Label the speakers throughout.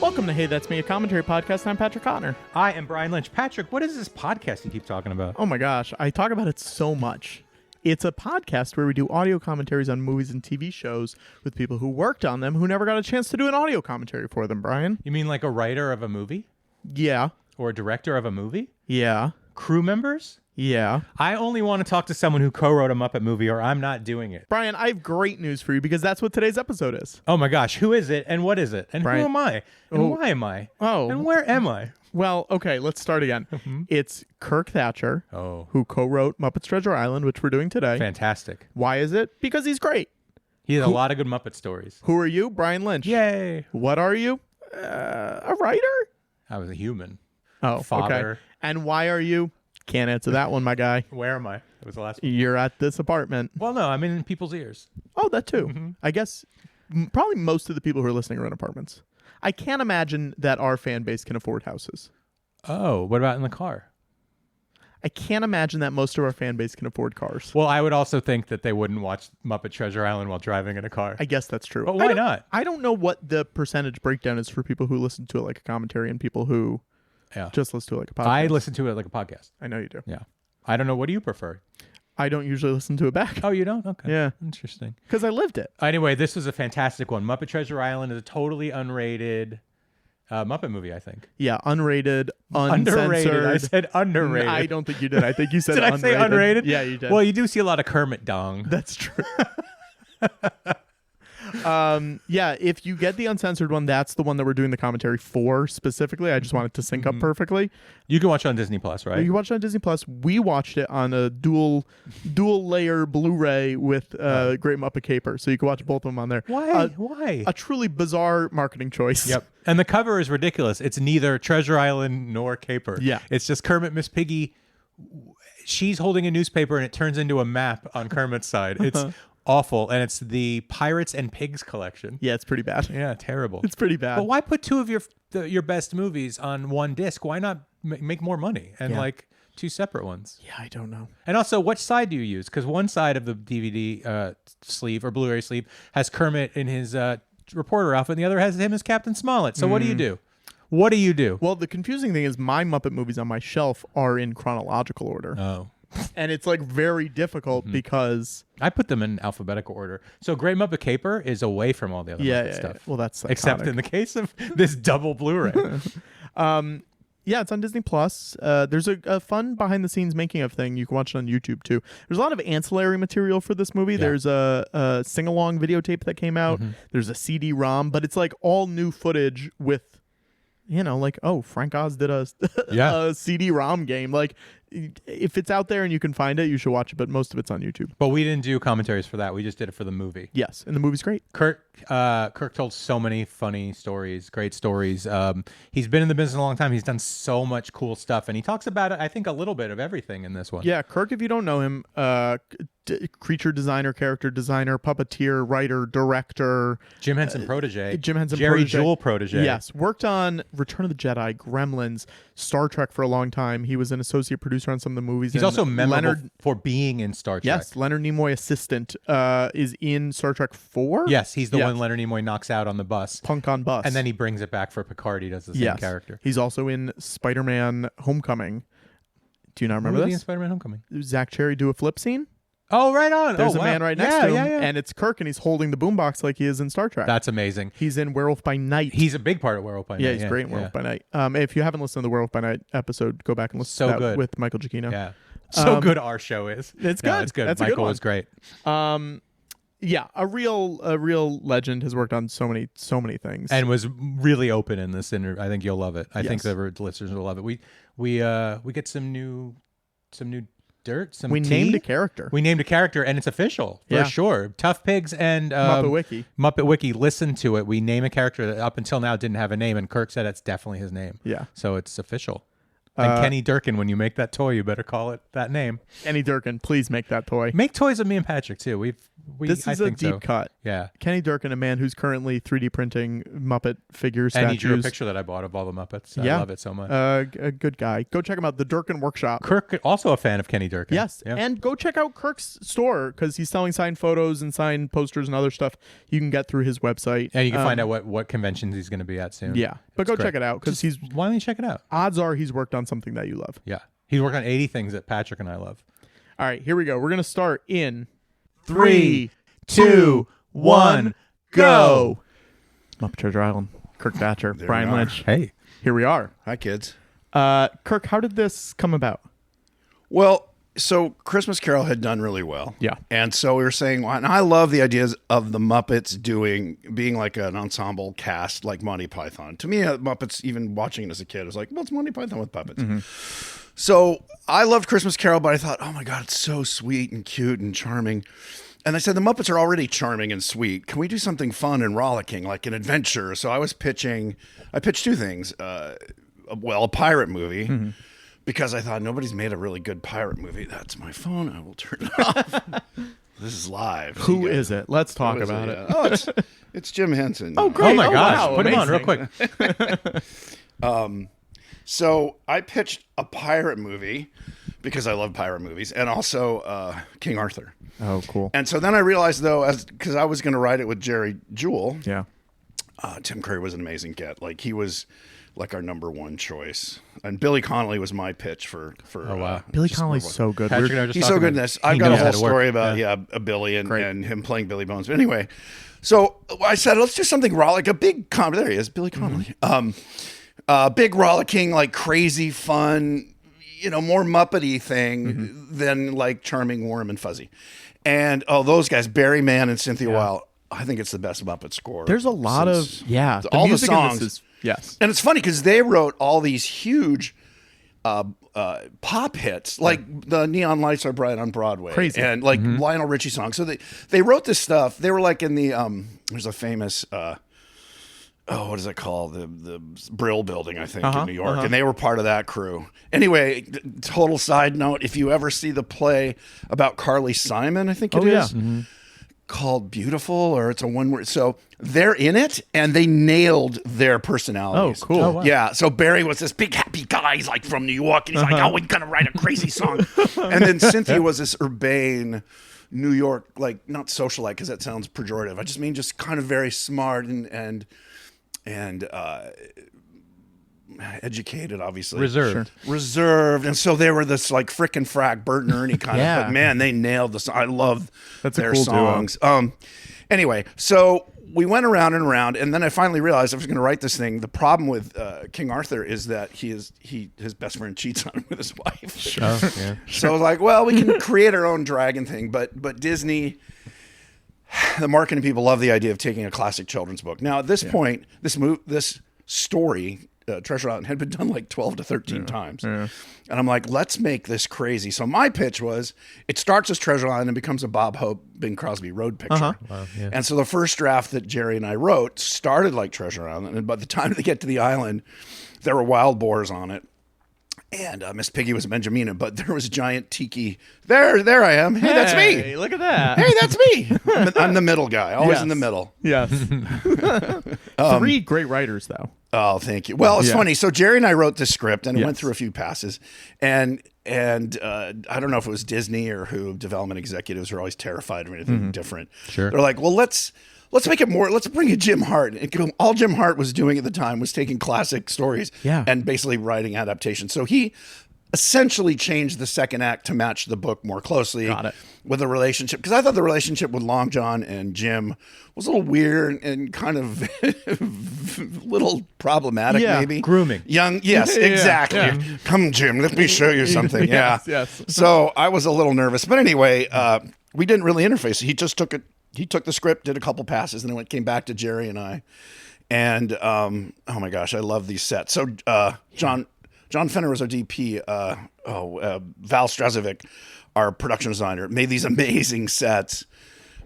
Speaker 1: Welcome to Hey, That's Me, a commentary podcast. I'm Patrick Connor.
Speaker 2: I am Brian Lynch. Patrick, what is this podcast you keep talking about?
Speaker 1: Oh my gosh, I talk about it so much. It's a podcast where we do audio commentaries on movies and TV shows with people who worked on them who never got a chance to do an audio commentary for them, Brian.
Speaker 2: You mean like a writer of a movie?
Speaker 1: Yeah.
Speaker 2: Or a director of a movie?
Speaker 1: Yeah.
Speaker 2: Crew members?
Speaker 1: Yeah.
Speaker 2: I only want to talk to someone who co-wrote a Muppet movie or I'm not doing it.
Speaker 1: Brian, I have great news for you because that's what today's episode is.
Speaker 2: Oh my gosh, who is it and what is it? And
Speaker 1: Brian,
Speaker 2: who am I? And why am I?
Speaker 1: Oh.
Speaker 2: And where am I?
Speaker 1: Well, okay, let's start again. It's Kirk Thatcher, who co-wrote Muppets Treasure Island, which we're doing today.
Speaker 2: Fantastic.
Speaker 1: Why is it? Because he's great.
Speaker 2: He has a lot of good Muppet stories.
Speaker 1: Who are you? Brian Lynch.
Speaker 2: Yay.
Speaker 1: What are you? A writer?
Speaker 2: I was a human.
Speaker 1: Oh,
Speaker 2: Father.
Speaker 1: Okay. And why are you? Can't answer that one, my guy.
Speaker 2: Where am I? That was the last one.
Speaker 1: You're at this apartment.
Speaker 2: Well, no, I'm in people's ears.
Speaker 1: Oh, that too. I guess probably most of the people who are listening are in apartments. I can't imagine that our fan base can afford houses.
Speaker 2: Oh, what about in the car?
Speaker 1: I can't imagine that most of our fan base can afford cars.
Speaker 2: Well, I would also think that they wouldn't watch Muppet Treasure Island while driving in a car.
Speaker 1: I guess that's true.
Speaker 2: But why not?
Speaker 1: I don't know what the percentage breakdown is for people who listen to it like a commentary and people who just listen to it like a podcast.
Speaker 2: I listen to it like a podcast.
Speaker 1: I know you do.
Speaker 2: Yeah. I don't know. What do you prefer?
Speaker 1: I don't usually listen to it back.
Speaker 2: Oh, you don't? Okay.
Speaker 1: Yeah.
Speaker 2: Interesting.
Speaker 1: Because I lived it.
Speaker 2: Anyway, this was a fantastic one. Muppet Treasure Island is a totally unrated Muppet movie, I think.
Speaker 1: Yeah, unrated, uncensored.
Speaker 2: Underrated. I said underrated.
Speaker 1: I don't think you did. I think you said
Speaker 2: Did I say unrated?
Speaker 1: Yeah, you did.
Speaker 2: Well, you do see a lot of Kermit dong.
Speaker 1: That's true. Yeah, if you get the uncensored one, that's the one that we're doing the commentary for specifically. I just want it to sync up perfectly.
Speaker 2: You can watch it on Disney Plus, right?
Speaker 1: You watch it on Disney Plus. We watched it on a dual layer Blu-ray with Great Muppet Caper, so you can watch both of them on there.
Speaker 2: Why? Why?
Speaker 1: A truly bizarre marketing choice.
Speaker 2: Yep. And the cover is ridiculous. It's neither Treasure Island nor Caper.
Speaker 1: Yeah.
Speaker 2: It's just Kermit, Miss Piggy. She's holding a newspaper and it turns into a map on Kermit's side. It's awful. And it's the Pirates and Pigs collection.
Speaker 1: Yeah, it's pretty bad.
Speaker 2: Yeah, terrible.
Speaker 1: It's pretty bad.
Speaker 2: But why put two of your best movies on one disc? Why not make more money and like two separate ones?
Speaker 1: Yeah, I don't know.
Speaker 2: And also, which side do you use? Because one side of the DVD sleeve or Blu-ray sleeve has Kermit in his reporter outfit, and the other has him as Captain Smollett. So what do you do? What do you do?
Speaker 1: Well, the confusing thing is my Muppet movies on my shelf are in chronological order.
Speaker 2: Oh.
Speaker 1: And it's like very difficult because
Speaker 2: I put them in alphabetical order. So Great Muppet Caper is away from all the other Muppet stuff.
Speaker 1: Yeah. Well, that's psychotic.
Speaker 2: Except in the case of this double Blu-ray.
Speaker 1: Yeah, it's on Disney Plus. There's a fun behind the scenes making of thing. You can watch it on YouTube too. There's a lot of ancillary material for this movie. Yeah. There's a sing along videotape that came out. There's a CD-ROM, but it's like all new footage with, like, Frank Oz did a CD-ROM game. Like, if it's out there and you can find it, you should watch it, but most of it's on YouTube.
Speaker 2: But we didn't do commentaries for that. We just did it for the movie.
Speaker 1: Yes, and the movie's great.
Speaker 2: Kirk told so many funny stories, great stories. He's been in the business a long time. He's done so much cool stuff, and he talks about it, I think, a little bit of everything in this one.
Speaker 1: Yeah, Kirk, if you don't know him, creature designer, character designer, puppeteer, writer, director.
Speaker 2: Jim Henson protege.
Speaker 1: Jerry
Speaker 2: Jewell protege.
Speaker 1: Yes, worked on Return of the Jedi, Gremlins, Star Trek for a long time. He was an associate producer on some of the movies.
Speaker 2: He's also memorable for being in Star Trek.
Speaker 1: Yes, Leonard Nimoy assistant is in Star Trek 4.
Speaker 2: Yes, he's the one Leonard Nimoy knocks out on the bus.
Speaker 1: Punk on bus.
Speaker 2: And then he brings it back for Picard. He does the same character.
Speaker 1: He's also in Spider-Man Homecoming. Do you not remember this?
Speaker 2: In Spider-Man Homecoming?
Speaker 1: Zach Cherry do a flip scene.
Speaker 2: Oh, right on.
Speaker 1: There's a
Speaker 2: wow.
Speaker 1: man right next to him,
Speaker 2: yeah.
Speaker 1: and it's Kirk, and he's holding the boombox like he is in Star Trek.
Speaker 2: That's amazing.
Speaker 1: He's in Werewolf by Night.
Speaker 2: He's a big part of Werewolf by Night.
Speaker 1: Yeah, he's great in Werewolf by Night. If you haven't listened to the Werewolf by Night episode, go back and listen to that
Speaker 2: good.
Speaker 1: with Michael Giacchino.
Speaker 2: Yeah. So good our show is.
Speaker 1: It's good.
Speaker 2: It's good.
Speaker 1: That's
Speaker 2: Michael
Speaker 1: was
Speaker 2: great.
Speaker 1: Yeah, a real legend has worked on so many things.
Speaker 2: And was really open in this interview. I think you'll love it. I think the listeners will love it. We get some new dirt, some
Speaker 1: we
Speaker 2: tea.
Speaker 1: named a character.
Speaker 2: We named a character, and it's official for sure. Tough Pigs and Muppet Wiki listened to it. We name a character that up until now didn't have a name, and Kirk said it's definitely his name.
Speaker 1: Yeah,
Speaker 2: so it's official. And Kenny Durkin, when you make that toy, you better call it that name.
Speaker 1: Kenny Durkin, please make that toy.
Speaker 2: Make toys of me and Patrick too.
Speaker 1: This is a deep cut.
Speaker 2: Yeah.
Speaker 1: Kenny Durkin, a man who's currently 3D printing Muppet figure
Speaker 2: And
Speaker 1: statues.
Speaker 2: he drew a picture that I bought of all the Muppets. I love it so much.
Speaker 1: A good guy. Go check him out. The Durkin Workshop.
Speaker 2: Kirk, also a fan of Kenny Durkin.
Speaker 1: Yes.
Speaker 2: Yeah.
Speaker 1: And go check out Kirk's store because he's selling signed photos and signed posters and other stuff you can get through his website.
Speaker 2: And you can find out what conventions he's going to be at soon.
Speaker 1: Yeah. But go check it out because
Speaker 2: why don't you check it out?
Speaker 1: Odds are he's worked on something that you love.
Speaker 2: Yeah. He's worked on 80 things that Patrick and I love.
Speaker 1: All right. Here we go. We're going to start in
Speaker 2: 3, 2, 1, go.
Speaker 1: Muppet Treasure Island. Kirk Thatcher.
Speaker 3: There
Speaker 1: Brian
Speaker 3: we are.
Speaker 1: Lynch.
Speaker 2: Hey.
Speaker 1: Here we are.
Speaker 3: Hi, kids.
Speaker 1: Kirk, how did this come about?
Speaker 3: Well, so Christmas Carol had done really well.
Speaker 1: Yeah.
Speaker 3: And so we were saying, and I love the ideas of the Muppets being like an ensemble cast like Monty Python. To me, Muppets, even watching it as a kid, was like, well, it's Monty Python with puppets. Mm-hmm. So I loved Christmas Carol, but I thought, oh my God, it's so sweet and cute and charming. And I said, the Muppets are already charming and sweet. Can we do something fun and rollicking, like an adventure? So I pitched two things. A pirate movie. Mm-hmm. Because I thought nobody's made a really good pirate movie. That's my phone. I will turn it off. This is live.
Speaker 1: Who is it? Let's talk about it.
Speaker 3: Oh, it's Jim Henson.
Speaker 1: Oh, great.
Speaker 2: Oh, my gosh.
Speaker 1: Wow,
Speaker 2: Put
Speaker 1: amazing.
Speaker 2: him on real quick.
Speaker 3: So I pitched a pirate movie because I love pirate movies, and also King Arthur.
Speaker 1: Oh, cool.
Speaker 3: And so then I realized, though, because I was going to write it with Jerry Jewell.
Speaker 1: Yeah.
Speaker 3: Tim Curry was an amazing get. Like, he was like our number one choice. And Billy Connolly was my pitch for
Speaker 2: oh, wow.
Speaker 1: Billy Connolly's so good.
Speaker 2: Patrick and I were just
Speaker 3: He's so
Speaker 2: talking
Speaker 3: good in
Speaker 2: about-
Speaker 3: this. I've
Speaker 2: he
Speaker 3: got a
Speaker 2: knows how
Speaker 3: whole
Speaker 2: to work.
Speaker 3: story about Billy and him playing Billy Bones. But anyway, so I said, let's do something like a big comedy. There he is, Billy Connolly. Big rollicking, like crazy fun, more Muppety thing than like charming, warm, and fuzzy. And those guys, Barry Mann and Cynthia Weil, I think it's the best Muppet score.
Speaker 1: There's a lot of
Speaker 3: all the
Speaker 1: music in
Speaker 3: songs.
Speaker 1: this is, yes.
Speaker 3: And it's funny because they wrote all these huge pop hits, like the Neon Lights Are Bright on Broadway,
Speaker 1: Crazy.
Speaker 3: and like Lionel Richie songs. So they wrote this stuff. They were like in the there's a famous what is it called, the Brill Building, I think, in New York, and they were part of that crew. Anyway, total side note: if you ever see the play about Carly Simon, I think it is. Called Beautiful, or it's a one word. So they're in it and they nailed their personalities.
Speaker 1: Oh, cool.
Speaker 2: Oh, wow.
Speaker 3: Yeah. So Barry was this big happy guy. He's like from New York, and he's like, oh, we're gonna write a crazy song. And then Cynthia was this urbane New York, like not socialite, because that sounds pejorative. I just mean just kind of very smart and educated, obviously. Reserved. And so they were this like frickin' frack Bert and Ernie kind of, but man, they nailed the song. I love their
Speaker 1: cool
Speaker 3: songs. Anyway, so we went around and around, and then I finally realized I was going to write this thing. The problem with King Arthur is that his best friend cheats on him with his wife. So I was like, well, we can create our own dragon thing, but Disney, the marketing people love the idea of taking a classic children's book. Now at this point, this story, Treasure Island, had been done like 12 to 13 times. And I'm like, let's make this crazy. So my pitch was, it starts as Treasure Island and becomes a Bob Hope, Bing Crosby road picture.
Speaker 2: Wow, yeah.
Speaker 3: And so the first draft that Jerry and I wrote started like Treasure Island. And by the time they get to the island, there were wild boars on it. And Miss Piggy was Benjamina, but there was a giant tiki. There I am. Hey, that's me.
Speaker 1: Look at that.
Speaker 3: Hey, that's me. I'm the middle guy, always in the middle.
Speaker 1: Yes. 3 great writers, though.
Speaker 3: Oh, thank you. Well, it's funny. So Jerry and I wrote this script, and it went through a few passes. And I don't know if it was Disney or who, development executives are always terrified of anything different.
Speaker 2: Sure.
Speaker 3: They're like, well, let's make it more. Let's bring in Jim Hart. All Jim Hart was doing at the time was taking classic stories and basically writing adaptations. So he essentially changed the second act to match the book more closely.
Speaker 1: Got it.
Speaker 3: With the relationship, because I thought the relationship with Long John and Jim was a little weird and kind of little problematic, maybe.
Speaker 2: Grooming.
Speaker 3: Yes, exactly. Yeah. Come, Jim, let me show you something.
Speaker 1: Yes.
Speaker 3: So I was a little nervous, but anyway, we didn't really interface. He just took it. He took the script, did a couple passes, and then came back to Jerry and I. And oh my gosh, I love these sets. So John Fenner was our DP. Val Strazovic, our production designer, made these amazing sets.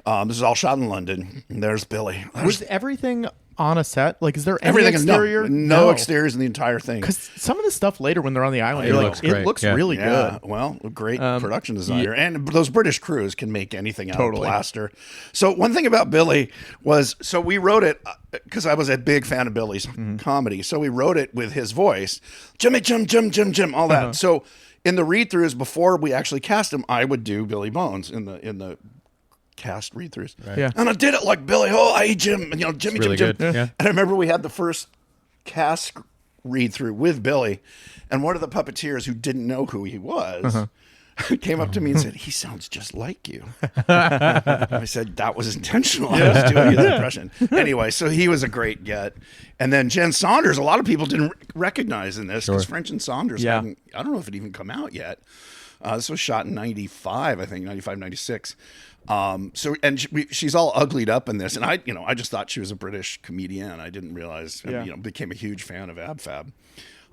Speaker 3: This is all shot in London. And there's Billy.
Speaker 1: Was everything on a set? Like, is there any
Speaker 3: Everything
Speaker 1: exterior?
Speaker 3: is no exteriors in the entire thing.
Speaker 1: Because some of the stuff later when they're on the island,
Speaker 2: It
Speaker 1: you're
Speaker 2: looks
Speaker 1: like,
Speaker 2: great.
Speaker 1: it looks
Speaker 2: Yeah.
Speaker 1: really
Speaker 3: Yeah,
Speaker 1: good.
Speaker 3: well, great production designer. And those British crews can make anything out of plaster. So one thing about Billy was, so we wrote it, because I was a big fan of Billy's comedy. So we wrote it with his voice. Jimmy, Jim, all that. So in the read-throughs, before we actually cast him, I would do Billy Bones in the cast read-throughs.
Speaker 2: Right.
Speaker 1: Yeah.
Speaker 3: And I did it like Billy, oh, hey, Jim, and, Jimmy,
Speaker 2: really
Speaker 3: Jim.
Speaker 2: good. Yeah.
Speaker 3: And I remember we had the first cast read-through with Billy, and one of the puppeteers who didn't know who he was came up to me and said, he sounds just like you. I said, that was intentional. I was doing his impression. Anyway, so he was a great get. And then Jen Saunders, a lot of people didn't recognize in this because French and Saunders hadn't, I don't know if it even come out yet. This was shot in 95, I think, 95, 96. So, and she's all uglied up in this. And I just thought she was a British comedian. I didn't realize, became a huge fan of Ab Fab.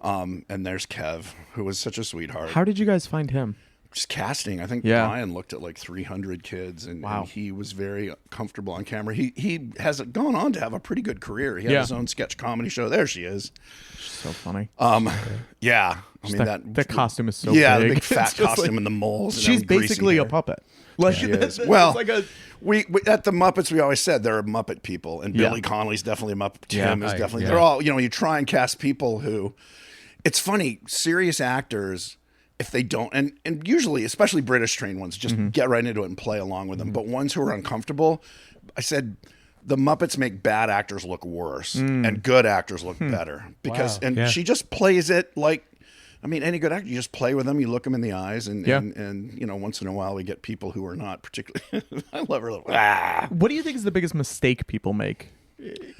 Speaker 3: And there's Kev, who was such a sweetheart.
Speaker 1: How did you guys find him?
Speaker 3: Just casting. I think Brian looked at like 300 kids, and he was very comfortable on camera. He has gone on to have a pretty good career. He had his own sketch comedy show. There she is.
Speaker 1: So funny.
Speaker 3: Yeah. I mean
Speaker 1: that costume is so
Speaker 3: the
Speaker 1: big.
Speaker 3: big fat costume and the moles. And
Speaker 1: She's
Speaker 3: greasy
Speaker 1: basically
Speaker 3: hair.
Speaker 1: a puppet. Like,
Speaker 3: She is.
Speaker 1: it's
Speaker 3: Well,
Speaker 1: like a,
Speaker 3: we at the Muppets, we always said there are Muppet people, and Billy Connolly's definitely a Muppet. Tim is definitely. They're all. You try and cast people who. It's funny, serious actors, if they don't, and usually, especially British trained ones, just get right into it and play along with them. But ones who are uncomfortable, I said, the Muppets make bad actors look worse and good actors look better because, she just plays it like. I mean, any good actor, you just play with them, you look them in the eyes, and once in a while we get people who are not particularly. I love her.
Speaker 1: What do you think is the biggest mistake people make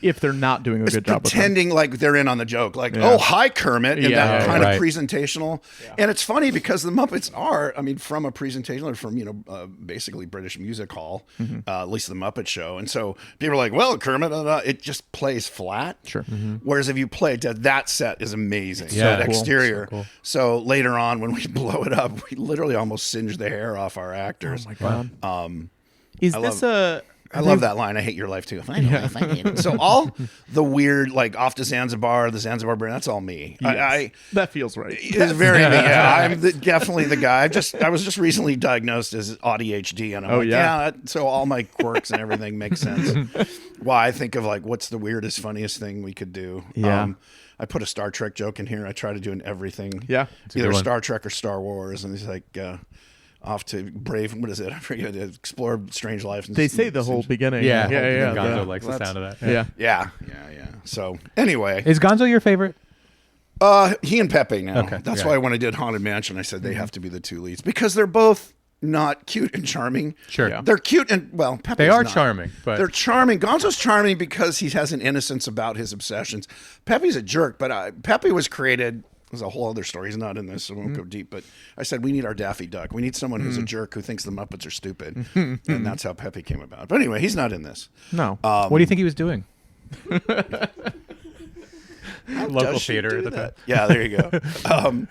Speaker 1: if they're not doing a good job?
Speaker 3: Pretending like they're in on the joke, like, oh, hi, Kermit, and that kind of presentational. Yeah. And it's funny because the Muppets are, from a presentation, or from, basically British music hall, at least the Muppet Show. And so people are like, well, Kermit, it just plays flat.
Speaker 1: Sure.
Speaker 3: Whereas if you play it, that set is amazing.
Speaker 2: Yeah,
Speaker 3: that exterior.
Speaker 2: So cool.
Speaker 3: So later on, when we blow it up, we literally almost singe the hair off our actors.
Speaker 1: Oh, my God.
Speaker 3: I love that line. I hate your life too. So all the weird, like off to Zanzibar, the Zanzibar brand, that's all me.
Speaker 1: Yes. That feels right.
Speaker 3: It's very me. Yeah, I'm definitely the guy. I was just recently diagnosed as ADHD, and I'm so all my quirks and everything makes sense. Why I think of like, what's the weirdest, funniest thing we could do?
Speaker 1: Yeah.
Speaker 3: I put a Star Trek joke in here. I try to do in everything.
Speaker 1: Yeah.
Speaker 3: Either Star Trek or Star Wars, and it's like. Off to brave, what is it? I forget. Explore strange lives.
Speaker 1: They say the whole beginning.
Speaker 2: Yeah.
Speaker 1: Yeah.
Speaker 2: Gonzo likes the sound of that.
Speaker 1: Yeah.
Speaker 3: So anyway,
Speaker 2: Is Gonzo your favorite?
Speaker 3: he and Pepe now.
Speaker 2: Okay.
Speaker 3: That's why when I did Haunted Mansion, I said they have to be the two leads because they're both not cute and charming.
Speaker 2: Sure. Yeah.
Speaker 3: They're cute and Pepe's
Speaker 2: They are
Speaker 3: not.
Speaker 2: charming, but
Speaker 3: They're charming. Gonzo's charming because he has an innocence about his obsessions. Pepe's a jerk, but Pepe was created. There's a whole other story. He's not in this, so I won't go deep. But I said, we need our Daffy Duck. We need someone who's a jerk who thinks the Muppets are stupid. And that's how Pepe came about. But anyway, he's not in this.
Speaker 1: No.
Speaker 2: what do you think he was doing? Local
Speaker 3: Does she
Speaker 2: theater
Speaker 3: do
Speaker 2: at the
Speaker 3: that?
Speaker 2: time.
Speaker 3: Yeah, there you go.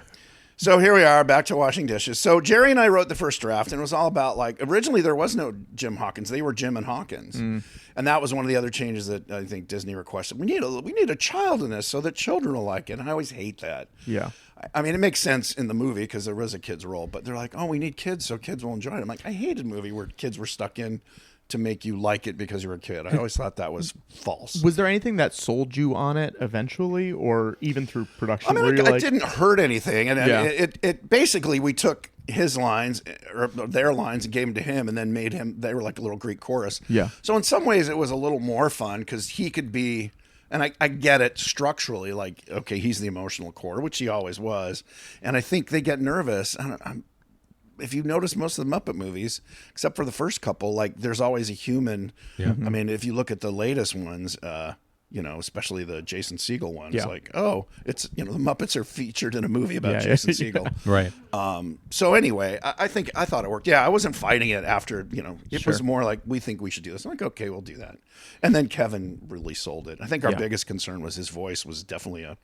Speaker 3: So here we are, back to washing dishes. So Jerry and I wrote the first draft, and it was all about, like, originally there was no Jim Hawkins. They were Jim and Hawkins. And that was one of the other changes that I think Disney requested. We need a child in this so that children will like it. And I always hate that.
Speaker 1: Yeah.
Speaker 3: I mean, it makes sense in the movie because there was a kid's role, but they're like, oh, we need kids so kids will enjoy it. I'm like, I hated a movie where kids were stuck in to make you like it because you're a kid. I always thought that was false.
Speaker 1: Was there anything that sold you on it eventually, or even through production?
Speaker 3: I mean, it didn't hurt anything, and it basically we took his lines or their lines and gave them to him, and then made him. They were like a little Greek chorus.
Speaker 1: Yeah.
Speaker 3: So in some ways, it was a little more fun because he could be. And I get it structurally, like, okay, he's the emotional core, which he always was. And I think they get nervous. If you notice most of the Muppet movies, except for the first couple, like there's always a human. Yeah. I mean, if you look at the latest ones, especially the Jason Segel ones, like, oh, it's, the Muppets are featured in a movie about Jason Segel.
Speaker 2: Right.
Speaker 3: So anyway, I thought it worked. Yeah, I wasn't fighting it after, it was more like, we think we should do this. I'm like, okay, we'll do that. And then Kevin really sold it. I think our biggest concern was his voice was definitely a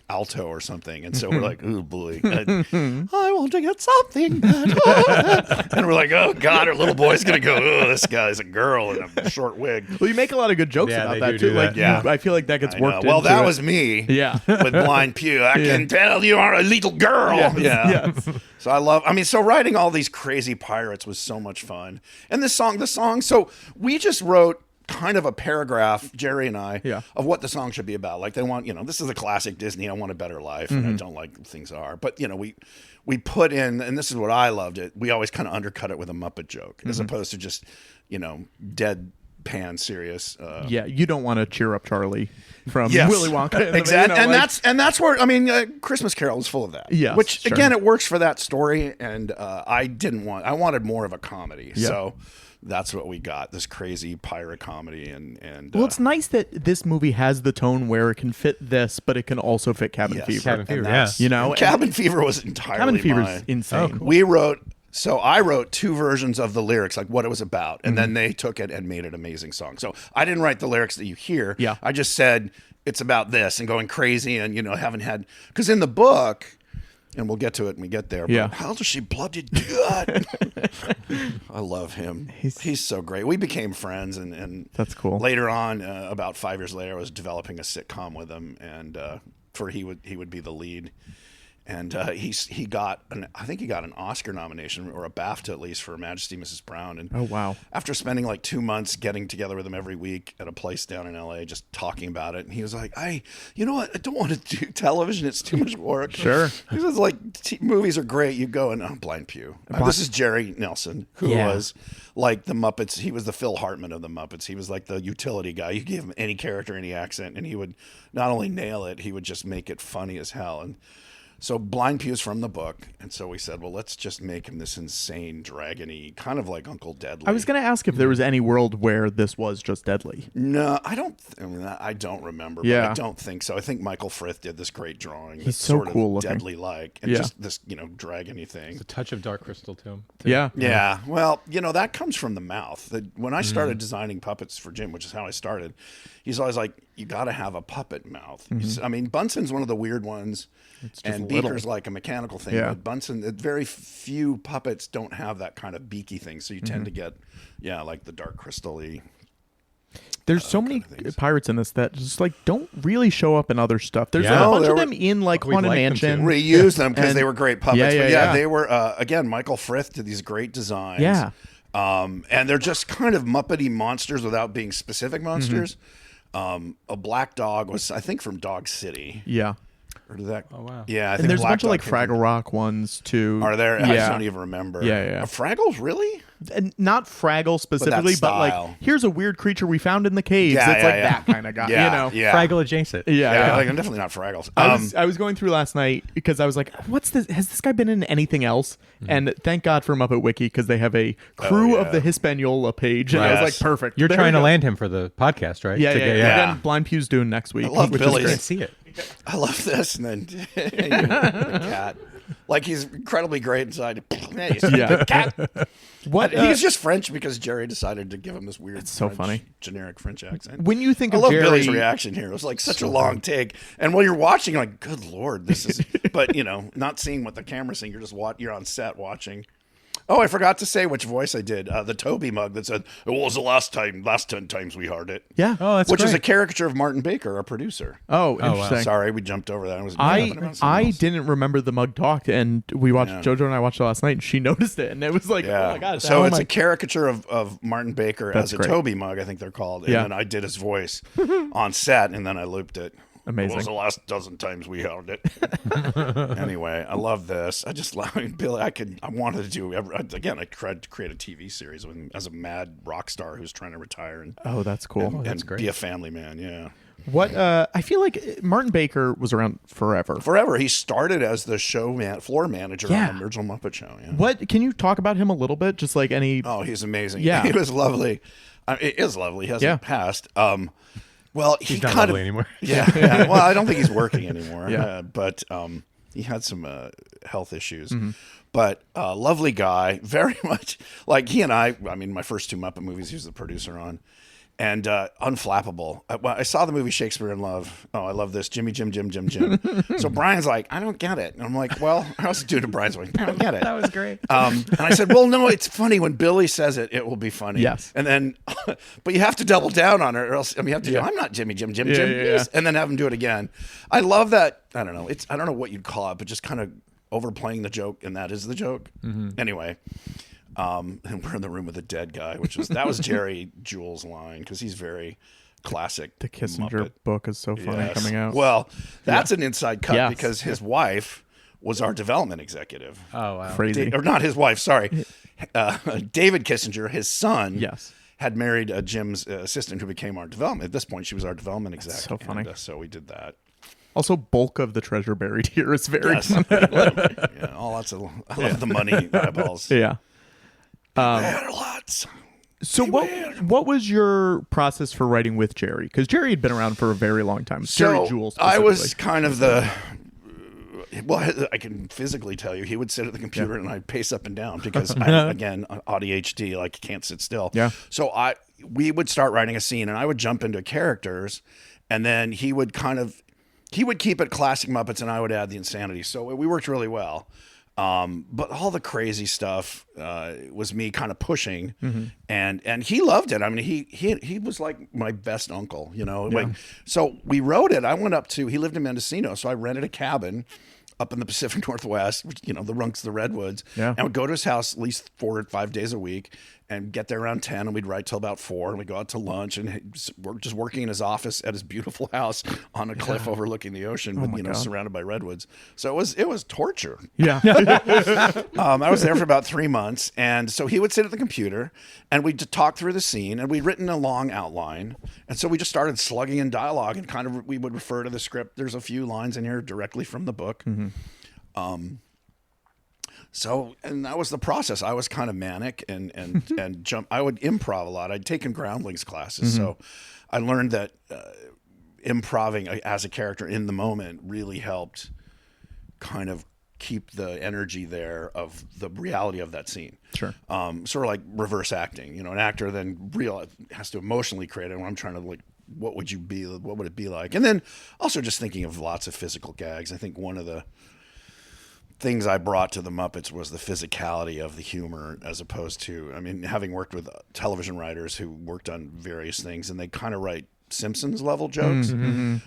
Speaker 3: alto or something, and so we're like, oh boy, I will want to get something better. And we're like, oh God, our little boy's gonna go, oh, this guy's a girl in a short wig.
Speaker 1: Well, you make a lot of good jokes
Speaker 2: Yeah,
Speaker 1: about
Speaker 2: they
Speaker 1: that
Speaker 2: do
Speaker 1: too.
Speaker 2: do
Speaker 1: Like,
Speaker 2: that.
Speaker 1: I feel like that gets worked.
Speaker 3: Well,
Speaker 1: into
Speaker 3: that
Speaker 1: it.
Speaker 3: was me.
Speaker 1: Yeah.
Speaker 3: With Blind Pew, I can tell you are a little girl.
Speaker 1: Yes,
Speaker 3: Yeah.
Speaker 1: yes.
Speaker 3: So so writing all these crazy pirates was so much fun. And the song. So we just wrote kind of a paragraph, Jerry and I, of what the song should be about. Like they want, this is a classic Disney. I want a better life, and I don't like things are. But we put in, and this is what I loved it. We always kind of undercut it with a Muppet joke, as opposed to just deadpan serious.
Speaker 1: You don't want to cheer up Charlie from
Speaker 3: Yes.
Speaker 1: Willy Wonka.
Speaker 3: Exactly. And that's where Christmas Carol is full of that.
Speaker 1: Yes,
Speaker 3: which
Speaker 1: sure.
Speaker 3: again, it works for that story, and I wanted more of a comedy.
Speaker 1: Yeah.
Speaker 3: So that's what we got, this crazy pirate comedy. And
Speaker 1: Well, it's nice that this movie has the tone where it can fit this, but it can also fit Cabin Fever.
Speaker 2: Cabin Fever,
Speaker 3: and that's-
Speaker 2: yeah.
Speaker 3: Cabin Fever was entirely
Speaker 1: Cabin Fever's
Speaker 3: mine.
Speaker 1: insane.
Speaker 3: I wrote two versions of the lyrics, like what it was about, and then they took it and made it an amazing song. So I didn't write the lyrics that you hear.
Speaker 1: Yeah.
Speaker 3: I just said it's about this and going crazy and, haven't had, because in the book, and we'll get to it when we get there, but how does she bloody do that? I love him. He's so great. We became friends, and
Speaker 1: That's cool.
Speaker 3: Later on, about 5 years later, I was developing a sitcom with him, and he would be the lead. And he got I think he got an Oscar nomination, or a BAFTA at least, for Her Majesty Mrs. Brown. And
Speaker 1: Oh, wow.
Speaker 3: after spending like 2 months getting together with him every week at a place down in LA, just talking about it, and he was like, you know what? I don't want to do television. It's too much work.
Speaker 1: Sure.
Speaker 3: He was like, movies are great. You go and Blind Pew. This is Jerry Nelson, who was like the Muppets. He was the Phil Hartman of the Muppets. He was like the utility guy. You give him any character, any accent, and he would not only nail it, he would just make it funny as hell. And so Blind Pew's from the book, and so we said, well, let's just make him this insane, dragony, kind of like Uncle Deadly.
Speaker 1: I was going to ask if there was any world where this was just deadly.
Speaker 3: No, I don't remember, but I don't think so. I think Michael Frith did this great drawing.
Speaker 1: He's so
Speaker 3: sort
Speaker 1: cool
Speaker 3: of
Speaker 1: looking.
Speaker 3: deadly-like, and just this, dragony thing.
Speaker 2: A touch of dark crystal to him.
Speaker 1: Yeah.
Speaker 3: Yeah, well, that comes from the mouth. When I started designing puppets for Jim, which is how I started, he's always like, you got to have a puppet mouth. I mean, Bunsen's one of the weird ones, and Beaker's like a mechanical thing.
Speaker 1: Yeah.
Speaker 3: But Bunsen, very few puppets don't have that kind of beaky thing, so you tend to get, like the dark crystal-y.
Speaker 1: There's so many pirates in this that just like don't really show up in other stuff. There's
Speaker 2: Yeah.
Speaker 1: a bunch
Speaker 3: there
Speaker 1: of
Speaker 3: were-
Speaker 1: them in like
Speaker 2: We'd
Speaker 1: Haunted
Speaker 2: like them
Speaker 1: Mansion.
Speaker 2: to.
Speaker 3: Reuse them because
Speaker 1: And-
Speaker 3: they were great puppets.
Speaker 1: Yeah,
Speaker 3: But
Speaker 1: yeah.
Speaker 3: they were again, Michael Frith did these great designs.
Speaker 1: Yeah.
Speaker 3: And they're just kind of Muppety monsters without being specific monsters. A black dog was, I think, from Dog City.
Speaker 1: Yeah.
Speaker 3: Or did that?
Speaker 2: Oh, wow.
Speaker 3: Yeah, I think
Speaker 1: And there's a
Speaker 3: Black
Speaker 1: bunch of
Speaker 3: Dog
Speaker 1: like
Speaker 3: came from-
Speaker 1: Fraggle Rock ones too.
Speaker 3: Are there?
Speaker 1: Yeah.
Speaker 3: I don't even remember.
Speaker 1: Yeah.
Speaker 3: Fraggles, really?
Speaker 1: And not Fraggle specifically, but like
Speaker 3: style.
Speaker 1: here's a weird creature we found in the caves.
Speaker 3: Yeah,
Speaker 1: it's
Speaker 3: yeah,
Speaker 1: like
Speaker 3: yeah.
Speaker 1: that kind of guy.
Speaker 3: Yeah, yeah.
Speaker 2: Fraggle adjacent.
Speaker 1: Yeah.
Speaker 3: Like, I'm definitely not Fraggles.
Speaker 1: I was going through last night because I was like, what's this? Has this guy been in anything else? And thank God for Muppet Wiki because they have a crew of the Hispaniola page. And I was
Speaker 3: Yes.
Speaker 1: like, perfect.
Speaker 2: You're
Speaker 1: There
Speaker 2: trying
Speaker 1: we
Speaker 2: to
Speaker 1: go.
Speaker 2: land him for the podcast, right?
Speaker 1: Yeah.
Speaker 3: Yeah.
Speaker 1: Again, Blind Pew's doing next week.
Speaker 3: I love
Speaker 1: which is
Speaker 3: Billy's.
Speaker 2: I
Speaker 1: great.
Speaker 2: see it.
Speaker 3: I love this, and then the cat. Like he's incredibly great inside. Hey, you
Speaker 1: Yeah.
Speaker 3: cat.
Speaker 1: What
Speaker 3: He's just French because Jerry decided to give him this weird,
Speaker 1: so
Speaker 3: French,
Speaker 1: funny.
Speaker 3: generic French accent.
Speaker 1: when you think
Speaker 3: I
Speaker 1: of
Speaker 3: love
Speaker 1: Jerry,
Speaker 3: Billy's reaction here. It was like such a long take, and while you're watching, you're like, "Good Lord, this is." But not seeing what the camera's seeing. You're just you're on set watching. Oh, I forgot to say which voice I did. The Toby mug that said, "It was the last 10 times we heard it."
Speaker 1: Yeah.
Speaker 2: Oh, that's
Speaker 3: which is a
Speaker 2: great.
Speaker 3: caricature of Martin Baker, our producer.
Speaker 1: Oh,
Speaker 2: wow.
Speaker 1: interesting.
Speaker 3: Sorry, we jumped over that. It was
Speaker 1: I didn't remember the mug talk, and we watched JoJo and I watched it last night, and she noticed it, and it was like,
Speaker 3: Yeah.
Speaker 1: oh my god!
Speaker 3: So it's a caricature of Martin Baker
Speaker 1: That's
Speaker 3: as a
Speaker 1: great.
Speaker 3: Toby mug, I think they're called. And
Speaker 1: Yeah.
Speaker 3: then I did his voice on set, and then I looped it.
Speaker 1: Amazing.
Speaker 3: It was the last dozen times we held it. Anyway, I love this. I just love Billy. I wanted to do again. I tried to create a TV series with him as a mad rock star who's trying to retire and
Speaker 1: Oh, that's cool.
Speaker 3: and
Speaker 2: great.
Speaker 3: be a family man. Yeah,
Speaker 1: What I feel like Martin Baker was around forever.
Speaker 3: forever. He started as the floor manager
Speaker 1: Yeah.
Speaker 3: on the original Muppet Show. Yeah.
Speaker 1: What can you talk about him a little bit? Just like any.
Speaker 3: Oh, he's amazing.
Speaker 1: Yeah.
Speaker 3: He was lovely. It is lovely. He hasn't
Speaker 1: Yeah.
Speaker 3: passed. Well,
Speaker 2: He's not lovely anymore.
Speaker 3: Yeah. Well, I don't think he's working anymore.
Speaker 1: Yeah.
Speaker 3: But he had some health issues. But lovely guy, very much like he and I mean, my first two Muppet movies, he was the producer on. and unflappable. I saw the movie Shakespeare in Love. Oh, I love this. Jimmy, Jim. So Brian's like, I don't get it. And I'm like, well, I was doing to Brian's like, I don't get it.
Speaker 2: That was great.
Speaker 3: And I said, well, no, it's funny when Billy says it. It will be funny.
Speaker 1: Yes.
Speaker 3: And then, but you have to double down on it, or else you have to go, I'm not Jimmy, Jim. And then have him do it again. I love that. I don't know. I don't know what you'd call it, but just kind of overplaying the joke, and that is the joke. Anyway. And we're in the room with a dead guy, that was Jerry Jewell's line, because he's very classic.
Speaker 1: The Kissinger
Speaker 3: Muppet.
Speaker 1: book is so funny coming out.
Speaker 3: Well, that's an inside cut because his wife was our development executive.
Speaker 2: Oh, wow.
Speaker 1: Crazy.
Speaker 3: Or not his wife, sorry. David Kissinger, his son, had married Jim's assistant who became our development. At this point, she was our development exec.
Speaker 1: So funny.
Speaker 3: And, so we did that.
Speaker 1: Also, bulk of the treasure buried here is very funny.
Speaker 3: I love the money eyeballs.
Speaker 1: Yeah.
Speaker 3: Lots.
Speaker 1: So what was your process for writing with Jerry? Because Jerry had been around for a very long time. Jerry Jewell
Speaker 3: I was kind of I can physically tell you, he would sit at the computer and I'd pace up and down because again, ADHD, like can't sit still.
Speaker 1: Yeah.
Speaker 3: So we would start writing a scene and I would jump into characters, and then he would keep it classic Muppets and I would add the insanity. So we worked really well. But all the crazy stuff was me kind of pushing, and he loved it. I mean, he was like my best uncle, you know. Like, so we wrote it. I went up to, he lived in Mendocino, so I rented a cabin up in the Pacific Northwest, which, you know, the Runks, the Redwoods, and would go to his house at least 4 or 5 days a week and get there around 10, and we'd write till about 4, and we'd go out to lunch, and we're just working in his office at his beautiful house on a cliff overlooking the ocean, with, surrounded by redwoods. So it was torture.
Speaker 1: Yeah.
Speaker 3: I was there for about 3 months, and so he would sit at the computer, and we'd talk through the scene, and we'd written a long outline, and so we just started slugging in dialogue, and kind of we would refer to the script. There's a few lines in here directly from the book. So, and that was the process. I was kind of manic and I would improv a lot. I'd taken groundlings classes. So I learned that improving as a character in the moment really helped kind of keep the energy there of the reality of that scene.
Speaker 1: Sure.
Speaker 3: Sort of like reverse acting, you know, an actor then has to emotionally create it. And I'm trying to like, what would it be like? And then also just thinking of lots of physical gags. I think one of the things I brought to the Muppets was the physicality of the humor, as opposed to, I mean, having worked with television writers who worked on various things, and they kind of write Simpsons level jokes,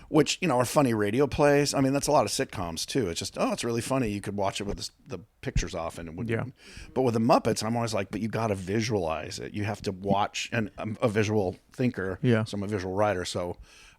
Speaker 3: which, you know, are funny radio plays. I mean, that's a lot of sitcoms too. It's just, it's really funny. You could watch it with the pictures off, and it would. Yeah. But with the Muppets, I'm always like, but you got to visualize it. You have to watch, and I'm a visual thinker. Yeah. So I'm a visual writer. So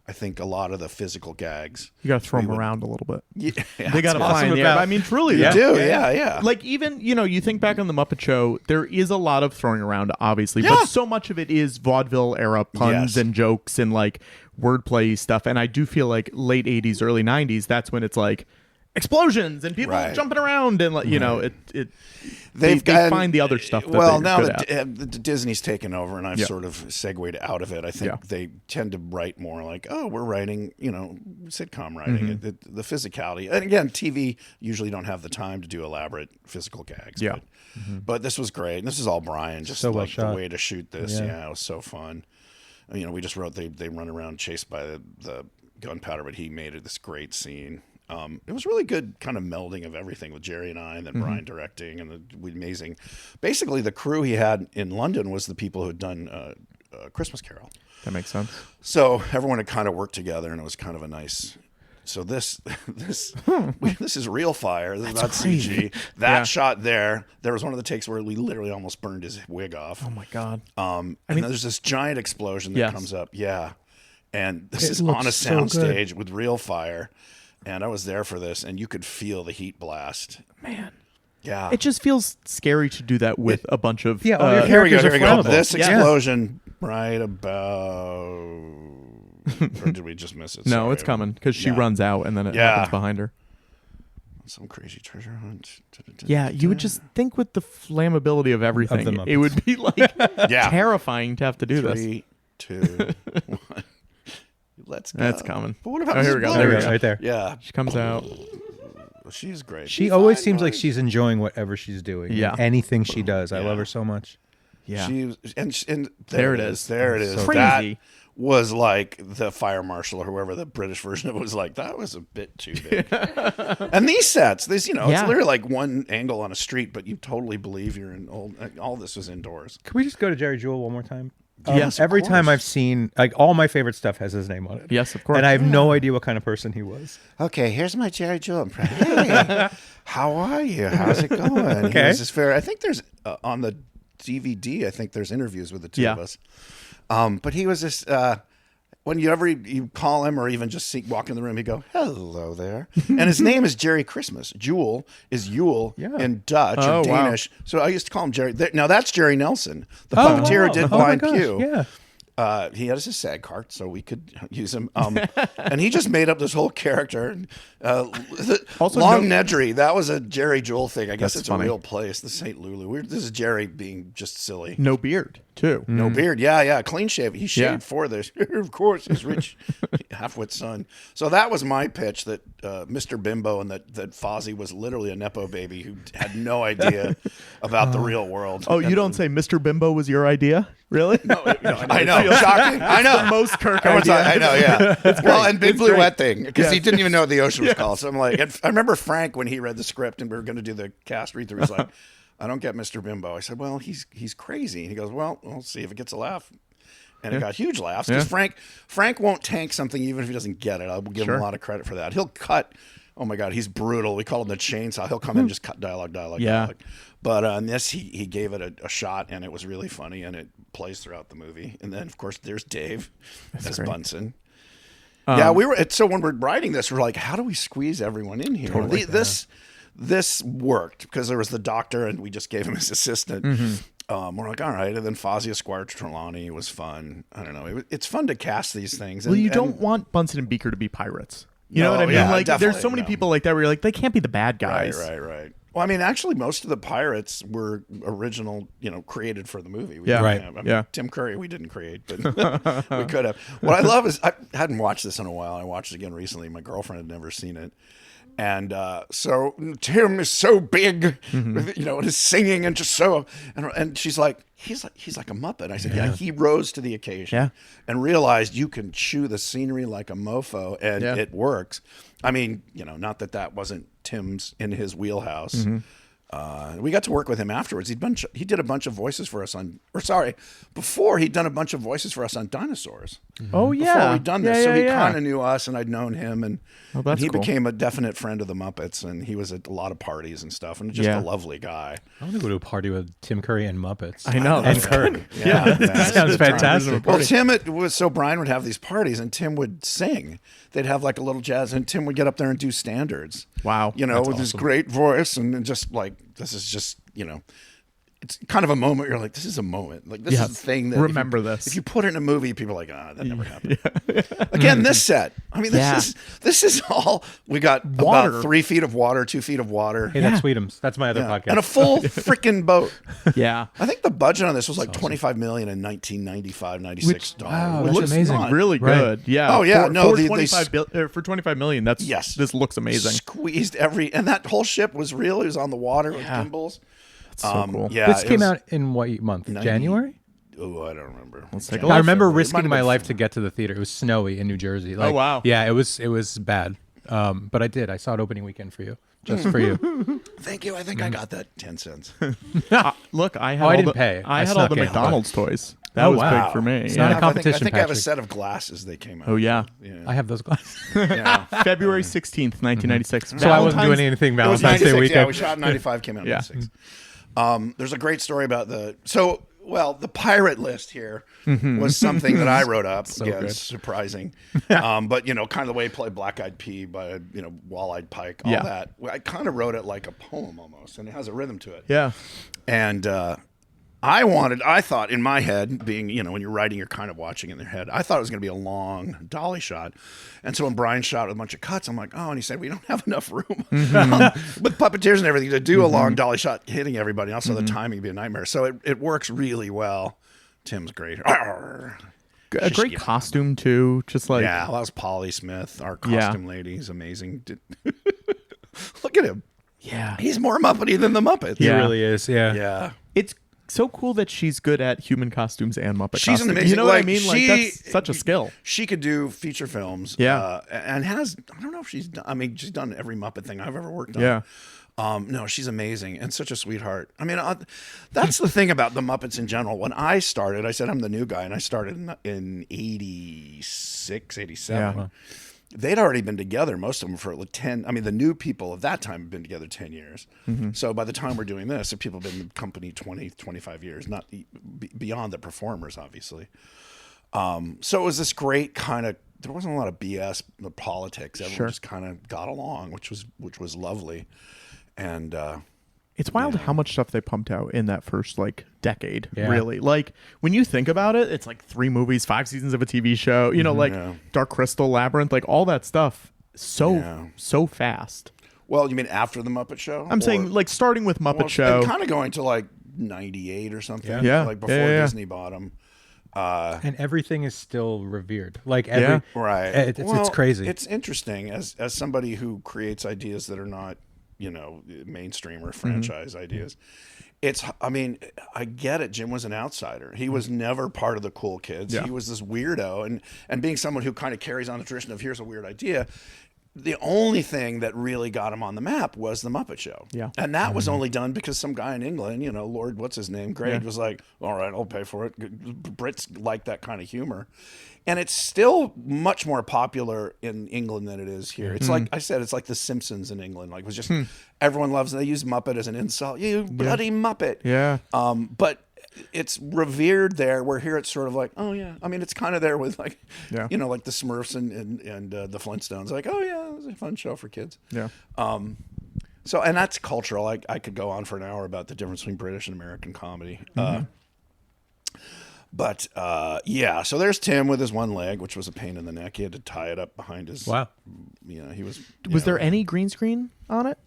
Speaker 3: I think a lot of the physical gags,
Speaker 1: you got to throw them around a little bit.
Speaker 3: Yeah,
Speaker 1: they got to find the I mean, truly,
Speaker 3: you do. Yeah.
Speaker 1: Like, even, you know, you think back on the Muppet Show, there is a lot of throwing around, obviously, but so much of it is vaudeville era puns and jokes and like wordplay stuff. And I do feel like late 80s, early 90s, that's when it's like explosions and people jumping around and like, you know, they find the other stuff.
Speaker 3: Well, now that Disney's taken over and I've sort of segued out of it, I think they tend to write more like, we're writing, you know, sitcom writing, the physicality. And again, TV usually don't have the time to do elaborate physical gags. Yeah. But this was great. And this is all Brian, just so like the way to shoot this. Yeah, it was so fun. You know, we just wrote, they run around chased by the gunpowder, but he made it this great scene. It was really good kind of melding of everything with Jerry and I, and then Brian directing, and amazing. Basically, the crew he had in London was the people who had done Christmas Carol.
Speaker 1: That makes sense.
Speaker 3: So everyone had kind of worked together, and it was kind of a nice. So this is real fire. This is not CG. That shot there was one of the takes where we literally almost burned his wig off.
Speaker 1: Oh my god!
Speaker 3: I mean, there's this giant explosion that comes up. Yeah, and this is on a soundstage with real fire. And I was there for this, and you could feel the heat blast.
Speaker 1: Man.
Speaker 3: Yeah.
Speaker 1: It just feels scary to do that with a bunch of...
Speaker 2: Yeah, all your characters are flammable.
Speaker 3: This explosion right about... or did we just miss it?
Speaker 1: No, it's coming, because she runs out, and then it happens behind her.
Speaker 3: Some crazy treasure hunt.
Speaker 1: Yeah, you would just think with the flammability of everything, it would be like terrifying to have to do this.
Speaker 3: 3, 2, 1... Let's go.
Speaker 1: That's coming.
Speaker 3: But what about
Speaker 1: here we go.
Speaker 2: There we go. Right there.
Speaker 3: Yeah.
Speaker 1: She comes out.
Speaker 3: She's great.
Speaker 2: She always seems like she's enjoying whatever she's doing.
Speaker 1: Yeah.
Speaker 2: Anything she does. I love her so much.
Speaker 1: Yeah.
Speaker 3: She was, and
Speaker 1: There it is.
Speaker 3: There it is.
Speaker 1: Crazy.
Speaker 3: That was like the fire marshal or whoever the British version of it was like. That was a bit too big. And these sets, it's literally like one angle on a street, but you totally believe you're in all this was indoors.
Speaker 2: Can we just go to Jerry Jewell one more time?
Speaker 1: Yes,
Speaker 2: every
Speaker 3: of
Speaker 2: time
Speaker 3: course.
Speaker 2: I've seen, like, all my favorite stuff has his name on it.
Speaker 1: Yes, of course.
Speaker 2: And I have no idea what kind of person he was.
Speaker 3: Okay, here's my Jerry Jewell impression. Hey, how are you? How's it going?
Speaker 2: Okay.
Speaker 3: He was just very, I think there's on the DVD, I think there's interviews with the two of us. But he was just, when you call him or even just walk in the room, you go, hello there. And his name is Jerry Christmas. Jewel is Yule in Dutch or Danish. Wow. So I used to call him Jerry. Now that's Jerry Nelson, the puppeteer who did Blind Pew.
Speaker 2: Yeah.
Speaker 3: He had his SAG card, so we could use him. And he just made up this whole character.
Speaker 1: Also,
Speaker 3: Long Nedry, that was a Jerry Jewell thing. I guess
Speaker 1: That's
Speaker 3: it's
Speaker 1: funny.
Speaker 3: a real place, the St. Lulu. This is Jerry being just silly.
Speaker 1: No beard, too.
Speaker 3: No beard, yeah, clean shave. He shaved for this. Of course, his rich half-wit son. So that was my pitch, that Mr. Bimbo and that Fozzie was literally a Nepo baby who had no idea about the real world.
Speaker 1: Oh, you don't say Mr. Bimbo was your idea? Really?
Speaker 3: No, I know. Shocking. I know.
Speaker 1: The most Kirk
Speaker 3: Everyone's
Speaker 1: idea.
Speaker 3: like, I know, yeah. Well, and Big
Speaker 1: It's
Speaker 3: Blue
Speaker 1: great.
Speaker 3: Wet Thing, because he didn't even know what the ocean was called. So I'm like, I remember Frank when he read the script and we were going to do the cast read through. He's like, I don't get Mr. Bimbo. I said, well, he's crazy. And he goes, well, we'll see if it gets a laugh. And it got huge laughs because Frank won't tank something even if he doesn't get it. I'll give him a lot of credit for that. He'll cut. Oh my God, he's brutal. We call him the chainsaw. He'll come in and just cut dialogue. But on this, he gave it a shot, and it was really funny, and it plays throughout the movie. And then, of course, there's Dave as Bunsen. Yeah, we were. So when we're writing this, we're like, how do we squeeze everyone in here?
Speaker 1: Totally.
Speaker 3: This worked because there was the doctor, and we just gave him his assistant. We're like, all right. And then Fozzie Esquire Trelawney was fun. I don't know. It's fun to cast these things.
Speaker 1: Well, you don't want Bunsen and Beaker to be pirates. You know what I mean?
Speaker 3: yeah,
Speaker 1: Like, there's
Speaker 3: definitely,
Speaker 1: so many people like that where you're like, they can't be the bad guys.
Speaker 3: Right. Well, I mean, actually, most of the pirates were original, created for the movie.
Speaker 1: Yeah.
Speaker 2: Right.
Speaker 3: I mean, Tim Curry, we didn't create, but we could have. What I love is, I hadn't watched this in a while. I watched it again recently. My girlfriend had never seen it. And so Tim is so big, with, and his singing and just so, and she's like, he's like a Muppet. I said, yeah, he rose to the occasion and realized you can chew the scenery like a mofo, and it works. I mean, not that wasn't Tim's in his wheelhouse. We got to work with him afterwards. He did a bunch of voices for us before he'd done a bunch of voices for us on Dinosaurs.
Speaker 1: Oh, yeah.
Speaker 3: Before we'd done this. So he
Speaker 1: yeah.
Speaker 3: kind of knew us, and I'd known him, and he
Speaker 1: cool.
Speaker 3: became a definite friend of the Muppets, and he was at a lot of parties and stuff, and just a lovely guy.
Speaker 2: I want to go to a party with Tim Curry and Muppets.
Speaker 1: I know.
Speaker 2: And Kirk.
Speaker 3: Yeah.
Speaker 2: That sounds fantastic.
Speaker 3: Well, Tim, Brian would have these parties, and Tim would sing. They'd have like a little jazz, and Tim would get up there and do standards.
Speaker 1: Wow.
Speaker 3: With his great voice, and just like, this is just, it's kind of a moment. You're like, this is a moment. Like, this is the thing that
Speaker 1: remember this.
Speaker 3: If you put it in a movie, people are like, that never happened. Again, this set. I mean, this is all we got.
Speaker 1: Water.
Speaker 3: About 3 feet of water, 2 feet of water,
Speaker 2: Hey, that's Sweetums. That's my other podcast.
Speaker 3: and a full freaking boat.
Speaker 1: Yeah.
Speaker 3: I think the budget on this was like $25 million in 1995, 96 dollars.
Speaker 2: wow,
Speaker 3: which
Speaker 2: that's
Speaker 3: is
Speaker 2: amazing.
Speaker 3: not
Speaker 1: Really good. Yeah.
Speaker 3: Oh, yeah.
Speaker 1: For,
Speaker 3: No,
Speaker 1: for
Speaker 3: they
Speaker 1: 25 million. This looks amazing.
Speaker 3: Squeezed and that whole ship was real. It was on the water with gimbals.
Speaker 1: So cool.
Speaker 3: Yeah,
Speaker 2: This came out in what month? January?
Speaker 3: Oh, I don't remember.
Speaker 1: Let's take a
Speaker 2: I
Speaker 1: look.
Speaker 2: remember
Speaker 3: It might
Speaker 2: risking
Speaker 3: have
Speaker 2: my
Speaker 3: been
Speaker 2: life to get to the theater. It was snowy in New Jersey. Like,
Speaker 1: wow.
Speaker 2: Yeah, it was bad. But I did. I saw it opening weekend for you. Just for you.
Speaker 3: Thank you. I think I got that 10 cents.
Speaker 1: Look, I had
Speaker 2: I
Speaker 1: all
Speaker 2: didn't
Speaker 1: the,
Speaker 2: pay.
Speaker 1: I
Speaker 2: I
Speaker 1: had all
Speaker 2: snuck
Speaker 1: the
Speaker 2: in.
Speaker 1: McDonald's toys. That was
Speaker 2: wow.
Speaker 1: big for me.
Speaker 2: It's not a
Speaker 3: I
Speaker 2: competition,
Speaker 3: think I have a
Speaker 2: Patrick.
Speaker 3: set of glasses they came out.
Speaker 1: Oh, yeah.
Speaker 2: I have those glasses.
Speaker 3: Yeah.
Speaker 1: February 16th, 1996.
Speaker 2: So I wasn't doing anything
Speaker 3: It was
Speaker 2: Valentine's Day
Speaker 3: 96.
Speaker 2: weekend.
Speaker 3: Yeah, we shot in 95, came out in 96. There's a great story about the pirate list here was something that I wrote up. It's surprising. But, kind of the way he played Black Eyed Pea by, Wall-Eyed Pike, all that. I kind of wrote it like a poem almost, and it has a rhythm to it.
Speaker 1: Yeah.
Speaker 3: And I thought in my head, being, when you're writing, you're kind of watching in their head. I thought it was going to be a long dolly shot. And so when Brian shot with a bunch of cuts, I'm like, oh, and he said, we don't have enough room with puppeteers and everything to do a long dolly shot hitting everybody. Also, the timing would be a nightmare. So it works really well. Tim's great.
Speaker 1: A great costume, too. Just like.
Speaker 3: Yeah, that was Polly Smith, our costume lady. He's amazing. Look at him.
Speaker 1: Yeah.
Speaker 3: He's more Muppety than the Muppets.
Speaker 2: He really is. Yeah.
Speaker 3: Yeah.
Speaker 1: It's so cool that she's good at human costumes and Muppet
Speaker 3: She's
Speaker 1: costumes.
Speaker 3: an amazing.
Speaker 1: You know what I mean? Like that's such a skill.
Speaker 3: She could do feature films.
Speaker 1: Yeah.
Speaker 3: And has, I don't know if she's done, I mean, she's done every Muppet thing I've ever worked on.
Speaker 1: Yeah.
Speaker 3: No, she's amazing and such a sweetheart. I mean, that's the thing about the Muppets in general. When I started, I said I'm the new guy, and I started in 86, 87.
Speaker 1: Yeah.
Speaker 3: They'd already been together, most of them, for like 10. I mean, the new people of that time have been together 10 years. So by the time we're doing this, the people have been in the company 20, 25 years, not beyond the performers, obviously. So it was this great kind of, there wasn't a lot of BS politics. Everyone just kind of got along, which was lovely. And
Speaker 1: it's wild how much stuff they pumped out in that first like decade.
Speaker 2: Yeah.
Speaker 1: Really, like when you think about it, it's like 3 movies, 5 seasons of a TV show. You know, like Dark Crystal, Labyrinth, like all that stuff. So fast.
Speaker 3: Well, you mean after the Muppet Show?
Speaker 1: I'm saying like starting with Muppet Show,
Speaker 3: kind of going to like 98 or something.
Speaker 1: Yeah.
Speaker 3: Like before Disney bought them.
Speaker 2: And everything is still revered. Like every
Speaker 3: right.
Speaker 2: It's crazy.
Speaker 3: It's interesting as somebody who creates ideas that are not, mainstream or franchise ideas. I mean, I get it. Jim was an outsider. He was never part of the cool kids.
Speaker 1: Yeah.
Speaker 3: He was this weirdo, and being someone who kind of carries on the tradition of here's a weird idea. The only thing that really got him on the map was the Muppet Show.
Speaker 1: Yeah.
Speaker 3: And that was only done because some guy in England, Lord, what's his name? Greg was like, all right, I'll pay for it. Brits like that kind of humor. And it's still much more popular in England than it is here. It's like I said, it's like The Simpsons in England. Like it was just everyone loves it. They use Muppet as an insult. You bloody Muppet.
Speaker 1: Yeah.
Speaker 3: But it's revered there, where here it's sort of like, oh yeah. I mean, it's kind of there with like, like the Smurfs and the Flintstones. Like, oh yeah, it was a fun show for kids.
Speaker 1: Yeah.
Speaker 3: So, and that's cultural. I could go on for an hour about the difference between British and American comedy. But so there's Tim with his one leg, which was a pain in the neck. He had to tie it up behind his.
Speaker 2: Wow.
Speaker 3: He was.
Speaker 1: Was there any green screen on it?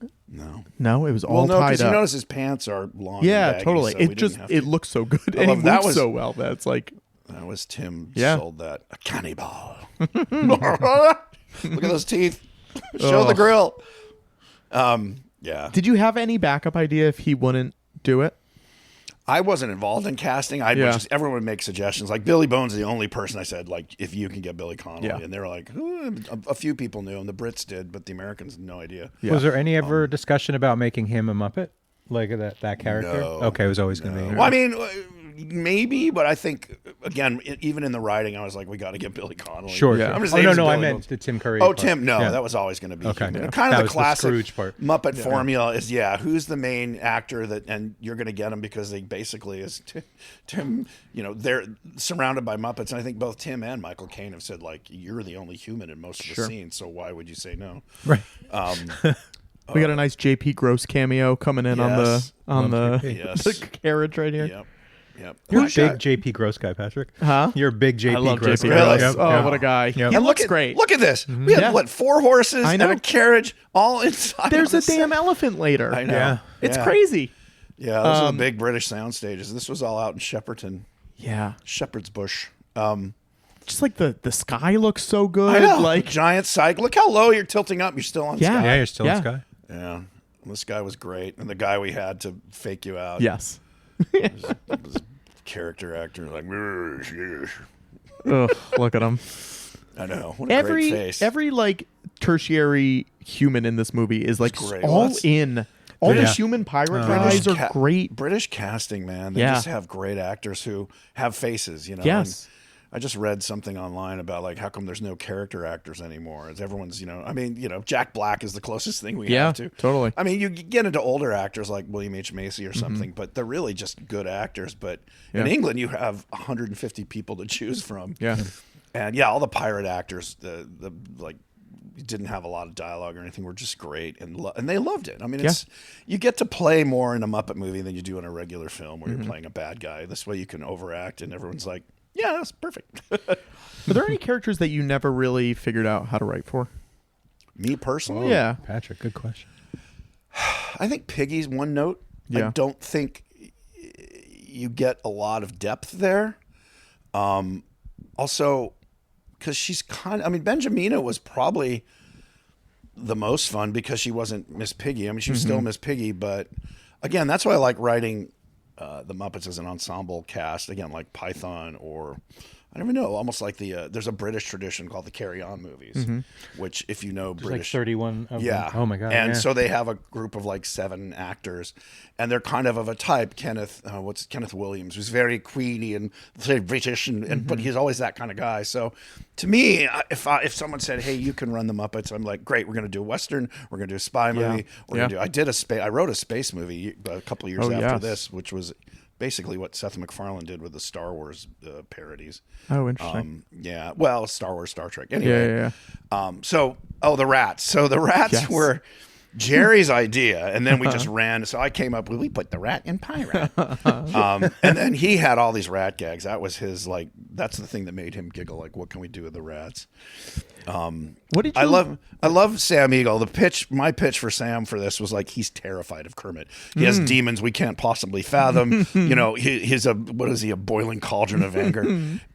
Speaker 3: No,
Speaker 1: it was all tied
Speaker 3: because
Speaker 1: up.
Speaker 3: you notice his pants are long.
Speaker 1: Yeah,
Speaker 3: and baggy,
Speaker 1: totally.
Speaker 3: So
Speaker 1: it looks so good, and he moves so well. That's like
Speaker 3: that was Tim sold that a cannibal. Look at those teeth. Show the grill. Yeah.
Speaker 1: Did you have any backup idea if he wouldn't do it?
Speaker 3: I wasn't involved in casting. Everyone would make suggestions. Like Billy Bones is the only person I said, like, if you can get Billy Connolly. And they were like, a few people knew, and the Brits did, but the Americans, no idea.
Speaker 2: Yeah. Was there any ever discussion about making him a Muppet? Like that character?
Speaker 3: No.
Speaker 2: Okay, it was always going to be.
Speaker 3: Well, I mean, maybe, but I think, again, even in the writing, I was like, we got to get Billy Connolly.
Speaker 2: Sure.
Speaker 1: Yeah.
Speaker 3: I'm just
Speaker 2: I
Speaker 3: Billy
Speaker 2: meant
Speaker 3: Bones.
Speaker 2: the Tim Curry.
Speaker 3: Oh,
Speaker 2: part.
Speaker 3: Tim, no,
Speaker 2: Yeah.
Speaker 3: that was always going to be
Speaker 2: okay.
Speaker 3: human.
Speaker 2: Yeah.
Speaker 3: Kind
Speaker 2: That
Speaker 3: of the
Speaker 2: was
Speaker 3: classic
Speaker 2: Scrooge part.
Speaker 3: Muppet formula is, who's the main actor and you're going to get him because they basically is Tim, they're surrounded by Muppets. And I think both Tim and Michael Caine have said, like, you're the only human in most of the scenes, so why would you say no?
Speaker 2: Right.
Speaker 1: We got a nice JP Gross cameo coming in on the carriage right here.
Speaker 3: Yep.
Speaker 2: You're a big JP Gross guy, Patrick.
Speaker 1: Huh?
Speaker 2: You're a big JP
Speaker 1: I love
Speaker 2: Gross
Speaker 1: JP
Speaker 2: guy.
Speaker 1: Gross.
Speaker 2: Yep.
Speaker 1: Oh, what a guy.
Speaker 2: Yep.
Speaker 1: He
Speaker 3: And
Speaker 1: looks great.
Speaker 3: Look at this. We had 4 horses
Speaker 1: I
Speaker 3: and
Speaker 1: know.
Speaker 3: a carriage all inside.
Speaker 1: There's
Speaker 3: of
Speaker 1: a
Speaker 3: the
Speaker 1: damn
Speaker 3: set.
Speaker 1: elephant later.
Speaker 3: I know.
Speaker 2: Yeah.
Speaker 1: It's crazy.
Speaker 3: Yeah, those are the big British sound stages. This was all out in Shepperton,
Speaker 1: Yeah.
Speaker 3: Shepherd's Bush.
Speaker 1: Just like the sky looks so good.
Speaker 3: I know.
Speaker 1: Like
Speaker 3: Giant side. Look how low you're tilting up. You're still on
Speaker 1: Yeah.
Speaker 3: sky.
Speaker 2: Yeah, you're still in Sky.
Speaker 3: Yeah. This guy was great. And the guy we had to fake you out.
Speaker 1: yes.
Speaker 3: Was character actor. Like,
Speaker 1: Ugh, look at him.
Speaker 3: I know. What a great face.
Speaker 1: Every like tertiary human in this movie is like
Speaker 3: great.
Speaker 1: all
Speaker 3: Well, that's-
Speaker 1: in. All the
Speaker 2: Yeah.
Speaker 1: human pirate guys are great.
Speaker 3: British casting, man. They
Speaker 1: Yeah.
Speaker 3: just have great actors who have faces,
Speaker 1: Yes.
Speaker 3: And I just read something online about like how come there's no character actors anymore. It's everyone's, Jack Black is the closest thing we have to.
Speaker 1: Totally.
Speaker 3: I mean, you get into older actors like William H. Macy or something, but they're really just good actors. But in England, you have 150 people to choose from.
Speaker 1: Yeah.
Speaker 3: And all the pirate actors, the like, didn't have a lot of dialogue or anything, were just great, and they loved it. I mean, you get to play more in a Muppet movie than you do in a regular film where you're playing a bad guy. This way you can overact, and everyone's like, yeah, that's perfect.
Speaker 1: Are there any characters that you never really figured out how to write for?
Speaker 3: Me personally?
Speaker 1: Yeah.
Speaker 2: Patrick, good question.
Speaker 3: I think Piggy's one note.
Speaker 1: Yeah.
Speaker 3: I don't think you get a lot of depth there. Also, because she's Benjamina was probably the most fun because she wasn't Miss Piggy. I mean, she was still Miss Piggy, but again, that's why I like writing the Muppets as an ensemble cast, again, like Python or I don't even know, almost like there's a British tradition called the Carry On movies, which if you know
Speaker 2: There's
Speaker 3: British.
Speaker 2: like 31 of
Speaker 3: Yeah.
Speaker 2: them. Oh my God.
Speaker 3: And
Speaker 2: yeah.
Speaker 3: so they have a group of like 7 actors, and they're kind of a type. Kenneth Williams, who's very Queenie and very British, and but he's always that kind of guy. So to me, if someone said, "Hey, you can run the Muppets," I'm like, "Great, we're going to do a Western, we're going to do a spy movie, I wrote a space movie a couple of years after this, which was basically what Seth MacFarlane did with the Star Wars parodies.
Speaker 1: Oh, interesting.
Speaker 3: Well, Star Wars, Star Trek. Anyway. The rats. So the rats were Jerry's idea, and then we just ran. So I came up with, we put the rat in Pirate. And then he had all these rat gags. That was his, like, that's the thing that made him giggle. Like, what can we do with the rats?
Speaker 1: What did you?
Speaker 3: I love Sam Eagle. My pitch for Sam for this was like, he's terrified of Kermit. He has demons we can't possibly fathom. You know, he's a boiling cauldron of anger,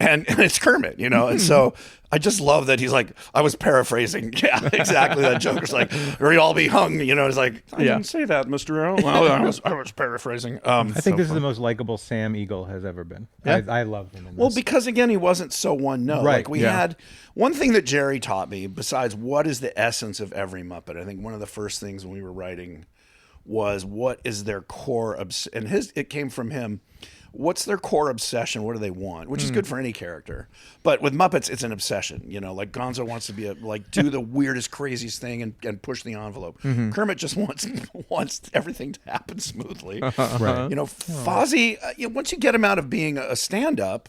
Speaker 3: and it's Kermit. You know, and so I just love that he's like, I was paraphrasing. Yeah, exactly. That joke was like, or you all be hung. You know, it's like, I didn't say that, Mr. Earl. Well, I was paraphrasing.
Speaker 2: I think this is the most likable Sam Eagle has ever been.
Speaker 1: Yeah.
Speaker 2: I love him in this.
Speaker 3: Well, because again, he wasn't so one note.
Speaker 2: Right,
Speaker 3: Like we had one thing that Jerry taught me, besides what is the essence of every Muppet. I think one of the first things when we were writing was what is their core and it came from him. What's their core obsession? What do they want? Which is good for any character. But with Muppets, it's an obsession. You know, like Gonzo wants to be do the weirdest, craziest thing and push the envelope. Kermit just wants everything to happen smoothly.
Speaker 2: Right.
Speaker 3: You know, Fozzie, once you get him out of being a stand-up,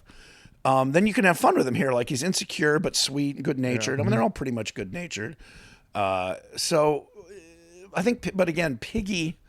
Speaker 3: then you can have fun with him here. Like he's insecure but sweet and good-natured. I mean, they're all pretty much good-natured. So I think, but again, Piggy,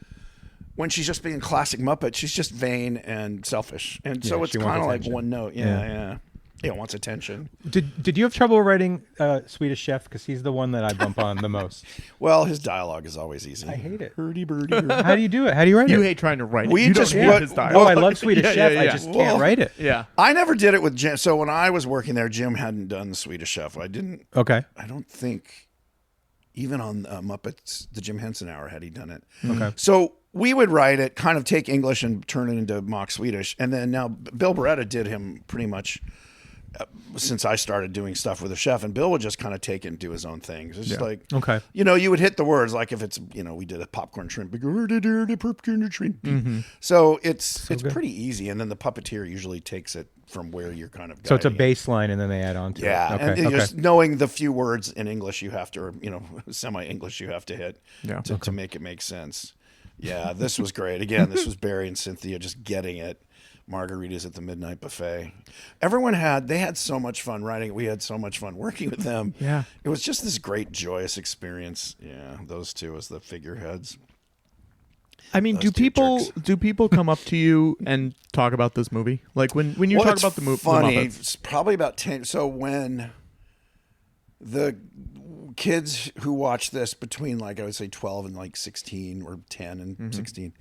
Speaker 3: when she's just being classic Muppet, she's just vain and selfish, and so it's kind of like one note. Yeah. Wants attention.
Speaker 2: Did you have trouble writing Swedish Chef? Because he's the one that I bump on the most.
Speaker 3: Well, his dialogue is always easy.
Speaker 2: I hate it.
Speaker 3: Hurdy birdie.
Speaker 2: How do you do it? How do you write
Speaker 1: You
Speaker 2: it?
Speaker 1: hate trying to write it.
Speaker 3: We
Speaker 1: You
Speaker 3: just
Speaker 1: don't hate his
Speaker 2: Oh,
Speaker 1: dialogue.
Speaker 2: I love Swedish Chef. I just can't write it.
Speaker 1: Yeah.
Speaker 3: I never did it with Jim. So when I was working there, Jim hadn't done the Swedish Chef. I didn't.
Speaker 2: Okay.
Speaker 3: I don't think even on Muppets, the Jim Henson Hour, had he done it.
Speaker 2: Okay.
Speaker 3: So we would write it, kind of take English and turn it into mock Swedish. And then now Bill Beretta did him pretty much since I started doing stuff with the chef. And Bill would just kind of take it and do his own thing. It's just like,
Speaker 2: Okay.
Speaker 3: you know, you would hit the words like if it's, you know, we did a popcorn shrimp. Popcorn shrimp. So it's pretty easy. And then the puppeteer usually takes it from where you're kind of guiding.
Speaker 2: So it's a baseline, and then they add on to it.
Speaker 3: And just knowing the few words in English you have to, or, you know, semi-English you have to hit to make it make sense. Yeah, this was great. Again, this was Barry and Cynthia just getting it. Margaritas at the midnight buffet. They had so much fun writing it. We had so much fun working with them.
Speaker 1: Yeah.
Speaker 3: It was just this great, joyous experience. Yeah, those two as the figureheads.
Speaker 1: I mean, do people come up to you and talk about this movie? Like when you talk about the movie,
Speaker 3: funny. It's probably about 10. So when the kids who watch this between, like, I would say 12 and like 16 or 10 and 16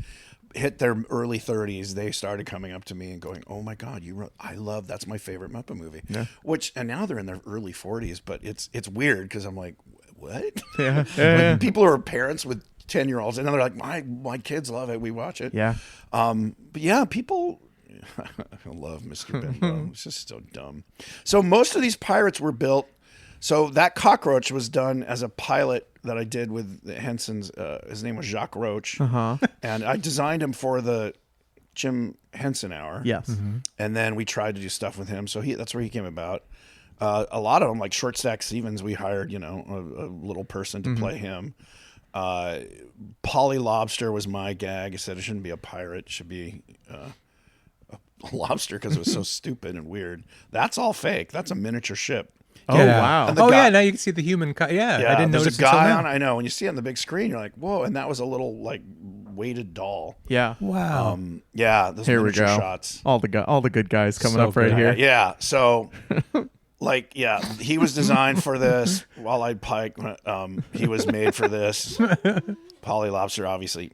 Speaker 3: hit their early 30s, they started coming up to me and going, "Oh my God, that's my favorite Muppet movie." Yeah. And now they're in their early 40s, but it's weird because I'm like, what? Yeah. People who are parents with 10-year-olds, and they're like, my kids love it. We watch it.
Speaker 1: Yeah.
Speaker 3: But yeah, people. I love Mr. Bimbo. It's just so dumb. So most of these pirates were built. So that cockroach was done as a pilot that I did with Henson's. His name was Jacques Roach, and I designed him for the Jim Henson Hour.
Speaker 1: Yes,
Speaker 3: and then we tried to do stuff with him. So that's where he came about. A lot of them, like Short Stack Stevens, we hired a little person to play him. Polly Lobster was my gag. I said it shouldn't be a pirate; it should be a lobster because it was so stupid and weird. That's all fake. That's a miniature ship.
Speaker 1: Oh, wow.
Speaker 2: Yeah, now you can see the human. I didn't notice.
Speaker 3: There's a guy on. I know. When you see it on the big screen, you're like, whoa! And that was a little like weighted doll.
Speaker 1: Yeah.
Speaker 2: Wow.
Speaker 3: Those
Speaker 1: Here we
Speaker 3: miniature
Speaker 1: go.
Speaker 3: shots.
Speaker 1: All the good guys coming
Speaker 2: So
Speaker 1: up right
Speaker 2: good.
Speaker 1: here.
Speaker 3: Yeah. So, he was designed for this. Wall-eyed Pike. He was made for this. Polly Lobster, obviously.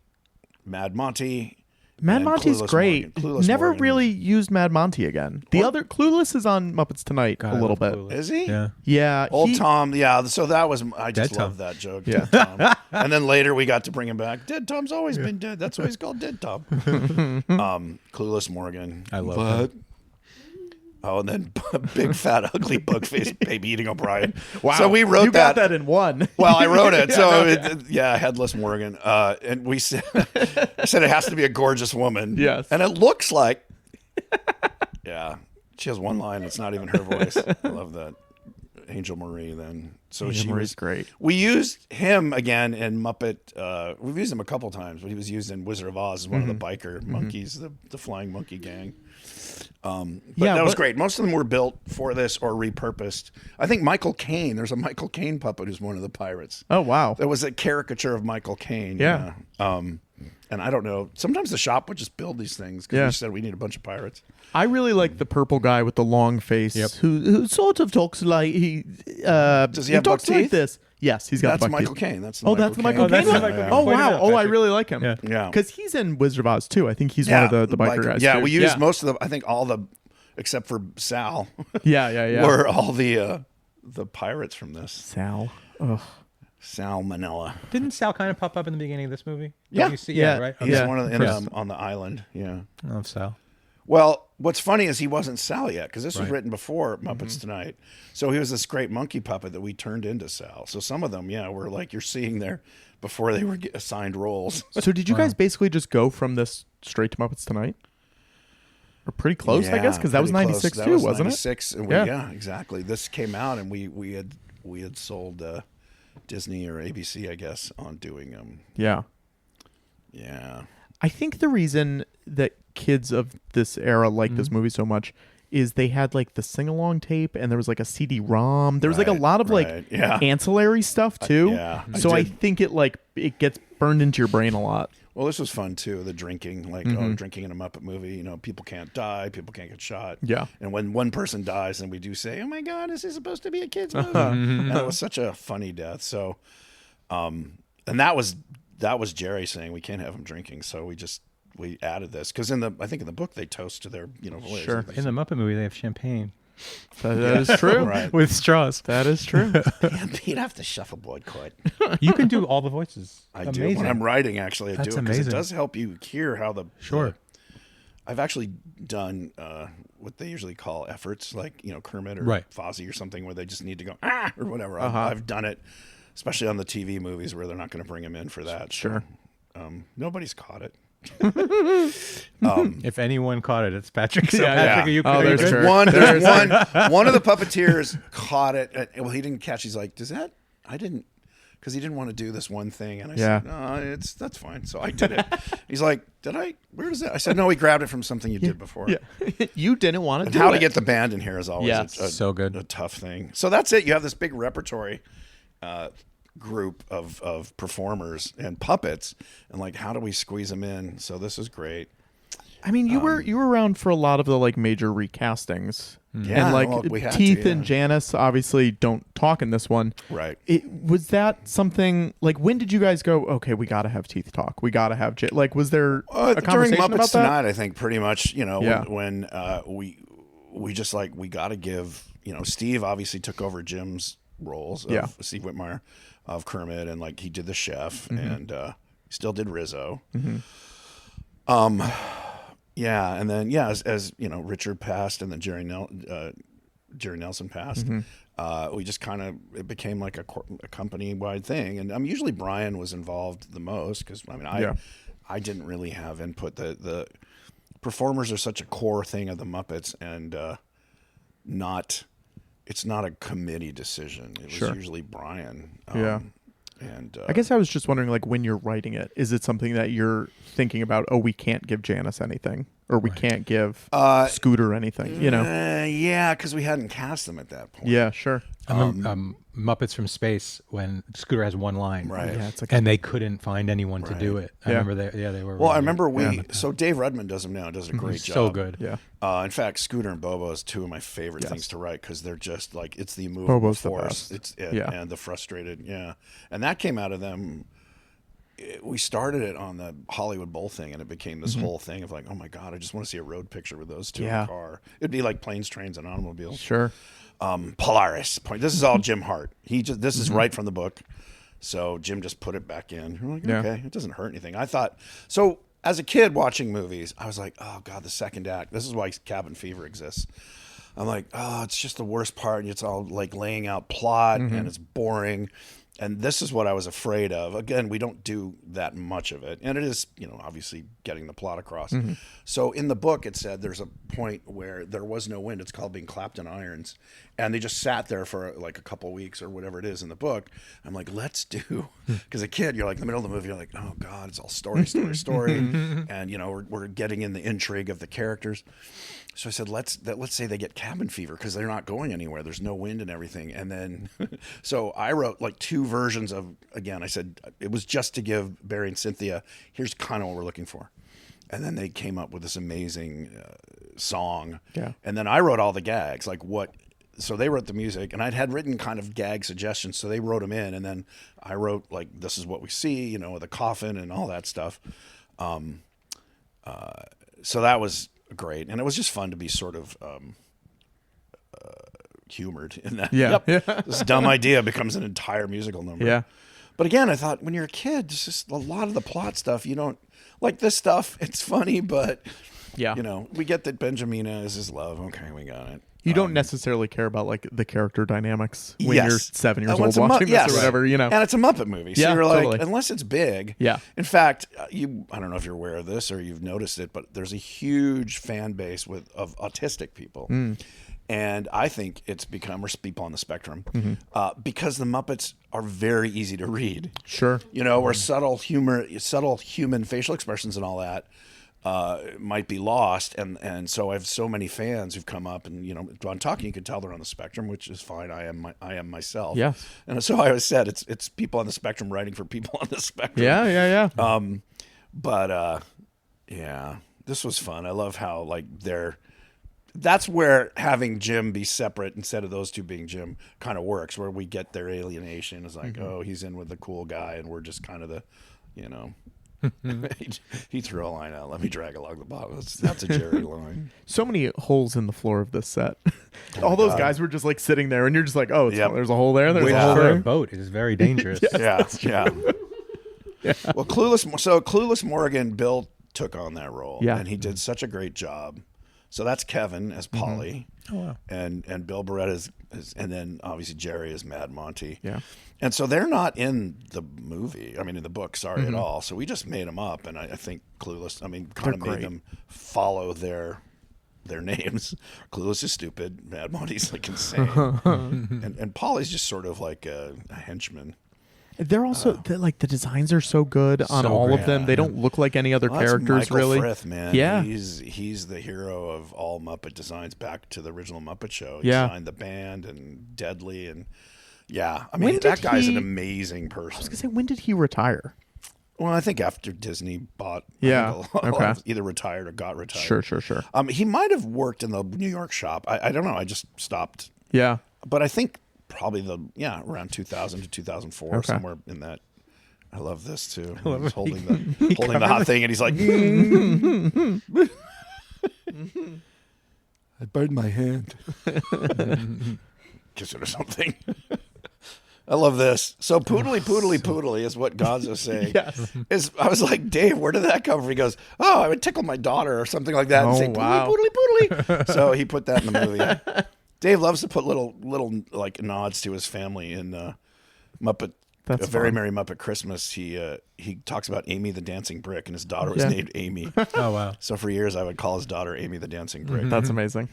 Speaker 3: Mad Monty.
Speaker 1: Mad
Speaker 3: And
Speaker 1: Monty's
Speaker 3: Clueless
Speaker 1: great.
Speaker 3: Morgan. Clueless
Speaker 1: Never
Speaker 3: Morgan.
Speaker 1: really used Mad Monty again. The other Clueless is on Muppets Tonight
Speaker 2: God,
Speaker 1: a
Speaker 2: I
Speaker 1: little
Speaker 2: love
Speaker 1: bit.
Speaker 2: Clueless.
Speaker 3: Is he?
Speaker 2: Yeah.
Speaker 1: Yeah,
Speaker 3: Old Tom, yeah. So that was I just
Speaker 2: Dead Tom.
Speaker 3: love that joke.
Speaker 1: Yeah.
Speaker 3: Dead Tom. And then later we got to bring him back. Dead Tom's always been dead. That's why he's called Dead Tom. Clueless Morgan.
Speaker 2: I love him.
Speaker 3: Oh, and then big fat ugly bug faced baby eating O'Brien.
Speaker 1: Wow.
Speaker 3: So we wrote
Speaker 1: you got that in one.
Speaker 3: Well, I wrote it. So Headless Morgan. And we said I said it has to be a gorgeous woman.
Speaker 1: Yes.
Speaker 3: And it looks like yeah. She has one line. It's not even her voice. I love that. Angel Marie then. So
Speaker 1: Angel
Speaker 3: she
Speaker 1: Marie's
Speaker 3: was
Speaker 1: great.
Speaker 3: We used him again in Muppet. We've used him a couple times, but he was used in Wizard of Oz as one of the biker monkeys, the flying monkey gang. That was great. Most of them were built for this or repurposed. I think Michael Caine. There's a Michael Caine puppet who's one of the pirates.
Speaker 1: Oh wow.
Speaker 3: There was a caricature of Michael Caine.
Speaker 1: Yeah.
Speaker 3: And I don't know. Sometimes the shop would just build these things because we said we need a bunch of pirates.
Speaker 1: I really like the purple guy with the long face who sort of talks like he
Speaker 3: Does he have
Speaker 1: talks
Speaker 3: buck
Speaker 1: like
Speaker 3: teeth?
Speaker 1: this. Yes, he's got
Speaker 3: That's
Speaker 1: buck
Speaker 3: Michael
Speaker 1: teeth.
Speaker 3: Caine. That's
Speaker 1: That's the Michael
Speaker 2: that's
Speaker 1: Caine.
Speaker 2: the
Speaker 1: one?
Speaker 2: Michael Caine.
Speaker 1: Oh
Speaker 2: Point it
Speaker 1: wow.
Speaker 2: out,
Speaker 1: Oh, I
Speaker 2: Patrick.
Speaker 1: really like him.
Speaker 3: Yeah.
Speaker 1: Because he's in Wizard of Oz too. I think he's one of the biker guys.
Speaker 3: Yeah,
Speaker 1: too.
Speaker 3: we used most of the. I think all the, except for Sal.
Speaker 1: Yeah.
Speaker 3: Were all the pirates from this.
Speaker 1: Sal. Ugh.
Speaker 3: Sal Manella.
Speaker 2: Didn't Sal kind of pop up in the beginning of this movie?
Speaker 3: Yeah.
Speaker 2: Don't you see? Yeah,
Speaker 1: Yeah.
Speaker 2: right.
Speaker 3: He's
Speaker 1: Yeah.
Speaker 3: one of the,
Speaker 2: Chris.
Speaker 3: on the island. Yeah.
Speaker 2: I love Sal.
Speaker 3: Well, what's funny is he wasn't Sal yet because this was written before Muppets Tonight. So he was this great monkey puppet that we turned into Sal. So some of them, were like you're seeing there before they were assigned roles.
Speaker 1: So did you guys basically just go from this straight to Muppets Tonight? Or pretty close, I guess, because that was
Speaker 3: pretty
Speaker 1: 96
Speaker 3: close.
Speaker 1: too,
Speaker 3: That was
Speaker 1: wasn't
Speaker 3: 96, and
Speaker 1: Yeah.
Speaker 3: exactly. This came out, and we had sold Disney or ABC, I guess, on doing
Speaker 1: it? Yeah.
Speaker 3: Yeah.
Speaker 1: I think the reason that kids of this era like this movie so much is they had like the sing-along tape and there was like a CD-ROM. There was like a lot of like ancillary stuff too. So I think it gets burned into your brain a lot.
Speaker 3: Well, this was fun too. The drinking, drinking in a Muppet movie. People can't die, people can't get shot.
Speaker 1: Yeah. And
Speaker 3: when one person dies, then we do say, "Oh my God, this is supposed to be a kids movie." And it was such a funny death. So, and that was Jerry saying we can't have him drinking. So we added this because I think in the book they toast to their voice.
Speaker 1: Sure.
Speaker 2: In the Muppet movie, they have champagne
Speaker 1: That is true.
Speaker 3: Right.
Speaker 2: with straws.
Speaker 1: That is true.
Speaker 3: Man, you'd have to shuffleboard quite.
Speaker 2: You can do all the voices.
Speaker 3: I
Speaker 2: Amazing.
Speaker 3: do when I'm writing. Actually, I
Speaker 2: That's
Speaker 3: do because it
Speaker 2: amazing.
Speaker 3: does help you hear how the
Speaker 2: Sure.
Speaker 3: I've actually done what they usually call efforts, like Kermit or Fozzie or something, where they just need to go or whatever. I've done it, especially on the TV movies where they're not going to bring him in for that.
Speaker 1: Sure.
Speaker 3: So, nobody's caught it.
Speaker 2: If anyone caught it, it's Patrick. So
Speaker 1: Yeah,
Speaker 2: Patrick,
Speaker 1: yeah.
Speaker 2: are you?
Speaker 1: Oh,
Speaker 2: are you
Speaker 1: there's
Speaker 2: good?
Speaker 1: Sure.
Speaker 3: One of the puppeteers caught it. Well, he didn't catch. He's like, I didn't, because he didn't want to do this one thing. And I said, no, that's fine. So I did it. He's like, where is it? I said, no, we grabbed it from something you did before.
Speaker 1: Yeah. You didn't want to
Speaker 3: And
Speaker 1: do
Speaker 3: how
Speaker 1: it.
Speaker 3: to get the band in here is always
Speaker 2: so good.
Speaker 3: a tough thing. So that's it. You have this big repertory group of performers and puppets, and like, how do we squeeze them in? So this is great.
Speaker 1: I mean, you were around for a lot of the like major recastings.
Speaker 3: Yeah,
Speaker 1: and like
Speaker 3: well, we had
Speaker 1: Teeth
Speaker 3: to,
Speaker 1: and Janice obviously don't talk in this one.
Speaker 3: Right.
Speaker 1: Was that something like when did you guys go, okay, we got to have Teeth talk. We got to have like was there a
Speaker 3: during
Speaker 1: conversation
Speaker 3: Muppets
Speaker 1: about that?
Speaker 3: Tonight, I think pretty much, when we just like we got to give, Steve obviously took over Jim's roles of Steve Whitmire of Kermit, and like he did the chef and still did Rizzo. Yeah, and then as Richard passed and then Jerry Nelson passed, we just kind of it became like a company wide thing, and usually Brian was involved the most because I didn't really have input. The performers are such a core thing of the Muppets, and it's not a committee decision. It was usually Brian. And
Speaker 1: I guess I was just wondering, like, when you're writing it, is it something that you're thinking about? Oh, we can't give Janice anything, or we can't give Scooter anything.
Speaker 3: Yeah, because we hadn't cast them at that point.
Speaker 1: Yeah, sure.
Speaker 2: Muppets from Space, when Scooter has one line,
Speaker 3: Right?
Speaker 1: Yeah, it's like
Speaker 2: and they couldn't find anyone to do it. I remember they were.
Speaker 3: Well, I remember so Dave Rudman does them now. Does a great job.
Speaker 2: So good.
Speaker 1: Yeah.
Speaker 3: In fact, Scooter and Bobo is two of my favorite things to write because they're just like it's the immovable
Speaker 1: Bobo's the
Speaker 3: force.
Speaker 1: best.
Speaker 3: And the frustrated, and that came out of them we started it on the Hollywood Bowl thing, and it became this whole thing of like, oh my God, I just want to see a road picture with those two in the car. It'd be like Planes, Trains, and Automobiles.
Speaker 1: Sure.
Speaker 3: Polaris Point. This is all Jim Hart. This is right from the book. So Jim just put it back in. We're like, okay, it doesn't hurt anything. I thought, so as a kid watching movies, I was like, oh God, the second act. This is why Cabin Fever exists. I'm like, oh, it's just the worst part. It's all like laying out plot and it's boring. And this is what I was afraid of. Again, we don't do that much of it. And it is, obviously getting the plot across. So in the book, it said there's a point where there was no wind. It's called being clapped in irons. And they just sat there for like a couple weeks or whatever it is in the book. I'm like, let's do. Because a kid, you're like in the middle of the movie, you're like, oh God, it's all story. And, we're getting in the intrigue of the characters. So I said, let's say they get cabin fever because they're not going anywhere. There's no wind and everything. And then, so I wrote like two versions of, again, I said, it was just to give Barry and Cynthia, here's kind of what we're looking for. And then they came up with this amazing song. Yeah. And then I wrote all the gags, so they wrote the music, and I'd had written kind of gag suggestions. So they wrote them in. And then I wrote like, this is what we see, the coffin and all that stuff. So that was great, and it was just fun to be sort of humored in that. This dumb idea becomes an entire musical number. But again, I thought when you're a kid, it's just a lot of the plot stuff you don't like. This stuff, it's funny, but we get that Benjamina is his love. Okay, we got it.
Speaker 1: You don't necessarily care about like the character dynamics when you're 7 years old watching this or whatever,
Speaker 3: And it's a Muppet movie, so you're like, unless it's big. In fact, I don't know if you're aware of this or you've noticed it, but there's a huge fan base of autistic people, and I think it's become, or people on the spectrum, because the Muppets are very easy to read.
Speaker 1: Sure,
Speaker 3: where subtle human facial expressions and all that might be lost, and so I have so many fans who've come up and on talking, you can tell they're on the spectrum, which is fine. I am myself. Yes, and so I always said it's people on the spectrum writing for people on the spectrum. This was fun. I love how that's where having Jim be separate instead of those two being Jim kind of works, where we get their alienation. It's like, oh, he's in with the cool guy, and we're just kind of the, he threw a line out. Let me drag along the bottom. That's a Jerry line.
Speaker 1: So many holes in the floor of this set. All those guys were just like sitting there, and you're just like, oh, there's a hole there. There's a hole there.
Speaker 2: A boat is very dangerous.
Speaker 3: Yeah. Well, Clueless Morgan, Bill took on that role, and he did such a great job. So that's Kevin as Polly, and Bill Barrett is, and then obviously Jerry is Mad Monty. Yeah. And so they're not in the movie. I mean, in the book, at all. So we just made them up, and I think Clueless. Kind of made them follow their names. Clueless is stupid. Mad Monty's like insane, and Polly's just sort of like a henchman.
Speaker 1: They're also the designs are so good on all of them. They don't look like any other characters,
Speaker 3: Michael
Speaker 1: really.
Speaker 3: Frith, man. Yeah, he's the hero of all Muppet designs back to the original Muppet Show. He designed the band and Deadly and that guy's an amazing person.
Speaker 1: I was gonna say, when did he retire?
Speaker 3: Well, I think after Disney bought, either retired or got retired.
Speaker 1: Sure.
Speaker 3: He might have worked in the New York shop. I don't know. I just stopped.
Speaker 1: Yeah,
Speaker 3: but I think probably around 2000 to 2004, somewhere in that. I love this too. He's holding the hot thing, and he's like, I burned my hand. Kiss it or something. I love this. So poodly is what Gonzo's saying. Yes. I was like, Dave, where did that come from? He goes, I would tickle my daughter or something like that and say poodly. So he put that in the movie. Dave loves to put little like nods to his family in Muppet. That's a Very Merry Muppet Christmas. He talks about Amy the Dancing Brick, and his daughter was named Amy.
Speaker 2: Oh wow!
Speaker 3: So for years I would call his daughter Amy the Dancing Brick.
Speaker 1: That's amazing.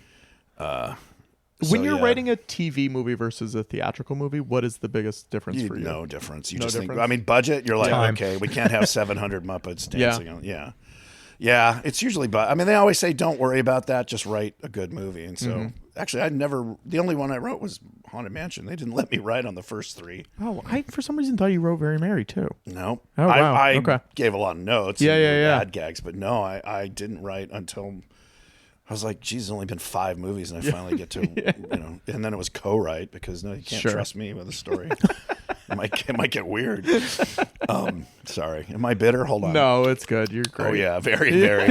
Speaker 1: When you're writing a TV movie versus a theatrical movie, what is the biggest difference for you?
Speaker 3: No difference. You just think, budget, you're like, okay, we can't have 700 Muppets dancing on. Yeah, it's usually, they always say, don't worry about that, just write a good movie. And so, actually, the only one I wrote was Haunted Mansion. They didn't let me write on the first three.
Speaker 1: Oh, I for some reason thought you wrote Very Merry, too.
Speaker 3: No.
Speaker 1: Oh, wow.
Speaker 3: I gave a lot of notes. And bad gags, but no, I didn't write until... I was like, geez, it's only been 5 movies, and I finally get to, and then it was co-write because you can't trust me with a story. It might get weird. Sorry. Am I bitter? Hold on.
Speaker 1: No, it's good. You're great.
Speaker 3: Oh yeah, very, very.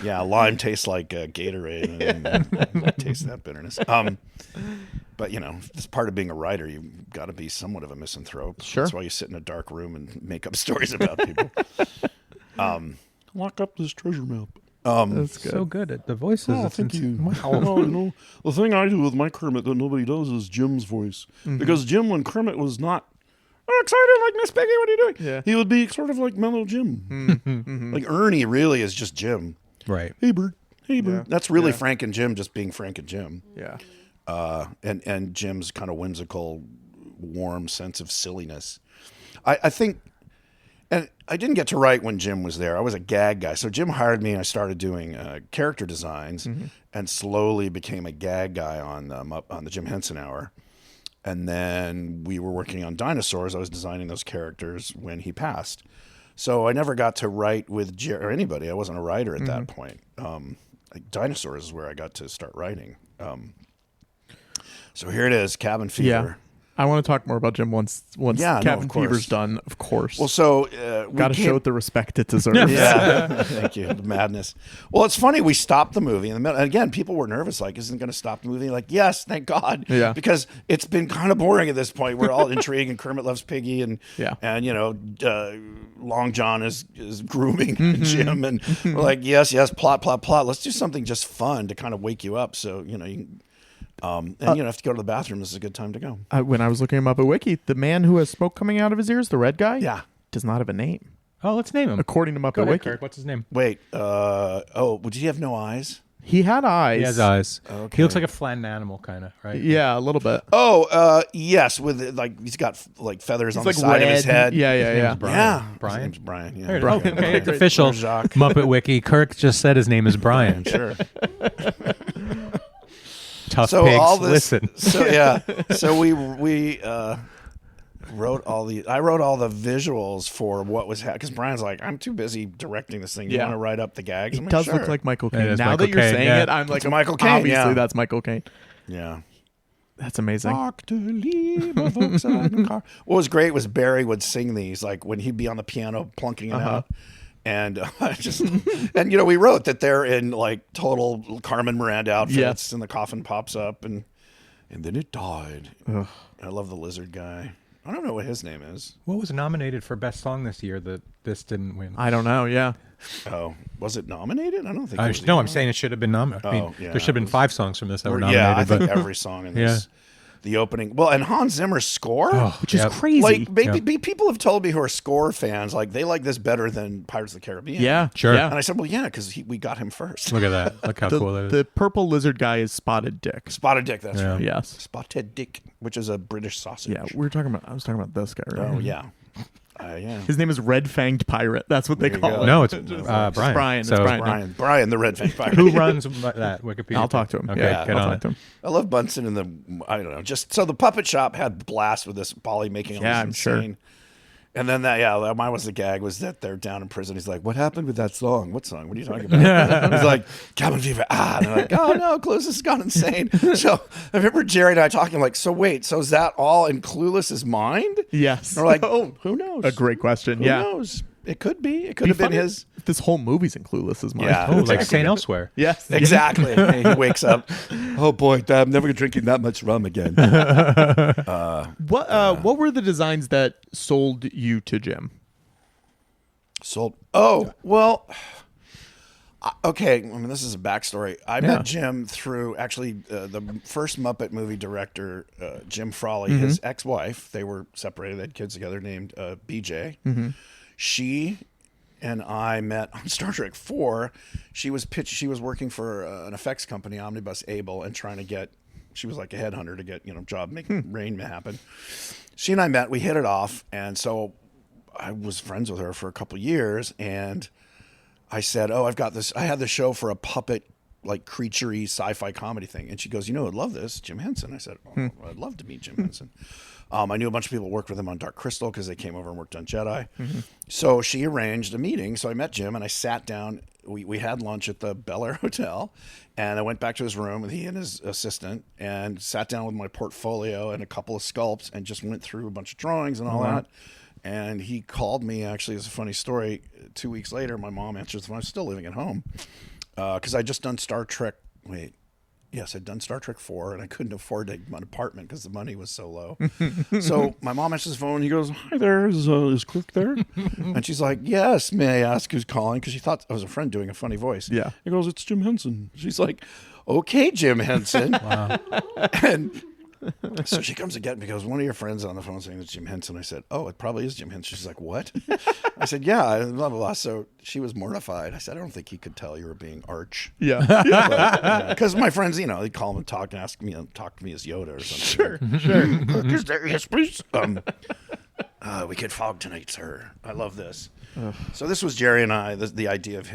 Speaker 3: Yeah, lime tastes like Gatorade. And I taste that bitterness. But it's part of being a writer. You've got to be somewhat of a misanthrope.
Speaker 1: Sure.
Speaker 3: That's why you sit in a dark room and make up stories about people. Lock up this treasure map.
Speaker 1: That's good.
Speaker 2: So good at the voices.
Speaker 3: Oh,
Speaker 2: It's
Speaker 3: thank you.
Speaker 2: Wow.
Speaker 3: Well, the thing I do with my Kermit that nobody does is Jim's voice. Because Jim, when Kermit was not excited like Miss Piggy, what are you doing?
Speaker 1: Yeah.
Speaker 3: He would be sort of like mellow Jim. Like Ernie really is just Jim.
Speaker 2: Right.
Speaker 3: Hey, Bird. Hey, Bird.
Speaker 1: Yeah.
Speaker 3: That's really
Speaker 1: Yeah.
Speaker 3: Frank and Jim just being Frank and Jim.
Speaker 1: Yeah.
Speaker 3: And Jim's kind of whimsical, warm sense of silliness. I think, and I didn't get to write when Jim was there. I was a gag guy. So Jim hired me and I started doing character designs and slowly became a gag guy on the Jim Henson Hour. And then we were working on Dinosaurs. I was designing those characters when he passed. So I never got to write with or anybody. I wasn't a writer at that point. Dinosaurs is where I got to start writing. So here it is, Cabin Fever.
Speaker 1: Yeah. I want to talk more about Jim once Cabin Fever's done, of course.
Speaker 3: Well, so we
Speaker 1: got to show it the respect it deserves.
Speaker 3: Yeah, thank you. The madness. Well, it's funny. We stopped the movie in the middle. And again, people were nervous. Like, isn't going to stop the movie? Like, yes, thank God.
Speaker 1: Yeah.
Speaker 3: Because it's been kind of boring at this point. We're all intrigued, and Kermit loves Piggy, and Long John is grooming Jim, and we're like, yes, plot. Let's do something just fun to kind of wake you up. So you can. And you have to go to the bathroom. This is a good time to go.
Speaker 1: When I was looking him up at Wiki, the man who has smoke coming out of his ears, the red guy, does not have a name.
Speaker 2: Oh, let's name him.
Speaker 1: According to Muppet
Speaker 2: Go ahead,
Speaker 1: Wiki.
Speaker 2: Kirk. What's his name?
Speaker 3: Wait. Did he have no eyes?
Speaker 1: He had eyes.
Speaker 2: He has eyes.
Speaker 3: Okay.
Speaker 2: He looks like a flattened animal, kind of, right?
Speaker 1: Yeah, a little bit.
Speaker 3: Oh, yes. With he's got like feathers on the side of his head.
Speaker 1: Yeah.
Speaker 2: Brian.
Speaker 3: Yeah.
Speaker 2: Brian?
Speaker 3: His name's Brian. Yeah.
Speaker 2: There it is.
Speaker 1: Brian.
Speaker 2: Okay, it's official.
Speaker 3: Jacques.
Speaker 2: Muppet Wiki. Kirk just said his name is Brian.
Speaker 3: Sure.
Speaker 2: Tough
Speaker 3: So
Speaker 2: pigs,
Speaker 3: all this.
Speaker 2: listen.
Speaker 3: So yeah. So we wrote all the. I wrote all the visuals for what was happening because Brian's like, I'm too busy directing this thing. You
Speaker 1: Yeah.
Speaker 3: want to write up the gags? I'm
Speaker 1: It
Speaker 3: like,
Speaker 1: does
Speaker 3: sure.
Speaker 1: look like Michael
Speaker 2: It
Speaker 1: Caine.
Speaker 2: is
Speaker 1: Now
Speaker 2: Michael
Speaker 1: that you're
Speaker 2: Caine,
Speaker 1: saying
Speaker 2: yeah.
Speaker 1: it, I'm like,
Speaker 3: It's Michael Caine,
Speaker 1: obviously
Speaker 3: yeah.
Speaker 1: that's Michael Caine.
Speaker 3: Yeah.
Speaker 1: That's amazing.
Speaker 3: Dr. Lee, my Volkswagen car. What was great was Barry would sing these like when he'd be on the piano plunking it out. And we wrote that they're in like total Carmen Miranda outfits, and the coffin pops up, and then it died.
Speaker 1: Ugh.
Speaker 3: I love the lizard guy. I don't know what his name is.
Speaker 2: What was nominated for Best Song this year that this didn't win?
Speaker 1: I don't know. Yeah.
Speaker 3: Oh, was it nominated? I don't think.
Speaker 2: No, I'm saying it should have been nominated. I mean,
Speaker 3: yeah,
Speaker 2: there should have been 5 songs from this that were
Speaker 3: Yeah,
Speaker 2: nominated.
Speaker 3: I think
Speaker 2: but
Speaker 3: every song in this. The opening. Well, and Hans Zimmer's score.
Speaker 1: Which is crazy.
Speaker 3: Like, maybe people have told me who are score fans, like they like this better than Pirates of the Caribbean.
Speaker 1: Yeah.
Speaker 2: Sure.
Speaker 1: Yeah.
Speaker 3: And I said, well, yeah, because we got him first.
Speaker 2: Look at that. Look how cool that is.
Speaker 1: The purple lizard guy is Spotted Dick.
Speaker 3: Spotted Dick, that's right.
Speaker 1: Yes.
Speaker 3: Spotted Dick, which is a British sausage.
Speaker 1: Yeah. I was talking about this guy, right?
Speaker 3: Oh, yeah. Yeah.
Speaker 1: His name is Red Fanged Pirate. That's what they
Speaker 3: There you
Speaker 1: call
Speaker 3: go.
Speaker 1: it.
Speaker 2: No, it's Brian.
Speaker 1: Brian. It's
Speaker 2: So-
Speaker 1: Brian.
Speaker 3: Brian, the Red Fang Pirate.
Speaker 2: Who runs that Wikipedia?
Speaker 1: I'll talk to him.
Speaker 2: Okay,
Speaker 1: Yeah,
Speaker 2: get
Speaker 1: I'll
Speaker 2: on
Speaker 1: talk
Speaker 2: it.
Speaker 1: to him.
Speaker 3: I love Bunsen and I don't know. Just so the puppet shop had blast with this Polly making all
Speaker 1: Yeah,
Speaker 3: this
Speaker 1: I'm sure.
Speaker 3: insane. And then mine was the gag was that they're down in prison. He's like, "What happened with that song? What song? What are you talking about?" He's like, "Cabin Fever." And they're like, "Oh no, Clueless has gone insane." So I remember Jerry and I talking like, "So wait, so is that all in Clueless's mind?"
Speaker 1: Yes.
Speaker 3: And we're like, "Oh, who knows?
Speaker 1: A great question.
Speaker 3: Who
Speaker 1: yeah.
Speaker 3: knows? It could be. It could have been
Speaker 1: funny
Speaker 3: his."
Speaker 1: if this whole movie's in Clueless's mind.
Speaker 3: Yeah.
Speaker 2: Oh, like St. Elsewhere.
Speaker 1: Yes.
Speaker 3: Exactly. And he wakes up. Oh boy, I'm never drinking that much rum again.
Speaker 1: What were the designs that sold you to Jim?
Speaker 3: Sold. Oh, well, okay. I mean, this is a backstory. I met Jim through actually the first Muppet movie director, Jim Frawley, his ex-wife. They were separated. They had kids together named BJ. She and I met on Star Trek 4. She was working for an effects company, Omnibus Able, and trying to get. She was like a headhunter to get job, make rain happen. She and I met. We hit it off, and so I was friends with her for a couple of years, and I said, "Oh, I've got this. I had this show for a puppet, like creaturey sci-fi comedy thing." And she goes, "I'd love this, Jim Henson." I said, "Oh, I'd love to meet Jim Henson." I knew a bunch of people who worked with him on Dark Crystal because they came over and worked on Jedi. So she arranged a meeting. So I met Jim, and I sat down we had lunch at the Bel Air Hotel, and I went back to his room with he and his assistant and sat down with my portfolio and a couple of sculpts and just went through a bunch of drawings and all that. And he called me, actually, it's a funny story. 2 weeks later, my mom answers the phone. I was still living at home because I'd just done Star Trek. I'd done Star Trek 4, and I couldn't afford an apartment because the money was so low. So my mom answers the phone, and he goes, "Hi there, is Kirk there?" And she's like, "Yes, may I ask who's calling?" Because she thought I was a friend doing a funny voice.
Speaker 1: Yeah.
Speaker 3: He goes, "It's Jim Henson." She's like, "Okay, Jim Henson."
Speaker 2: Wow.
Speaker 3: And so she comes again because one of your friends on the phone saying it's Jim Henson. I said, "Oh, it probably is Jim Henson." She's like, "What?" I said, "Yeah, blah, blah, blah." So she was mortified. I said, "I don't think he could tell you were being arch."
Speaker 1: Yeah.
Speaker 3: Because my friends, they call him and talk and ask me, talk to me as Yoda or something.
Speaker 1: Sure.
Speaker 3: Is there? Yes, please. We get fog tonight, sir. I love this. So this was Jerry and I, the idea of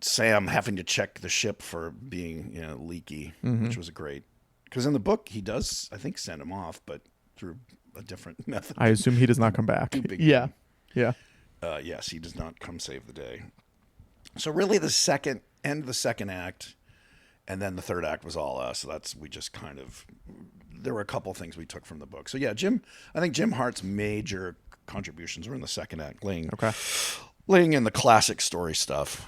Speaker 3: Sam having to check the ship for being leaky, which was great. Because in the book, he does, I think, send him off, but through a different method.
Speaker 1: I assume he does not come back. Yeah. Yeah.
Speaker 3: Yes, he does not come save the day. So really the second act, and then the third act was all us. So there were a couple things we took from the book. So yeah, I think Jim Hart's major contributions were in the second act, laying in the classic story stuff.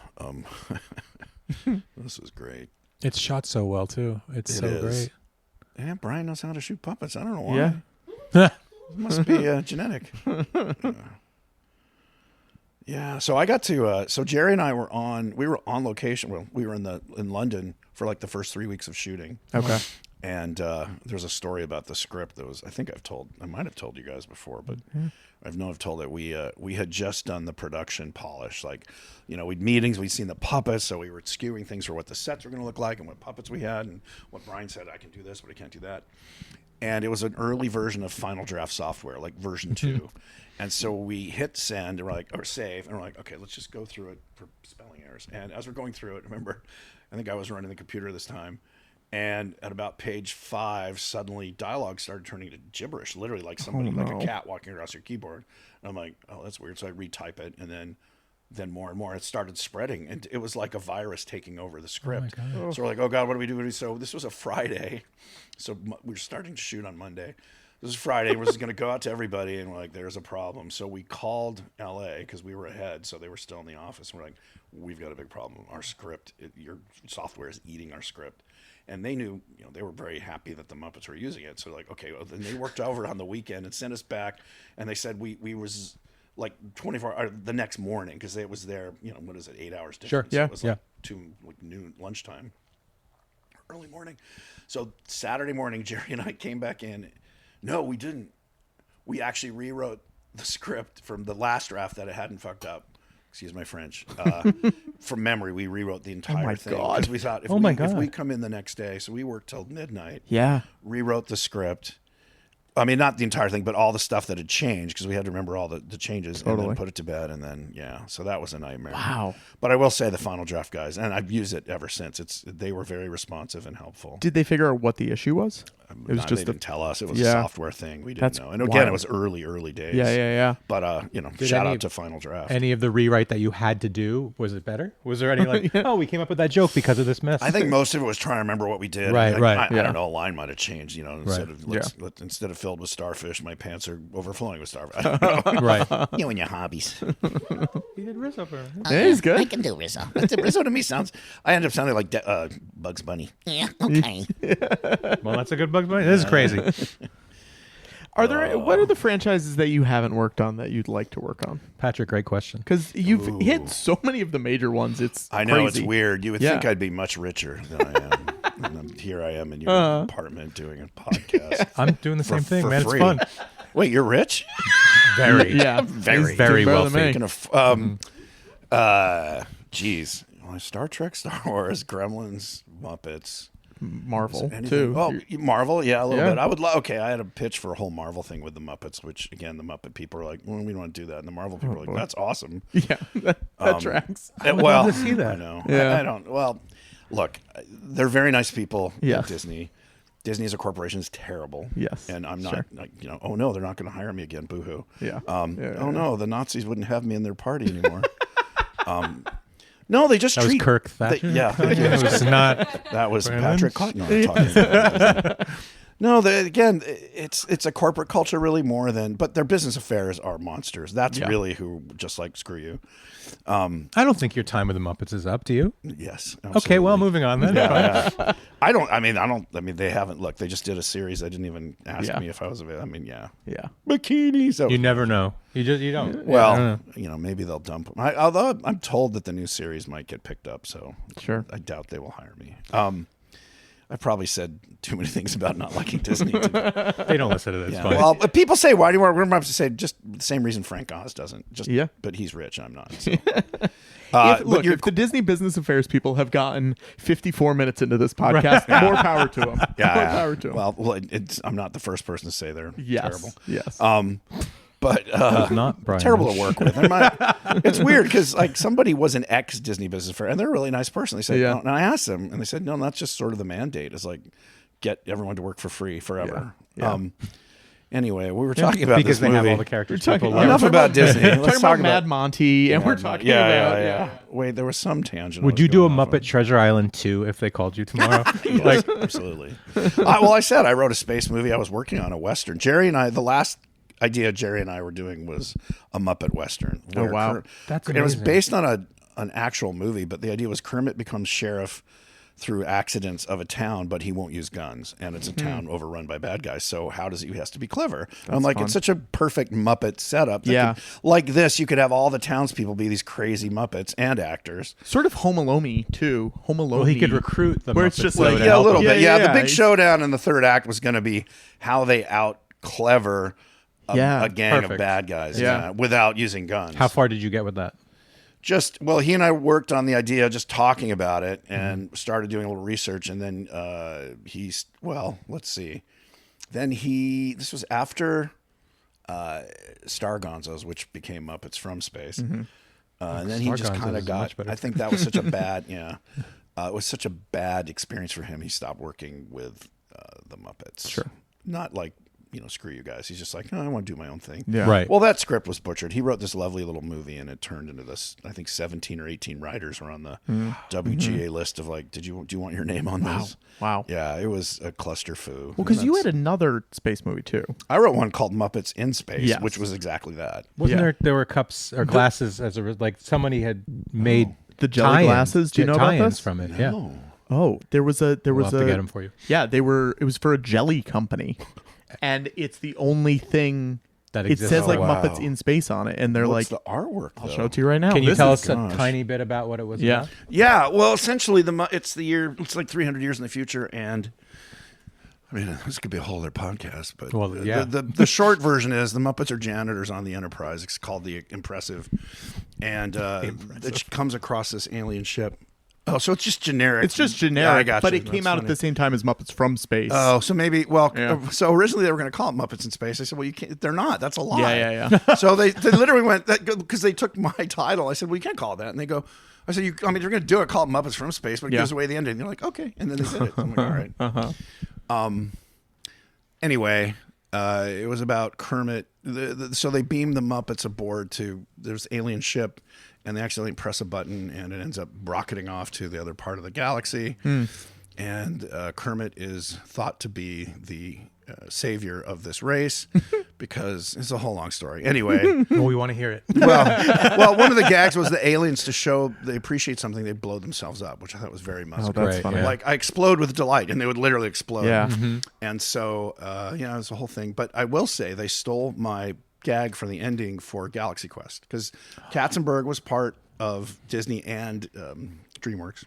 Speaker 3: This was great.
Speaker 2: It's shot so well too. It's so great.
Speaker 3: Yeah, Brian knows how to shoot puppets. I don't know why.
Speaker 1: Yeah.
Speaker 3: It must be genetic. Yeah. So I got to. So Jerry and I were on location. Well, we were in London for like the first 3 weeks of shooting.
Speaker 1: Okay.
Speaker 3: And there's a story about the script that was. I might have told you guys before, but I've told it. We had just done the production polish. Like, we'd meetings. We'd seen the puppets, so we were skewing things for what the sets were going to look like and what puppets we had and what Brian said. I can do this, but I can't do that. And it was an early version of Final Draft software, like version 2. And so we hit send and or save, and we're like, okay, let's just go through it for spelling errors. And as we're going through it, remember, I think I was running the computer this time. And at about page 5, suddenly dialogue started turning to gibberish, literally like somebody, like a cat walking across your keyboard. And I'm like, oh, that's weird. So I retype it, and then more and more it started spreading, and it was like a virus taking over the script. So we're like, oh God, what do we do? So this was a Friday. So we were starting to shoot on Monday. This is Friday. We're just going to go out to everybody, and we're like, there's a problem. So we called LA because we were ahead, so they were still in the office. We're like, we've got a big problem. Our script, your software is eating our script. And they knew, they were very happy that the Muppets were using it. So like, okay, well, then they worked over on the weekend and sent us back. And they said we was like 24 hours the next morning because it was there, what is it, 8 hours difference.
Speaker 2: Sure, yeah,
Speaker 3: So it was like noon, lunchtime, early morning. So Saturday morning, Jerry and I came back in. No, we didn't. We actually rewrote the script from the last draft that it hadn't fucked up. Excuse my French. From memory, we rewrote the entire thing.
Speaker 1: God.
Speaker 3: We thought if we come in the next day, so we worked till midnight.
Speaker 1: Yeah.
Speaker 3: Rewrote the script. I mean, not the entire thing, but all the stuff that had changed because we had to remember all the changes and then put it to bed. And then, so that was a nightmare.
Speaker 1: Wow.
Speaker 3: But I will say the Final Draft guys, and I've used it ever since. They were very responsive and helpful.
Speaker 1: Did they figure out what the issue was?
Speaker 3: It was they didn't tell us. It was a software thing. We didn't know. And again, it was early days.
Speaker 1: Yeah.
Speaker 3: But, shout out to Final Draft.
Speaker 2: Any of the rewrite that you had to do, was it better? Was there any we came up with that joke because of this mess?
Speaker 3: I think most of it was trying to remember what we did.
Speaker 2: Right.
Speaker 3: I don't know. A line might have changed, instead of filled with starfish, my pants are overflowing with starfish. I don't know.
Speaker 2: Right.
Speaker 3: You and your hobbies.
Speaker 2: He did Rizzo for
Speaker 1: Yeah, he's good.
Speaker 4: I can do Rizzo.
Speaker 3: Rizzo to me I end up sounding like Bugs Bunny.
Speaker 4: Yeah, okay.
Speaker 2: Well, that's a good Bugs Bunny. This is crazy.
Speaker 1: What are the franchises that you haven't worked on that you'd like to work on?
Speaker 2: Patrick, great question.
Speaker 1: Because you've hit so many of the major ones.
Speaker 3: I know,
Speaker 1: crazy.
Speaker 3: it's weird. You would think I'd be much richer than I am. And here I am in your apartment doing a podcast.
Speaker 2: I'm doing the same thing,
Speaker 3: for
Speaker 2: man.
Speaker 3: free.
Speaker 2: It's fun.
Speaker 3: Wait, you're rich?
Speaker 2: Very.
Speaker 1: Yeah.
Speaker 3: Very.
Speaker 2: Very
Speaker 1: better than
Speaker 2: wealthy.
Speaker 1: me.
Speaker 3: Geez. Star Trek, Star Wars, Gremlins, Muppets.
Speaker 1: Marvel,
Speaker 3: Anything?
Speaker 1: too.
Speaker 3: Oh, Marvel, yeah, a little bit. I would I had a pitch for a whole Marvel thing with the Muppets, which, again, the Muppet people are like, well, we don't want to do that. And the Marvel people are like, that's awesome.
Speaker 1: Yeah, that tracks.
Speaker 2: I would love to see that.
Speaker 3: I know.
Speaker 1: Yeah.
Speaker 3: I don't. Well, look, they're very nice people
Speaker 1: Yeah.
Speaker 3: at Disney. Disney as a corporation is terrible.
Speaker 1: Yes,
Speaker 3: And I'm not, oh no, they're not going to hire me again. Boo-hoo.
Speaker 1: Yeah.
Speaker 3: No, the Nazis wouldn't have me in their party anymore. No, they just
Speaker 2: That was
Speaker 3: treat
Speaker 2: Kirk Thatcher.
Speaker 3: It
Speaker 2: was not.
Speaker 3: That was
Speaker 2: Gremlins?
Speaker 3: Patrick Cotton talking about. No, again, it's a corporate culture really more than, but their business affairs are monsters. That's really who just like screw you.
Speaker 2: I don't think your time with the Muppets is up. Do you?
Speaker 3: Yes.
Speaker 2: Okay, well,
Speaker 3: absolutely.
Speaker 2: moving on then.
Speaker 3: Yeah. I mean, they haven't. Look, they just did a series. They didn't even ask me if I was available. I mean,
Speaker 1: Yeah.
Speaker 3: bikini. So
Speaker 2: You never know. You don't.
Speaker 3: well, maybe they'll dump them. Although I'm told that the new series might get picked up, so
Speaker 1: Sure.
Speaker 3: I doubt they will hire me. I probably said too many things about not liking Disney.
Speaker 2: They don't listen to this.
Speaker 3: Yeah.
Speaker 2: Fine.
Speaker 3: Well, but people say, why do you want to say just the same reason Frank Oz doesn't? Just but he's rich, I'm not. So.
Speaker 1: If the Disney business affairs people have gotten 54 minutes into this podcast, more power to them. More power to them.
Speaker 3: Well, I'm not the first person to say they're terrible.
Speaker 1: Yes.
Speaker 3: But
Speaker 2: not Brian.
Speaker 3: terrible to work with. It's weird because like somebody was an ex Disney business affair, and they're a really nice person. They said, no, and I asked them, and they said, no, that's just sort of the mandate. Is like get everyone to work for free forever.
Speaker 1: Yeah.
Speaker 3: Anyway, we were talking about
Speaker 2: because
Speaker 3: this
Speaker 2: they
Speaker 3: movie.
Speaker 2: have all the characters.
Speaker 3: Enough about Disney.
Speaker 1: We're
Speaker 3: Let's
Speaker 1: talking
Speaker 3: talk
Speaker 1: about Mad Monty, and we're talking about
Speaker 3: Wait, there was some tangent.
Speaker 2: Would you do a Muppet Treasure Island 2 if they called you tomorrow?
Speaker 3: Like absolutely. Well, I said I wrote a space movie. I was working on a Western. Jerry and I, the last idea Jerry and I were doing was a Muppet Western.
Speaker 1: Oh, wow.
Speaker 2: That's
Speaker 3: It was
Speaker 2: amazing.
Speaker 3: based on an actual movie, but the idea was Kermit becomes sheriff through accidents of a town, but he won't use guns, and it's a town overrun by bad guys. So how does he has to be clever? And I'm like,
Speaker 1: fun.
Speaker 3: it's such a perfect Muppet setup. Like this, you could have all the townspeople be these crazy Muppets and actors.
Speaker 1: Sort of Home Alone too. Home Alone.
Speaker 2: Well, he could recruit the
Speaker 1: where
Speaker 2: Muppets.
Speaker 1: it's just
Speaker 2: though,
Speaker 1: like
Speaker 2: to
Speaker 3: Yeah, a
Speaker 2: help
Speaker 3: little
Speaker 2: him.
Speaker 3: bit. Yeah, the
Speaker 1: yeah,
Speaker 3: big
Speaker 1: he's-
Speaker 3: showdown in the third act was going to be how they out clever a gang of
Speaker 2: Perfect.
Speaker 3: bad guys
Speaker 1: Yeah.
Speaker 3: without using guns.
Speaker 2: How far did you get with that?
Speaker 3: He and I worked on the idea, just talking about it, and started doing a little research. And then let's see. Then this was after Star Gonzos, which became Muppets from Space. And then he
Speaker 2: Star
Speaker 3: just
Speaker 2: Gonzos
Speaker 3: kind
Speaker 2: is
Speaker 3: of got,
Speaker 2: much better.
Speaker 3: I think that was such a bad, it was such a bad experience for him. He stopped working with the Muppets.
Speaker 1: Sure.
Speaker 3: Not like, screw you guys. He's just like, no, I want to do my own thing.
Speaker 1: Yeah.
Speaker 2: Right.
Speaker 3: Well, that script was butchered. He wrote this lovely little movie, and it turned into this. I think 17 or 18 writers were on the WGA list of like, do you want your name on this?
Speaker 1: Wow.
Speaker 3: Yeah, it was a clusterfoo.
Speaker 1: Well, because you had another space movie too.
Speaker 3: I wrote one called Muppets in Space,
Speaker 1: Yes.
Speaker 3: which was exactly that.
Speaker 2: Wasn't there were cups or glasses like somebody had made
Speaker 1: The jelly
Speaker 2: tie-ins,
Speaker 1: glasses. Do you know about
Speaker 2: tie-ins
Speaker 1: this?
Speaker 2: from it? Yeah.
Speaker 1: Oh, there was
Speaker 2: We'll have to get them for you.
Speaker 1: Yeah, it was for a jelly company, and it's the only thing
Speaker 2: That
Speaker 1: it
Speaker 2: exists.
Speaker 1: says like
Speaker 3: Oh, wow.
Speaker 1: Muppets in Space on it, and they're
Speaker 3: What's
Speaker 1: like,
Speaker 3: the artwork?
Speaker 1: I'll show it to you right now.
Speaker 2: Can you
Speaker 1: This
Speaker 2: tell
Speaker 1: is-
Speaker 2: us a tiny bit about what it was?
Speaker 1: Yeah.
Speaker 2: about?
Speaker 3: Yeah, well, essentially, it's like 300 years in the future, and I mean, this could be a whole other podcast, but
Speaker 2: Well, yeah.
Speaker 3: the short version is the Muppets are janitors on the Enterprise. It's called the Impressive, and it comes across this alien ship. Oh, so it's just generic.
Speaker 1: It's just
Speaker 3: Yeah,
Speaker 1: generic,
Speaker 3: I got
Speaker 1: but
Speaker 3: you.
Speaker 1: it came
Speaker 3: That's
Speaker 1: out
Speaker 3: funny.
Speaker 1: at the same time as Muppets from Space.
Speaker 3: Oh, so maybe. Well,
Speaker 1: Yeah.
Speaker 3: so originally they were going to call it Muppets in Space. I said, well, you can't. They're not. That's a lie.
Speaker 1: Yeah.
Speaker 3: So they literally went because they took my title. I said, well, you can't call it that, and they go. I said, you're going to do it. Call it Muppets from Space, but it gives away the ending. And they're like, okay, and then they did it. So I'm like, all right. Anyway, it was about Kermit. So they beamed the Muppets aboard to this alien ship, and they accidentally press a button, and it ends up rocketing off to the other part of the galaxy. And Kermit is thought to be the savior of this race because it's a whole long story. Anyway,
Speaker 2: Well, we want to hear it.
Speaker 3: well, one of the gags was the aliens to show they appreciate something, they blow themselves up, which I thought was very Muppet.
Speaker 1: Oh, that's
Speaker 2: Right,
Speaker 1: funny.
Speaker 2: yeah.
Speaker 3: Like I explode with delight, and they would literally explode.
Speaker 1: Yeah.
Speaker 3: And so, it was a whole thing. But I will say they stole my gag for the ending for Galaxy Quest because Katzenberg was part of Disney and DreamWorks.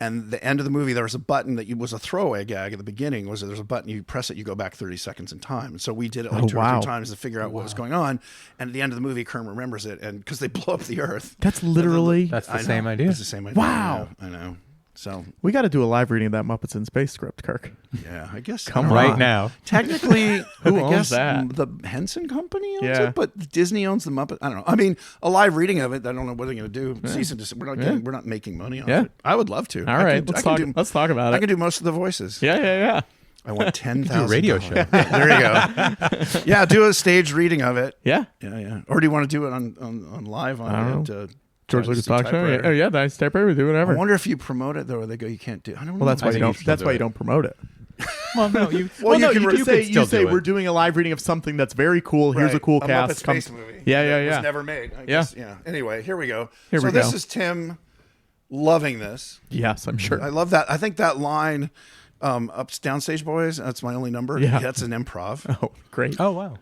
Speaker 3: And the end of the movie, there was a button that was a throwaway gag at the beginning. Was there's a button, you press it, you go back 30 seconds in time. And so we did it like two or three times to figure out what was going on. And at the end of the movie, Kermit remembers it, and because they blow up the Earth.
Speaker 1: That's literally.
Speaker 2: That's the
Speaker 3: I know.
Speaker 2: same idea.
Speaker 3: It's the same idea.
Speaker 1: Wow.
Speaker 3: I know. So
Speaker 1: We got to do a live reading of that Muppets in Space script, Kirk.
Speaker 3: yeah, I guess
Speaker 1: Come
Speaker 3: I don't
Speaker 1: on.
Speaker 3: know.
Speaker 2: Right now.
Speaker 3: Technically,
Speaker 1: Who
Speaker 3: I
Speaker 1: owns
Speaker 3: guess
Speaker 1: that?
Speaker 3: the Henson Company owns
Speaker 1: Yeah.
Speaker 3: it, but Disney owns the Muppet. I don't know. I mean, a live reading of it. I don't know what they're going to do. Season to we're not making money on
Speaker 1: Yeah.
Speaker 3: it. I would love to.
Speaker 1: All right, let's talk about
Speaker 3: I
Speaker 1: it.
Speaker 3: can do most of the voices.
Speaker 1: Yeah.
Speaker 3: I want 10,000.
Speaker 2: Do a radio show.
Speaker 3: There you go. Yeah, do a staged reading of it.
Speaker 1: Yeah.
Speaker 3: Yeah. Or do you want to do it on live
Speaker 1: I don't
Speaker 3: on
Speaker 1: know. George Lucas
Speaker 3: the
Speaker 1: talk show. Yeah.
Speaker 3: typewriter.
Speaker 1: Oh yeah, nice typewriter. Do whatever.
Speaker 3: I wonder if you promote it though, or they go, you can't do. I don't know.
Speaker 1: Well, that's why
Speaker 2: I
Speaker 1: you
Speaker 2: think
Speaker 1: don't.
Speaker 2: you should
Speaker 1: That's
Speaker 2: do
Speaker 1: why
Speaker 2: it.
Speaker 1: you don't promote it.
Speaker 2: Well, no, you.
Speaker 3: Well,
Speaker 1: no,
Speaker 3: you
Speaker 1: you
Speaker 3: can
Speaker 1: just say
Speaker 2: still do it.
Speaker 1: we're doing a live reading of something that's very cool. Here's a
Speaker 3: Right.
Speaker 1: cool
Speaker 3: a
Speaker 1: cast.
Speaker 3: Muppet Space movie.
Speaker 1: Yeah,
Speaker 3: that
Speaker 1: yeah.
Speaker 3: Was never made. I
Speaker 1: Yeah.
Speaker 3: guess, yeah. Anyway, here we go.
Speaker 1: Here
Speaker 3: so
Speaker 1: we
Speaker 3: this
Speaker 1: go.
Speaker 3: is Tim loving this.
Speaker 1: Yes, I'm sure.
Speaker 3: I love that. I think that line, downstage boys. That's my only number.
Speaker 1: Yeah.
Speaker 3: That's an improv.
Speaker 1: Oh, great.
Speaker 2: Oh wow.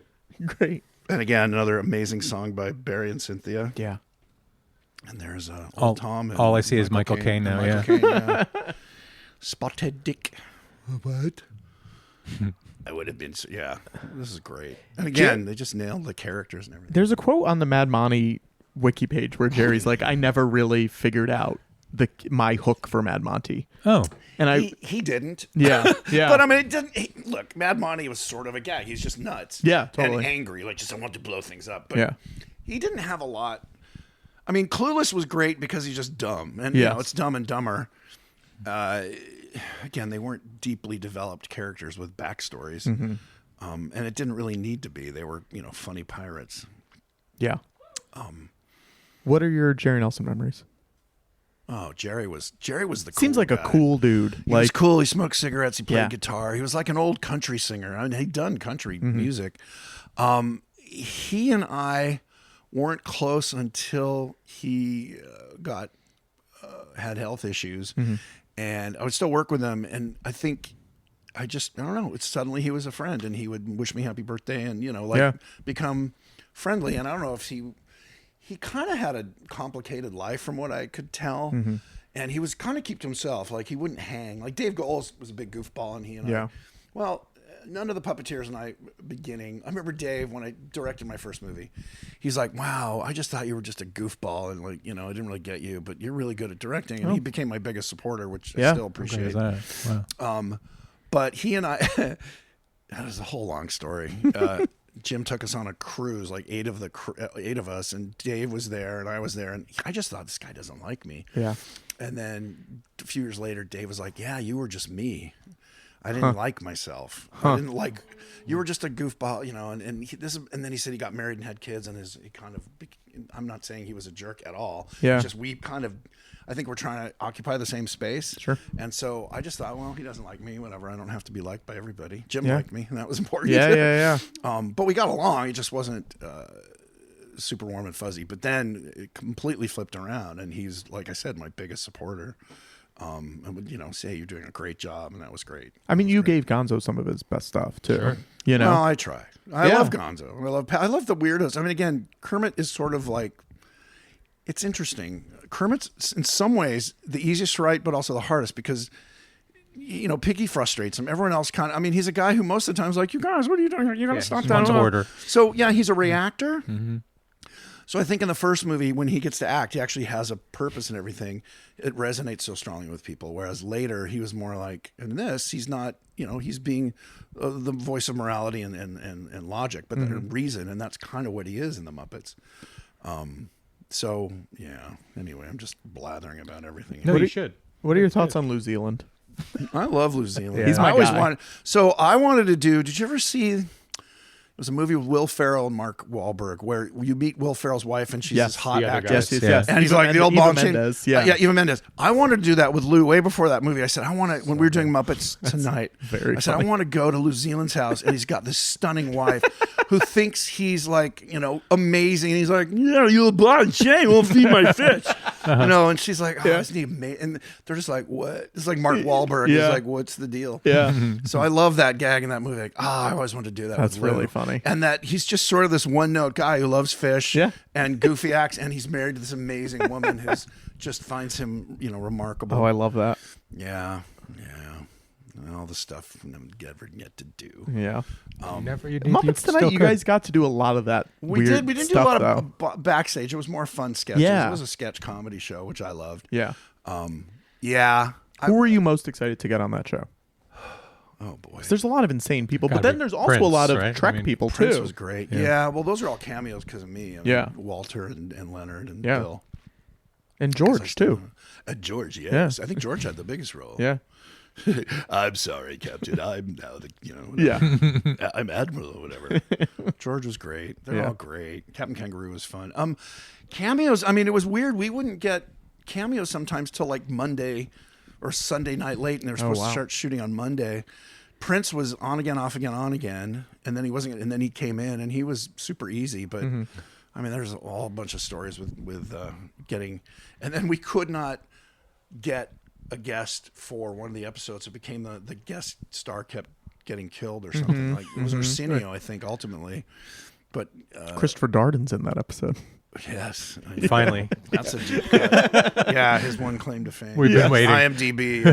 Speaker 1: Great.
Speaker 3: And again, another amazing song by Barry and Cynthia.
Speaker 1: Yeah.
Speaker 3: And there's
Speaker 2: All-
Speaker 3: Tom. And
Speaker 2: all I see is Michael Caine now,
Speaker 3: Michael Caine, yeah. Spotted Dick. What? I would have been. Yeah, this is great. And again, they just nailed the characters and everything.
Speaker 1: There's a quote on the Mad Monty wiki page where Jerry's like, "I never really figured out my hook for Mad Monty,"
Speaker 2: Oh.
Speaker 1: and
Speaker 3: He didn't.
Speaker 1: yeah, yeah.
Speaker 3: But I mean, it didn't. Look, Mad Monty was sort of a gag. He's just nuts.
Speaker 1: Yeah, totally.
Speaker 3: And angry, like just I want to blow things up. But
Speaker 1: Yeah.
Speaker 3: he didn't have a lot. I mean, Clueless was great because he's just dumb, and you
Speaker 1: Yes.
Speaker 3: know it's Dumb and Dumber. Again, they weren't deeply developed characters with backstories,
Speaker 1: Mm-hmm.
Speaker 3: and it didn't really need to be. They were, funny pirates.
Speaker 1: yeah. What are your Jerry Nelson memories?
Speaker 3: Oh, Jerry was the.
Speaker 1: Seems
Speaker 3: cool
Speaker 1: like
Speaker 3: guy.
Speaker 1: a cool dude.
Speaker 3: He was
Speaker 1: Like,
Speaker 3: cool. He smoked cigarettes. He played
Speaker 1: Yeah.
Speaker 3: guitar. He was like an old country singer. I mean, he'd done country
Speaker 1: Mm-hmm.
Speaker 3: music. He and I weren't close until he had health issues,
Speaker 1: Mm-hmm.
Speaker 3: and I would still work with him. And I think I don't know. It's suddenly he was a friend, and he would wish me happy birthday, and
Speaker 1: Yeah.
Speaker 3: become friendly. And I don't know if he kind of had a complicated life from what I could tell.
Speaker 1: Mm-hmm.
Speaker 3: And he was kind of keep to himself. Like he wouldn't hang. Like Dave Goelz was a big goofball, and he and
Speaker 1: Yeah.
Speaker 3: I. Well, none of the puppeteers and I beginning. I remember Dave when I directed my first movie. He's like, "Wow, I just thought you were just a goofball, and I didn't really get you, but you're really good at directing." And he became my biggest supporter, which I
Speaker 1: Yeah.
Speaker 3: still
Speaker 2: Okay,
Speaker 3: appreciate.
Speaker 2: is that? Wow.
Speaker 3: But he and I, that is a whole long story. Jim took us on a cruise, like eight of us, and Dave was there, and I was there, and I just thought, this guy doesn't like me.
Speaker 1: yeah.
Speaker 3: And then a few years later, Dave was like, "Yeah, you were just me. I didn't like myself. I didn't like. You were just a goofball, And then he said he got married and had kids, and he kind of. I'm not saying he was a jerk at all.
Speaker 1: Yeah.
Speaker 3: It's just we kind of. I think we're trying to occupy the same space.
Speaker 1: Sure.
Speaker 3: And so I just thought, well, he doesn't like me. Whatever. I don't have to be liked by everybody. Jim
Speaker 1: Yeah.
Speaker 3: liked me, and that was important.
Speaker 1: Yeah, yeah, yeah.
Speaker 3: But we got along. It just wasn't super warm and fuzzy. But then it completely flipped around, and he's, like I said, my biggest supporter. And would say you're doing a great job, and that was great.
Speaker 1: I mean, you gave Gonzo some of his best stuff too.
Speaker 2: Sure.
Speaker 3: Well, I try. I
Speaker 1: Yeah.
Speaker 3: love Gonzo. I love the weirdos. I mean, again, Kermit is sort of like. It's interesting. Kermit's in some ways the easiest to write, but also the hardest because. Piggy frustrates him. Everyone else kind of. I mean, he's a guy who most of the time is like, "You guys, what are you doing? You got to
Speaker 2: Yeah,
Speaker 3: stop
Speaker 2: he
Speaker 3: that."
Speaker 2: wants order.
Speaker 3: So yeah, he's a reactor. So I think in the first movie, when he gets to act, he actually has a purpose and everything. It resonates so strongly with people. Whereas later, he was more like, in this, he's not, he's being the voice of morality and logic, but reason. And that's kind of what he is in the Muppets. So, yeah. Anyway, I'm just blathering about everything.
Speaker 2: No, you should.
Speaker 1: What are your thoughts on New Zealand?
Speaker 3: I love New Zealand.
Speaker 1: Yeah. He's my
Speaker 3: I always
Speaker 1: guy.
Speaker 3: wanted. So I wanted to do. Did you ever see? It was a movie with Will Ferrell and Mark Wahlberg where you meet Will Ferrell's wife and she's
Speaker 1: Yes,
Speaker 3: this hot
Speaker 2: the other
Speaker 3: actress.
Speaker 2: guys.
Speaker 1: Yes, yes, yes.
Speaker 3: And he's
Speaker 1: Eva
Speaker 3: like the old
Speaker 1: Eva
Speaker 3: ball and chain.
Speaker 1: Mendes, yeah.
Speaker 3: Yeah, Eva Mendes. I wanted to do that with Lou way before that movie. I said, I want to, when we were doing Muppets Tonight,
Speaker 1: very
Speaker 3: I said,
Speaker 1: funny.
Speaker 3: I want to go to Lou Zealand's house and he's got this stunning wife who thinks he's like, amazing. And he's like, yeah, you a ball and chain won't feed my fish. And she's like, oh, isn't he amazing? And they're just like, what? It's like Mark Wahlberg.
Speaker 1: Yeah.
Speaker 3: He's like, what's the deal?
Speaker 1: Yeah.
Speaker 3: So I love that gag in that movie. Like, I always wanted to do that.
Speaker 1: That's
Speaker 3: with Lou.
Speaker 1: really funny.
Speaker 3: And that he's just sort of this one-note guy who loves fish
Speaker 1: Yeah.
Speaker 3: and goofy acts, and he's married to this amazing woman who just finds him, remarkable.
Speaker 1: Oh, I love that.
Speaker 3: Yeah. And all the stuff we never get to do.
Speaker 1: Yeah. Muppets Tonight, you guys got to do a lot of that.
Speaker 3: We
Speaker 1: weird
Speaker 3: did. We didn't
Speaker 1: stuff,
Speaker 3: do a lot
Speaker 1: though.
Speaker 3: of backstage. It was more fun sketches.
Speaker 1: Yeah.
Speaker 3: It was a sketch comedy show, which I loved.
Speaker 1: Yeah.
Speaker 3: Yeah.
Speaker 1: Who were you most excited to get on that show?
Speaker 3: Oh boy.
Speaker 1: There's a lot of insane people, but
Speaker 2: Gotta
Speaker 1: then
Speaker 2: be
Speaker 1: there's also
Speaker 2: Prince,
Speaker 1: a lot of
Speaker 2: right?
Speaker 1: Trek
Speaker 2: I mean,
Speaker 1: people
Speaker 3: Prince
Speaker 1: too.
Speaker 3: was great. Yeah. Well, those are all cameos because of me. I mean,
Speaker 1: Yeah.
Speaker 3: Walter and Leonard and
Speaker 1: Yeah.
Speaker 3: Bill.
Speaker 1: And George too.
Speaker 3: George, yes.
Speaker 1: Yeah.
Speaker 3: I think George had the biggest role.
Speaker 1: Yeah.
Speaker 3: I'm sorry, Captain. I'm now the
Speaker 1: Yeah.
Speaker 3: I'm Admiral or whatever. George was great. They're
Speaker 1: Yeah.
Speaker 3: all great. Captain Kangaroo was fun. Cameos. I mean, it was weird. We wouldn't get cameos sometimes till like Monday or Sunday night late, and they were supposed to start shooting on Monday. Prince was on again, off again, on again, and then he wasn't. And then he came in, and he was super easy. But I mean, there's a whole bunch of stories with getting, and then we could not get a guest for one of the episodes. It became the guest star kept getting killed or something. Like it was Arsenio, I think, ultimately. But
Speaker 1: Christopher Darden's in that episode.
Speaker 3: Yes,
Speaker 2: Finally.
Speaker 3: That's a deep cut. Yeah, his one claim to fame.
Speaker 2: We've been waiting.
Speaker 3: IMDb.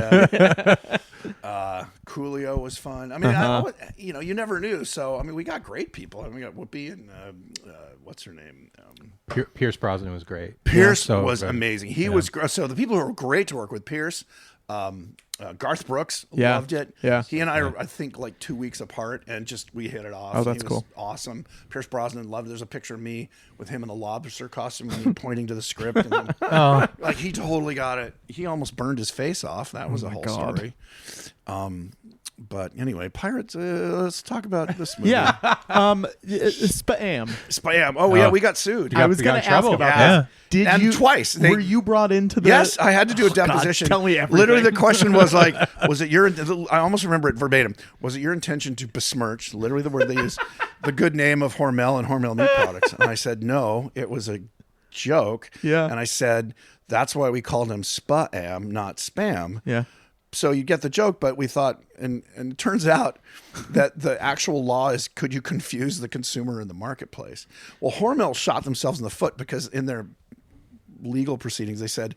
Speaker 3: Coolio was fun. I mean, you never knew. So I mean, we got great people. I mean, we got Whoopi and what's her name?
Speaker 2: Pierce Brosnan was great.
Speaker 3: Pierce was amazing. He was so the people who were great to work with. Pierce. Garth Brooks loved it.
Speaker 1: Yeah.
Speaker 3: He and I think like 2 weeks apart, and just we hit it off.
Speaker 1: Oh, that's cool.
Speaker 3: Awesome. Pierce Brosnan loved it. There's a picture of me with him in the lobster costume and pointing to the script. And then, like he totally got it. He almost burned his face off. That was a whole story. But anyway, Pirates. Let's talk about this movie.
Speaker 1: Yeah. Spam.
Speaker 3: Oh yeah, we got sued.
Speaker 1: I was going to ask about that.
Speaker 3: Twice.
Speaker 1: Were you brought into the?
Speaker 3: Yes, I had to do a deposition.
Speaker 1: God, tell me everything.
Speaker 3: Literally, the question was like, was it your? I almost remember it verbatim. Was it your intention to besmirch? Literally, the word they used, the good name of Hormel and Hormel meat products. And I said no, it was a joke.
Speaker 1: Yeah.
Speaker 3: And I said that's why we called him Spam, not Spam.
Speaker 1: Yeah.
Speaker 3: So you get the joke, but we thought, and it turns out that the actual law is, could you confuse the consumer in the marketplace? Well, Hormel shot themselves in the foot because in their legal proceedings, they said,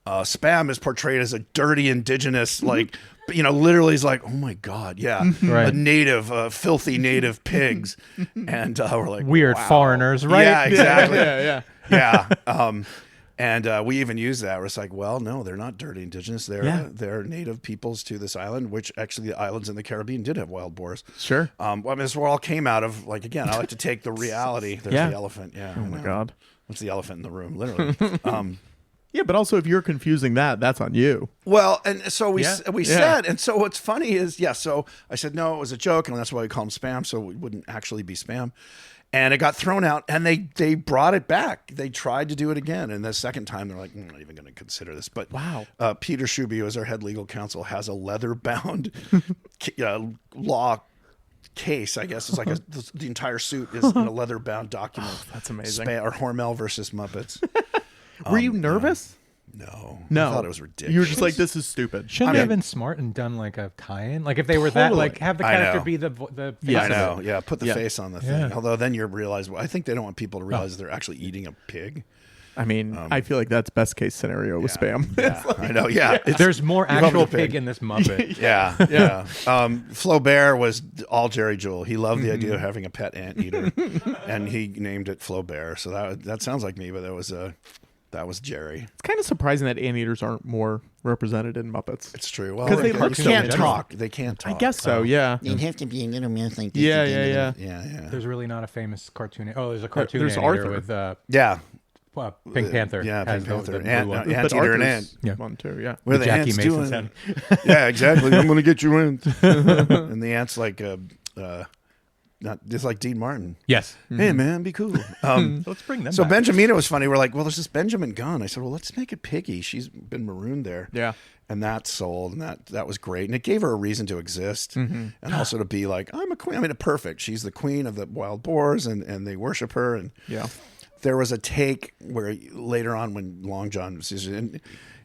Speaker 3: Spam is portrayed as a dirty indigenous, like, literally is like, oh my God, yeah, a native, filthy native pigs. And we're like,
Speaker 2: weird foreigners, right?
Speaker 3: Yeah, exactly.
Speaker 1: Yeah.
Speaker 3: And we even use that. Where it's like, well, no, they're not dirty indigenous. They're native peoples to this island, which actually the islands in the Caribbean did have wild boars.
Speaker 1: Sure.
Speaker 3: I mean, this all came out of, like, again, I like to take the reality. There's the elephant. Yeah.
Speaker 1: Oh my God.
Speaker 3: What's the elephant in the room? Literally.
Speaker 1: Yeah, but also if you're confusing that's on you.
Speaker 3: Well, and so we said, and so what's funny is, so I said, no, it was a joke, and that's why we call them Spam, so it wouldn't actually be Spam. And it got thrown out, and they brought it back. They tried to do it again, and the second time they're like, I'm not even going to consider this. But
Speaker 1: wow,
Speaker 3: Peter Shuby, who is our head legal counsel, has a leather-bound law case. I guess it's like the entire suit is in a leather-bound document.
Speaker 1: Oh, that's amazing.
Speaker 3: Or Hormel versus Muppets.
Speaker 1: Were you nervous?
Speaker 3: No.
Speaker 1: I
Speaker 3: thought it was ridiculous.
Speaker 1: You were just like, this is stupid.
Speaker 2: Shouldn't they have been smart and done like a tie-in? Like if they were that, like have the character be the face
Speaker 3: I
Speaker 2: of
Speaker 3: know.
Speaker 2: it.
Speaker 3: Yeah, put the face on the thing. Although then you realize, I think they don't want people to realize they're actually eating a pig.
Speaker 1: I mean, I feel like that's best case scenario with Spam.
Speaker 3: Yeah, I know. Yeah,
Speaker 2: there's more actual pig in this Muppet.
Speaker 3: Yeah. Flaubert was all Jerry Jewell. He loved the idea of having a pet anteater, and he named it Flaubert. So that sounds like me, but that was Jerry.
Speaker 1: It's kind of surprising that anteaters aren't more represented in Muppets.
Speaker 3: It's true. Well,
Speaker 1: 'Cause they
Speaker 3: can't talk. They can't talk.
Speaker 1: I guess so. Yeah.
Speaker 4: They'd have to be a little more like this.
Speaker 1: Yeah.
Speaker 2: There's really not a famous cartoon. There's a cartoon.
Speaker 1: There's
Speaker 2: anteater
Speaker 1: Arthur.
Speaker 2: with Pink Panther.
Speaker 3: Yeah,
Speaker 2: has
Speaker 3: Pink Panther.
Speaker 2: the blue one.
Speaker 1: But
Speaker 3: Anteater and
Speaker 1: Arthur's
Speaker 3: ant.
Speaker 1: one too. Yeah.
Speaker 3: Where the
Speaker 2: Jackie
Speaker 3: ant's
Speaker 2: Mason's
Speaker 3: doing?
Speaker 2: head.
Speaker 3: Yeah, exactly. I'm going to get you in. And the ant's like, not just like Dean Martin.
Speaker 2: Yes.
Speaker 3: Hey man, be cool.
Speaker 2: Let's bring them.
Speaker 3: So
Speaker 2: back.
Speaker 3: Benjamina was funny. We're like, well, there's this Benjamin Gunn. I said, well, let's make it Piggy. She's been marooned there.
Speaker 1: Yeah.
Speaker 3: And that sold, and that was great. And it gave her a reason to exist, and also to be like, I'm a queen. I mean, perfect. She's the queen of the wild boars, and they worship her. And there was a take where later on when Long John was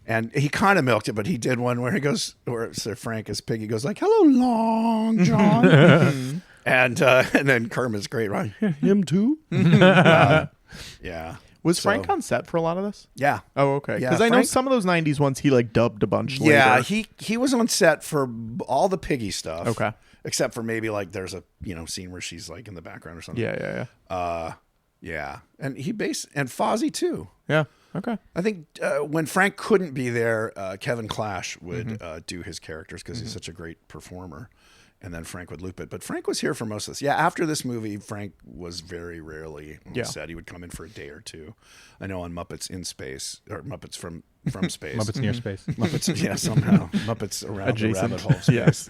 Speaker 3: and he kind of milked it, but he did one where he goes, where Sir Frank as Piggy goes like, hello, Long John. And then Kermit's great, right? Him too? Yeah.
Speaker 1: Was Frank on set for a lot of this?
Speaker 3: Yeah.
Speaker 1: Oh, okay.
Speaker 3: Yeah,
Speaker 1: Because I know
Speaker 3: Frank-
Speaker 1: some of those 90s ones he like dubbed a bunch
Speaker 3: Yeah,
Speaker 1: later.
Speaker 3: he was on set for all the Piggy stuff.
Speaker 1: Okay.
Speaker 3: Except for maybe like there's a scene where she's like in the background or something.
Speaker 1: Yeah.
Speaker 3: Yeah. And and Fozzie too.
Speaker 1: Yeah. Okay.
Speaker 3: I think when Frank couldn't be there, Kevin Clash would do his characters because he's such a great performer. And then Frank would loop it. But Frank was here for most of this. Yeah, after this movie, Frank was very rarely on set. He would come in for a day or two. I know on Muppets in Space, or Muppets from Space.
Speaker 2: Muppets near space.
Speaker 3: Muppets, somehow. Muppets around
Speaker 1: Adjacent.
Speaker 3: the rabbit hole of space.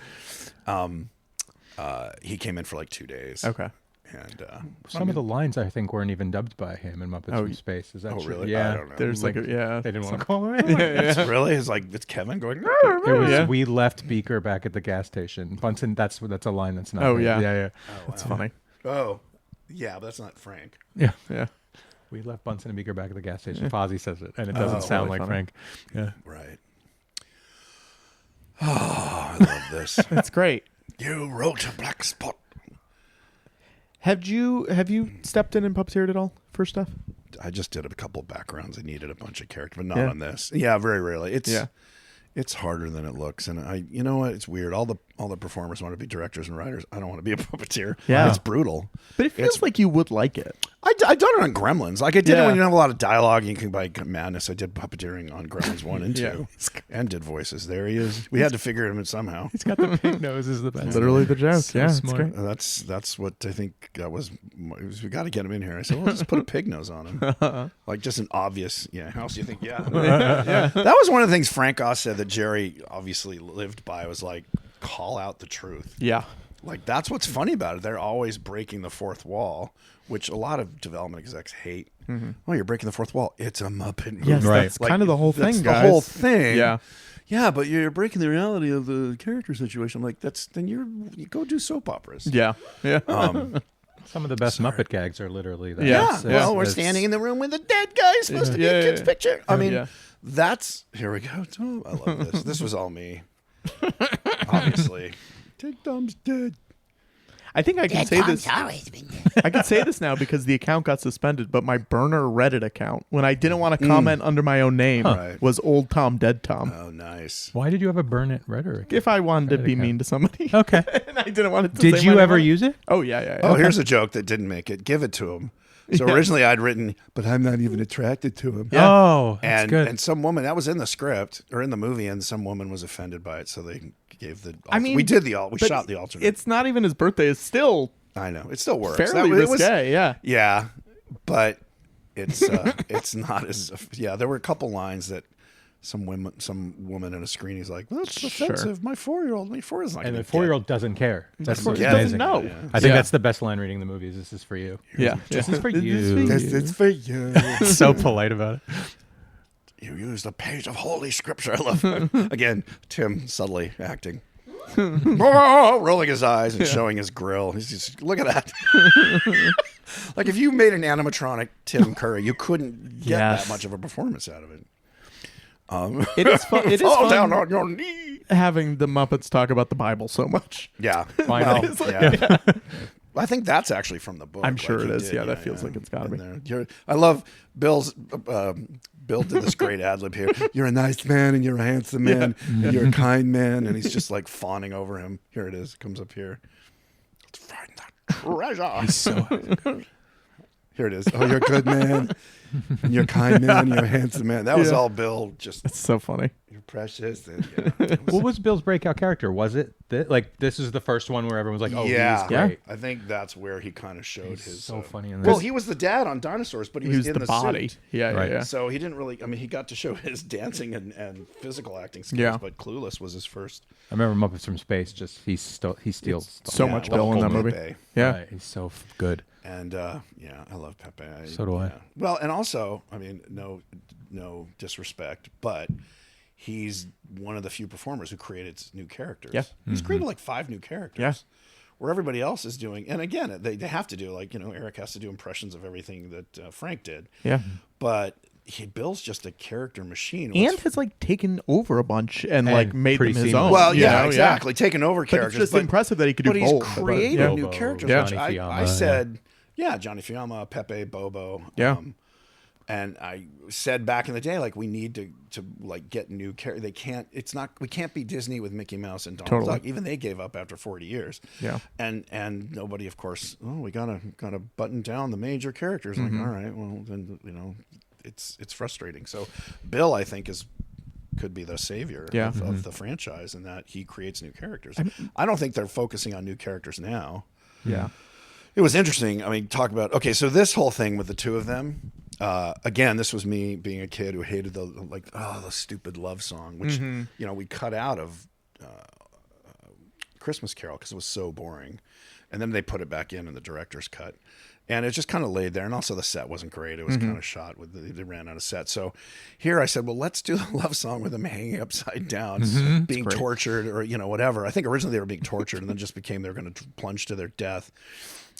Speaker 1: Yes.
Speaker 3: He came in for like 2 days.
Speaker 1: Okay.
Speaker 3: And
Speaker 2: Some of the lines I think weren't even dubbed by him in Muppets from Space. Is that
Speaker 3: oh,
Speaker 2: true?
Speaker 3: really?
Speaker 2: Yeah.
Speaker 3: I don't know.
Speaker 1: There's like,
Speaker 2: They didn't want to
Speaker 1: some-
Speaker 2: call him.
Speaker 3: Really? It's Kevin going.
Speaker 2: It was
Speaker 1: Yeah.
Speaker 2: we left Beaker back at the gas station. Bunsen, that's a line that's not.
Speaker 1: Oh,
Speaker 2: him.
Speaker 1: yeah.
Speaker 2: yeah.
Speaker 1: That's funny.
Speaker 3: Oh, yeah, but that's not Frank.
Speaker 2: Yeah.
Speaker 1: Yeah.
Speaker 2: We left Bunsen and Beaker back at the gas station. Fozzie says it, and it doesn't sound
Speaker 1: really
Speaker 2: like
Speaker 1: funny.
Speaker 2: Frank. Yeah.
Speaker 3: Right. Oh, I love this.
Speaker 1: That's great.
Speaker 3: You wrote a black spot.
Speaker 1: Have you stepped in and puppeteered at all for stuff?
Speaker 3: I just did a couple of backgrounds. I needed a bunch of characters, but not
Speaker 1: Yeah.
Speaker 3: on this. Yeah, very rarely.
Speaker 1: Yeah.
Speaker 3: It's harder than it looks, and you know what? It's weird. All the performers want to be directors and writers. I don't want to be a puppeteer.
Speaker 1: Yeah.
Speaker 3: It's brutal.
Speaker 1: But it feels like you would like it.
Speaker 3: I done it on Gremlins. Like I did it
Speaker 1: Yeah.
Speaker 3: when you have a lot of dialogue and you can buy madness. I did puppeteering on Gremlins 1 and 2
Speaker 1: Yeah.
Speaker 3: and did voices. There he is. We had to figure him in somehow.
Speaker 2: He's got the pig nose. Is the best.
Speaker 1: Literally the joke.
Speaker 2: So
Speaker 1: yeah,
Speaker 2: smart.
Speaker 1: it's great.
Speaker 3: That's what I think that was. We got to get him in here. I said, well, just put a pig nose on him. Like just an obvious, how else do you think? Yeah. That was one of the things Frank Oz said that Jerry obviously lived by was like, call out the truth.
Speaker 1: Yeah.
Speaker 3: Like that's what's funny about it. They're always breaking the fourth wall, which a lot of development execs hate. Oh, you're breaking the fourth wall. It's a Muppet movie.
Speaker 1: Yes,
Speaker 2: Right.
Speaker 1: that's kind of the whole
Speaker 3: That's
Speaker 1: thing,
Speaker 3: the
Speaker 1: guys.
Speaker 3: whole thing.
Speaker 1: Yeah.
Speaker 3: Yeah, but you're breaking the reality of the character situation. Like then you go do soap operas.
Speaker 1: Yeah. Yeah.
Speaker 2: Some of the best Muppet gags are literally that.
Speaker 1: Yeah.
Speaker 3: Yeah, well, we're standing in the room with the dead guy. It's supposed to be a kid's picture. I mean, that's here we go. Oh, I love this. This was all me, obviously. Tig Tom's dead.
Speaker 1: I think I can
Speaker 4: Dead
Speaker 1: say
Speaker 4: Tom's
Speaker 1: this.
Speaker 4: always been dead.
Speaker 1: I can say this now because the account got suspended, but my burner Reddit account, when I didn't want to comment under my own name,
Speaker 3: Right.
Speaker 1: was Old Tom, Dead Tom.
Speaker 3: Oh, nice.
Speaker 2: Why did you have a burn it rhetoric?
Speaker 1: If I wanted to be
Speaker 2: account.
Speaker 1: mean to somebody,
Speaker 2: Okay.
Speaker 1: and I didn't want it to
Speaker 2: Did
Speaker 1: say
Speaker 2: you
Speaker 1: my
Speaker 2: ever
Speaker 1: name on it.
Speaker 2: use it?
Speaker 1: Oh yeah.
Speaker 3: Oh, here's a joke that didn't make it. Give it to him. So originally I'd written, but I'm not even attracted to him.
Speaker 1: Yeah.
Speaker 2: Oh, that's
Speaker 3: And
Speaker 2: good.
Speaker 3: and some woman that was in the script or in the movie, and some woman was offended by it, so they gave the.
Speaker 1: I mean,
Speaker 3: we did we
Speaker 1: but
Speaker 3: shot the alternate.
Speaker 1: It's not even his birthday. It's still
Speaker 3: I know it still works.
Speaker 1: fairly
Speaker 3: It was-
Speaker 1: risque. Yeah.
Speaker 3: Yeah, but it's not as There were a couple lines that some woman in a screen is like, well, that's offensive. My 4-year-old, not
Speaker 2: And
Speaker 3: gonna
Speaker 2: the 4-year-old doesn't care. That's what's
Speaker 3: Yeah.
Speaker 2: amazing.
Speaker 1: Doesn't know.
Speaker 3: Yeah.
Speaker 2: I think
Speaker 1: Yeah.
Speaker 2: that's the best line reading the movie. Is this is for you.
Speaker 1: Yeah.
Speaker 2: This is for
Speaker 1: This
Speaker 2: you.
Speaker 1: is
Speaker 3: get. It's for you.
Speaker 2: So polite about it.
Speaker 3: You used a page of holy scripture. I love it. Again, Tim subtly acting. Rolling his eyes and showing his grill. He's just, look at that. Like if you made an animatronic Tim Curry, you couldn't get that much of a performance out of it.
Speaker 1: It is fun. It is
Speaker 3: Fall
Speaker 1: fun
Speaker 3: down on your knee.
Speaker 1: having the Muppets talk about the Bible so much.
Speaker 3: Yeah.
Speaker 2: Finally.
Speaker 3: Well, yeah. I think that's actually from the book.
Speaker 1: I'm sure
Speaker 3: he
Speaker 1: it is.
Speaker 3: did.
Speaker 1: Yeah, that feels like it's gotta
Speaker 3: In
Speaker 1: be.
Speaker 3: there. I love Bill's. Bill did this great ad lib here. You're a nice man and you're a handsome man and you're a kind man, and he's just like fawning over him. Here it is. It comes up here. Let's find that treasure.
Speaker 2: He's so
Speaker 3: Here it is. Oh, you're a good man. And you're a kind man. You're a handsome man. That was all Bill. Just
Speaker 1: It's so funny.
Speaker 3: you're precious. And, it was-
Speaker 2: What was Bill's breakout character? Was it this is the first one where everyone was like, "Oh,
Speaker 3: yeah,
Speaker 2: he's great."
Speaker 3: I think that's where he kind of showed his.
Speaker 2: So funny in this.
Speaker 3: Well, he was the dad on Dinosaurs, but he was in
Speaker 1: the
Speaker 3: the
Speaker 1: body.
Speaker 3: suit.
Speaker 1: Yeah,
Speaker 2: Right.
Speaker 1: yeah.
Speaker 3: So he didn't really. I mean, he got to show his dancing and physical acting skills,
Speaker 1: Yeah.
Speaker 3: but Clueless was his first.
Speaker 2: I remember Muppets from Space. Just he steals
Speaker 1: So
Speaker 2: the
Speaker 1: much
Speaker 2: whole
Speaker 1: Bill in that
Speaker 2: movie.
Speaker 1: movie.
Speaker 3: Pepe.
Speaker 1: Yeah.
Speaker 2: Right, he's so good.
Speaker 3: And yeah, I love Pepe.
Speaker 2: So do I.
Speaker 3: yeah. Well, and also, I mean, no disrespect, but he's one of the few performers who created new characters.
Speaker 1: Yeah.
Speaker 3: He's created like 5 new characters.
Speaker 1: Yeah.
Speaker 3: Where everybody else is doing, and again, they have to do, like, Eric has to do impressions of everything that Frank did.
Speaker 1: Yeah.
Speaker 3: But Bill's just a character machine.
Speaker 1: And has like taken over a bunch and like made them
Speaker 2: pretty
Speaker 1: his
Speaker 2: seamless.
Speaker 1: own.
Speaker 3: Well,
Speaker 1: you
Speaker 3: yeah,
Speaker 1: know?
Speaker 3: exactly. Taking over
Speaker 1: But
Speaker 3: characters.
Speaker 1: it's just impressive that he could do
Speaker 3: but he's
Speaker 1: both.
Speaker 3: created
Speaker 1: yeah.
Speaker 3: new
Speaker 2: Bobo,
Speaker 3: characters.
Speaker 2: Yeah.
Speaker 3: Which
Speaker 2: Johnny Fiamma,
Speaker 3: I said, Johnny Fiamma, Pepe, Bobo.
Speaker 1: Yeah.
Speaker 3: And I said back in the day, like, we need to like get new characters. We can't be Disney with Mickey Mouse and Donald
Speaker 1: Totally.
Speaker 3: Duck. Even they gave up after 40 years.
Speaker 1: Yeah.
Speaker 3: And nobody, of course, we gotta button down the major characters. Like, all right, well then, it's frustrating. So Bill, I think, could be the savior
Speaker 1: Yeah.
Speaker 3: of the franchise, in that he creates new characters. I don't think they're focusing on new characters now.
Speaker 1: Yeah.
Speaker 3: It was interesting. I mean, so this whole thing with the two of them, again, this was me being a kid who hated the stupid love song, which, we cut out of Christmas Carol because it was so boring. and then they put it back in the director's cut. And it just kind of laid there. And also the set wasn't great. It was kind of shot with, they ran out of set. So here I said, well, let's do the love song with them hanging upside down, being tortured or, whatever. I think originally they were being tortured and then just became they were going to plunge to their death.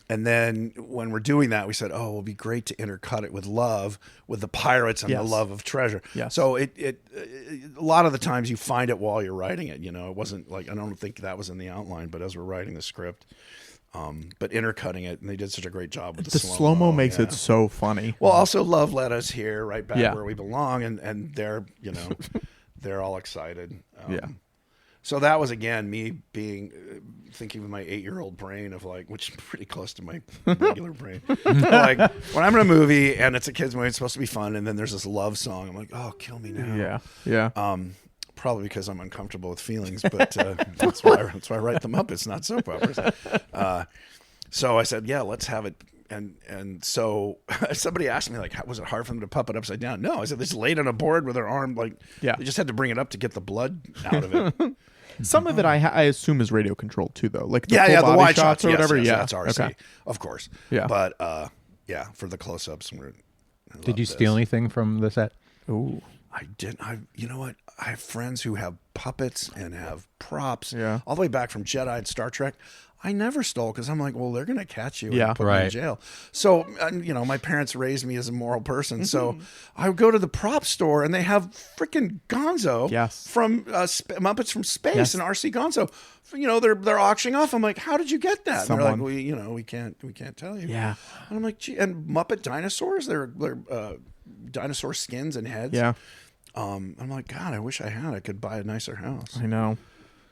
Speaker 3: And then when we're doing that, we said, oh, it would be great to intercut it with love, with the pirates and the love of treasure. Yes. So it a lot of the times you find it while you're writing it. It wasn't like, I don't think that was in the outline, but as we're writing the script, but intercutting it, and they did such a great job with the
Speaker 1: slow-mo makes it so funny.
Speaker 3: Well, also Love led us here, right back where we belong, and they're, they're all excited. So that was, again, me thinking with my 8-year-old brain of like, which is pretty close to my regular brain. Like, when I'm in a movie and it's a kid's movie, it's supposed to be fun, and then there's this love song, I'm like, oh, kill me now.
Speaker 1: Yeah.
Speaker 3: Probably because I'm uncomfortable with feelings, but that's why I write the Muppets, not soap operas. So I said, yeah, let's have it. And so somebody asked me, like, was it hard for them to puppet upside down? No, I said they just laid on a board with their arm, like, they just had to bring it up to get the blood out of it.
Speaker 1: Some of it I assume is radio controlled too, though, like the
Speaker 3: the wide shots
Speaker 1: or whatever.
Speaker 3: That's RC,
Speaker 1: okay.
Speaker 3: Of course.
Speaker 1: Yeah,
Speaker 3: but for the close-ups.
Speaker 2: Did you steal anything from the set?
Speaker 1: Ooh.
Speaker 3: I didn't. You know what? I have friends who have puppets and have props.
Speaker 1: Yeah.
Speaker 3: All the way back from Jedi and Star Trek. I never stole because I'm like, well, they're going to catch you and put me in jail. So, my parents raised me as a moral person. So I would go to the prop store and they have freaking Gonzo from Muppets from Space and RC Gonzo. They're auctioning off. I'm like, how did you get that? And they're like, we can't tell you.
Speaker 1: Yeah.
Speaker 3: And I'm like, gee, and Muppet dinosaurs, they're dinosaur skins and heads.
Speaker 1: Yeah.
Speaker 3: I'm like, God, I wish I had. I could buy a nicer house.
Speaker 1: I know.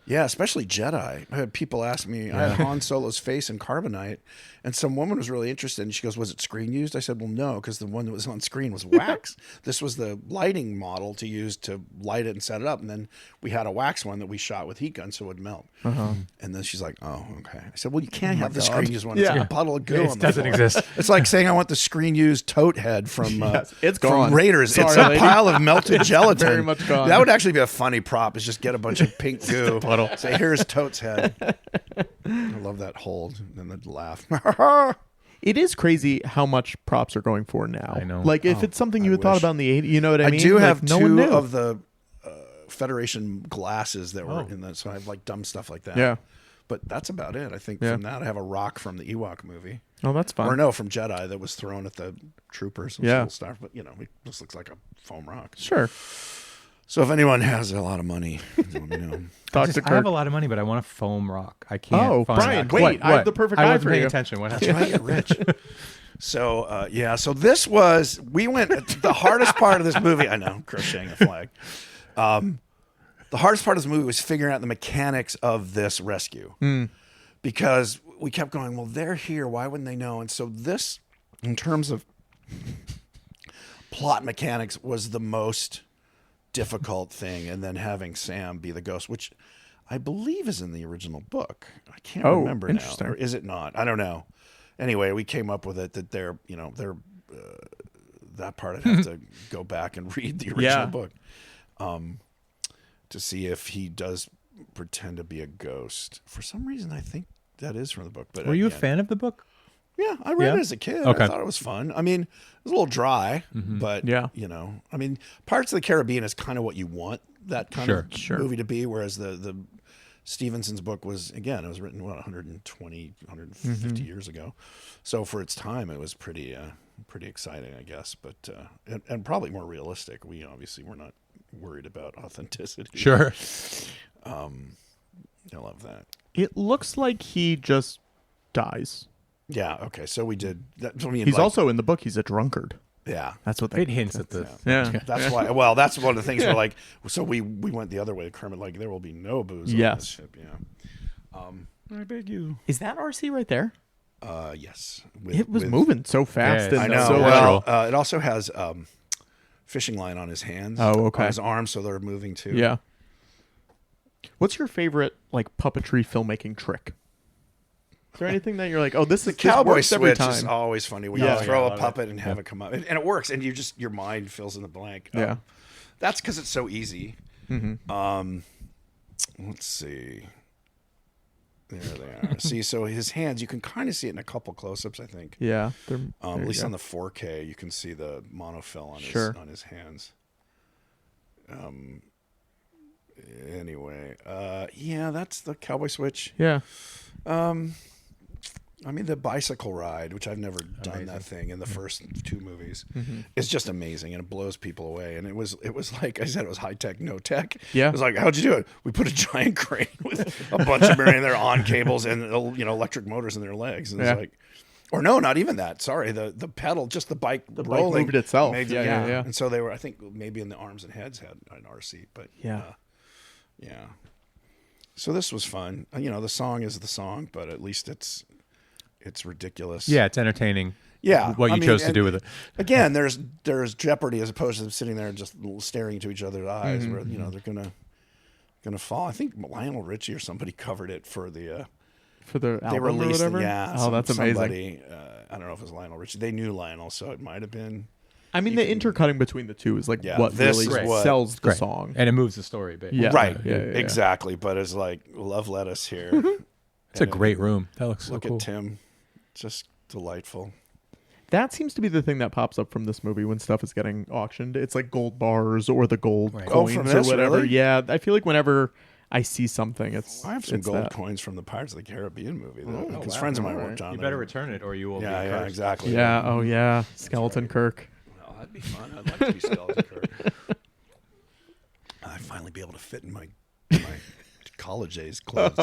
Speaker 3: Yeah, especially Jedi. I had people ask me, I had Han Solo's face in carbonite, and some woman was really interested, and she goes, was it screen used? I said, well, no, because the one that was on screen was wax. This was the lighting model to use to light it and set it up, and then we had a wax one that we shot with heat gun so it would melt. And then she's like, oh, okay. I said, well, you can't have the screen used one. It's like a puddle of goo on the
Speaker 2: doesn't
Speaker 3: floor.
Speaker 2: exist.
Speaker 3: It's like saying I want the screen used tote head from,
Speaker 1: it's gone.
Speaker 3: from Raiders.
Speaker 1: Sorry,
Speaker 3: it's a
Speaker 1: lady.
Speaker 3: pile of melted gelatin.
Speaker 1: Very much gone.
Speaker 3: That would actually be a funny prop, is just get a bunch of pink goo. Say, here's Tote's head. I love that hold and then laugh.
Speaker 1: It is crazy how much props are going for now.
Speaker 2: I know.
Speaker 1: Like if it's something you had thought about in the 80s, you know what I mean?
Speaker 3: I do have
Speaker 1: no one
Speaker 3: two
Speaker 1: knew.
Speaker 3: of the Federation glasses that were in that, so I have like dumb stuff like that.
Speaker 1: Yeah.
Speaker 3: But that's about it. I think from that I have a rock from the Ewok movie.
Speaker 1: Oh, that's fun.
Speaker 3: Or no, from Jedi that was thrown at the troopers. Little stuff, but it just looks like a foam rock.
Speaker 1: Sure.
Speaker 3: So if anyone has a lot of money, let me know.
Speaker 2: I have a lot of money, but I want a foam rock. I can't.
Speaker 1: Oh,
Speaker 2: find
Speaker 1: Brian,
Speaker 2: that.
Speaker 1: wait!
Speaker 2: What?
Speaker 1: I have the perfect guy
Speaker 2: I wasn't
Speaker 1: for
Speaker 2: paying
Speaker 1: you.
Speaker 2: attention. What
Speaker 3: That's right, you're rich. So so this was we went the hardest part of this movie. I know, crocheting a flag. The hardest part of this movie was figuring out the mechanics of this rescue because we kept going, well, they're here. Why wouldn't they know? And so this, in terms of plot mechanics, was the most difficult thing. And then having Sam be the ghost, which I believe is in the original book. I can't remember now. Or is it not? I don't know. Anyway, we came up with it that they're that part I'd have to go back and read the original book. To see if he does pretend to be a ghost. For some reason, I think that is from the book. But
Speaker 2: were you a fan of the book?
Speaker 3: Yeah, I read it as a kid.
Speaker 2: Okay.
Speaker 3: I thought it was fun. I mean, it was a little dry, but I mean, Pirates of the Caribbean is kind of what you want that kind of movie to be. Whereas the Stevenson's book was, again, it was written 120, 150 years ago. So for its time, it was pretty exciting, I guess. But and probably more realistic. We obviously were not worried about authenticity.
Speaker 2: Sure.
Speaker 3: I love that.
Speaker 1: It looks like he just dies.
Speaker 3: Yeah. Okay. So we did. That's what I mean.
Speaker 1: He's also in the book. He's a drunkard.
Speaker 3: Yeah.
Speaker 1: That's what they.
Speaker 2: It hints at this.
Speaker 1: Yeah.
Speaker 3: That's why. Well, that's one of the things we're like. So we went the other way. Kermit, like, there will be no booze on this ship. Yeah. I beg you.
Speaker 1: Is that RC right there?
Speaker 3: Yes.
Speaker 1: It was moving so fast.
Speaker 2: Yeah,
Speaker 1: and
Speaker 3: I know.
Speaker 1: So
Speaker 3: Well, it also has fishing line on his hands.
Speaker 1: Oh, okay.
Speaker 3: On his arms, so they're moving too.
Speaker 1: Yeah. What's your favorite puppetry filmmaking trick? Is there anything that you're like, oh, this
Speaker 3: Cowboy
Speaker 1: works every
Speaker 3: switch
Speaker 1: time?
Speaker 3: is always funny. When you throw a puppet and have it come up, and it works, and your mind fills in the blank.
Speaker 1: Yeah.
Speaker 3: That's because it's so easy.
Speaker 1: Mm-hmm.
Speaker 3: Let's see. There they are. See, so his hands, you can kind of see it in a couple close-ups, I think.
Speaker 1: Yeah.
Speaker 3: At least on the 4K, you can see the monofill on his hands. Anyway, yeah, that's the cowboy switch.
Speaker 1: Yeah.
Speaker 3: I mean, the bicycle ride, which I've never done that thing in the first two movies, is just amazing, and it blows people away. And it was like I said, it was high tech, no tech.
Speaker 1: Yeah.
Speaker 3: It was like, how'd you do it? We put a giant crane with a bunch of them in there on cables and electric motors in their legs. And it's like, or no, not even that. Sorry, the pedal, just the bike rolling,
Speaker 1: bike moved itself.
Speaker 3: Yeah. And so they were, I think, maybe in the arms and heads had an RC, but yeah. So this was fun. The song is the song, but at least it's ridiculous.
Speaker 2: Yeah, it's entertaining.
Speaker 3: Yeah,
Speaker 2: what you chose to do with it.
Speaker 3: Again, there's jeopardy as opposed to them sitting there just staring into each other's eyes, where they're gonna fall. I think Lionel Richie or somebody covered it for the
Speaker 1: album
Speaker 3: they released
Speaker 1: or whatever.
Speaker 3: Yeah,
Speaker 1: that's amazing.
Speaker 3: Somebody, I don't know if it was Lionel Richie. They knew Lionel, so it might have been.
Speaker 1: I mean, the intercutting between the two is like what
Speaker 3: this
Speaker 1: really
Speaker 3: is what-
Speaker 1: sells the
Speaker 2: Great.
Speaker 1: song.
Speaker 2: And it moves the story a bit.
Speaker 1: Yeah.
Speaker 3: Right,
Speaker 1: Yeah.
Speaker 3: exactly. But it's like love lettuce here.
Speaker 2: It's a great room. That looks so
Speaker 3: Look
Speaker 2: cool.
Speaker 3: at Tim, just delightful.
Speaker 1: That seems to be the thing that pops up from this movie when stuff is getting auctioned. It's like gold bars or the gold
Speaker 2: Right.
Speaker 1: coins
Speaker 3: from
Speaker 1: or
Speaker 3: this,
Speaker 1: whatever.
Speaker 3: really?
Speaker 1: Yeah, I feel like whenever I see something,
Speaker 3: I have some
Speaker 1: it's
Speaker 3: gold
Speaker 1: that.
Speaker 3: coins from the Pirates of the Caribbean movie
Speaker 2: Oh,
Speaker 3: because
Speaker 2: wow.
Speaker 3: friends of mine
Speaker 1: Alright.
Speaker 3: worked on
Speaker 2: You
Speaker 3: it.
Speaker 2: better return it, or you will be
Speaker 3: Yeah,
Speaker 2: cursed.
Speaker 3: exactly.
Speaker 1: Yeah. Oh yeah. Skeleton Kirk.
Speaker 3: Oh, that'd be fun. I'd like to be Skeleton Kirk. I'd finally be able to fit in my college days clothes.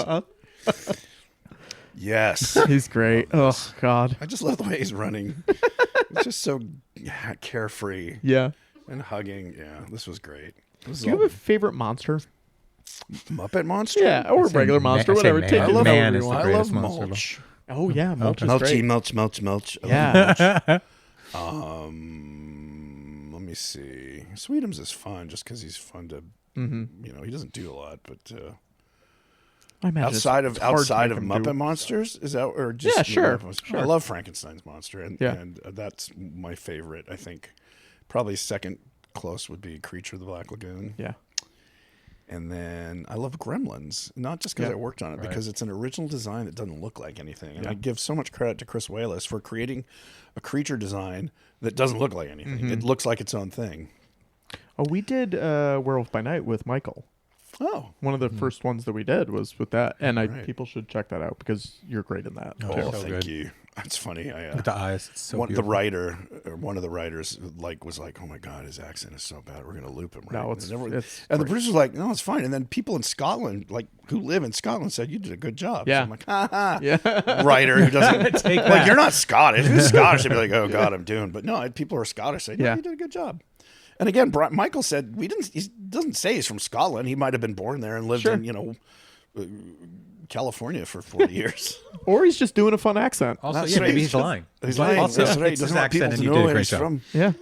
Speaker 3: Yes.
Speaker 1: He's great. Oh God.
Speaker 3: I just love the way he's running. It's just so carefree
Speaker 1: Yeah.
Speaker 3: and hugging. Yeah, this was great. This is
Speaker 1: Do you have a favorite monster?
Speaker 3: Muppet Monster?
Speaker 1: Yeah, or
Speaker 2: say
Speaker 1: regular
Speaker 2: man-
Speaker 1: monster,
Speaker 2: I say
Speaker 1: whatever.
Speaker 2: man.
Speaker 1: Take
Speaker 2: I
Speaker 1: it
Speaker 2: love
Speaker 1: however
Speaker 2: man
Speaker 1: you
Speaker 2: is the
Speaker 1: want.
Speaker 3: I
Speaker 2: greatest
Speaker 3: love
Speaker 2: monster.
Speaker 3: mulch.
Speaker 1: Oh yeah, mulch is
Speaker 3: Mulchy,
Speaker 1: great.
Speaker 3: mulch. I love
Speaker 1: Yeah.
Speaker 3: Let me see. Sweetums is fun just because he's fun to, he doesn't do a lot, but
Speaker 1: I imagine
Speaker 3: outside
Speaker 1: it's
Speaker 3: of
Speaker 1: hard to make him
Speaker 3: Muppet
Speaker 1: do-
Speaker 3: Monsters, is that or just
Speaker 1: Yeah, sure,
Speaker 3: Muppet Monsters?
Speaker 1: sure.
Speaker 3: I love Frankenstein's monster, and
Speaker 1: Yeah.
Speaker 3: that's my favorite. I think probably second close would be Creature of the Black Lagoon.
Speaker 1: Yeah.
Speaker 3: And then I love Gremlins, not just because
Speaker 1: Yeah.
Speaker 3: I worked on it, because it's an original design that doesn't look like anything. And
Speaker 1: Yeah.
Speaker 3: I give so much credit to Chris Wallace for creating a creature design that doesn't look like anything. It looks like its own thing.
Speaker 1: Oh, we did Werewolf by Night with Michael.
Speaker 3: Oh,
Speaker 1: One of the first ones that we did was with that, and
Speaker 3: Right.
Speaker 1: people should check that out because you're great in that.
Speaker 2: Oh,
Speaker 1: too.
Speaker 2: so
Speaker 3: thank
Speaker 2: good.
Speaker 3: you. That's funny. I
Speaker 2: With the eyes, it's so
Speaker 3: one
Speaker 2: beautiful.
Speaker 3: one of the writers was like, "Oh my god, his accent is so bad. We're going to loop him." Right?
Speaker 1: No, it's
Speaker 3: and
Speaker 1: great.
Speaker 3: the producer was like, "No, it's fine." And then people in Scotland, like who live in Scotland, said, "You did a good job."
Speaker 1: Yeah.
Speaker 3: So I'm like, "Ha ha."
Speaker 1: Yeah.
Speaker 3: Writer who doesn't
Speaker 2: Take
Speaker 3: like
Speaker 2: that.
Speaker 3: you're not Scottish. Who's Scottish? They'd be like, "Oh God, I'm doomed." But no, people who are Scottish say, "No,
Speaker 1: Yeah.
Speaker 3: you did a good job." And again, Michael said he doesn't say he's from Scotland. He might have been born there and lived
Speaker 1: Sure.
Speaker 3: in California for 40 years.
Speaker 1: Or he's just doing a fun accent.
Speaker 2: Also,
Speaker 3: That's
Speaker 2: yeah,
Speaker 3: right.
Speaker 2: maybe he's lying.
Speaker 3: He's lying.
Speaker 2: Also,
Speaker 3: That's right. He
Speaker 2: it's
Speaker 3: doesn't
Speaker 2: his
Speaker 3: want people
Speaker 2: accent,
Speaker 3: to
Speaker 2: and you
Speaker 3: know
Speaker 2: did a
Speaker 3: where
Speaker 2: great
Speaker 3: he's
Speaker 2: job.
Speaker 3: from.
Speaker 1: Yeah.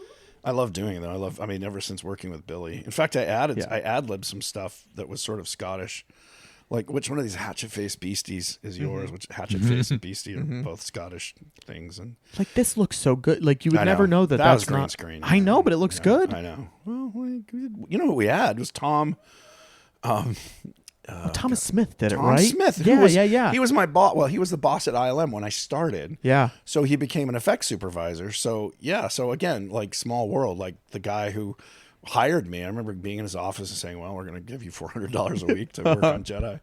Speaker 3: I love doing it though. I mean, ever since working with Billy. In fact, I ad-libbed some stuff that was sort of Scottish. Like, which one of these hatchet-faced beasties is yours? Which hatchet-faced and beastie are both Scottish things. And
Speaker 1: Like this looks so good. Like you would
Speaker 3: I
Speaker 1: never
Speaker 3: know.
Speaker 1: know that
Speaker 3: That
Speaker 1: that's
Speaker 3: was green
Speaker 1: not
Speaker 3: screen.
Speaker 1: I know, but it looks good.
Speaker 3: I know. Well, you know who we had was Tom.
Speaker 1: Thomas Smith did it,
Speaker 3: Tom
Speaker 1: right?
Speaker 3: Smith. who
Speaker 1: Yeah,
Speaker 3: was,
Speaker 1: yeah.
Speaker 3: He was my boss. Well, he was the boss at ILM when I started.
Speaker 1: Yeah.
Speaker 3: So he became an effects supervisor. So yeah. So again, like small world, like the guy who hired me. I remember being in his office and saying, "Well, we're going to give you $400 a week to work on Jedi."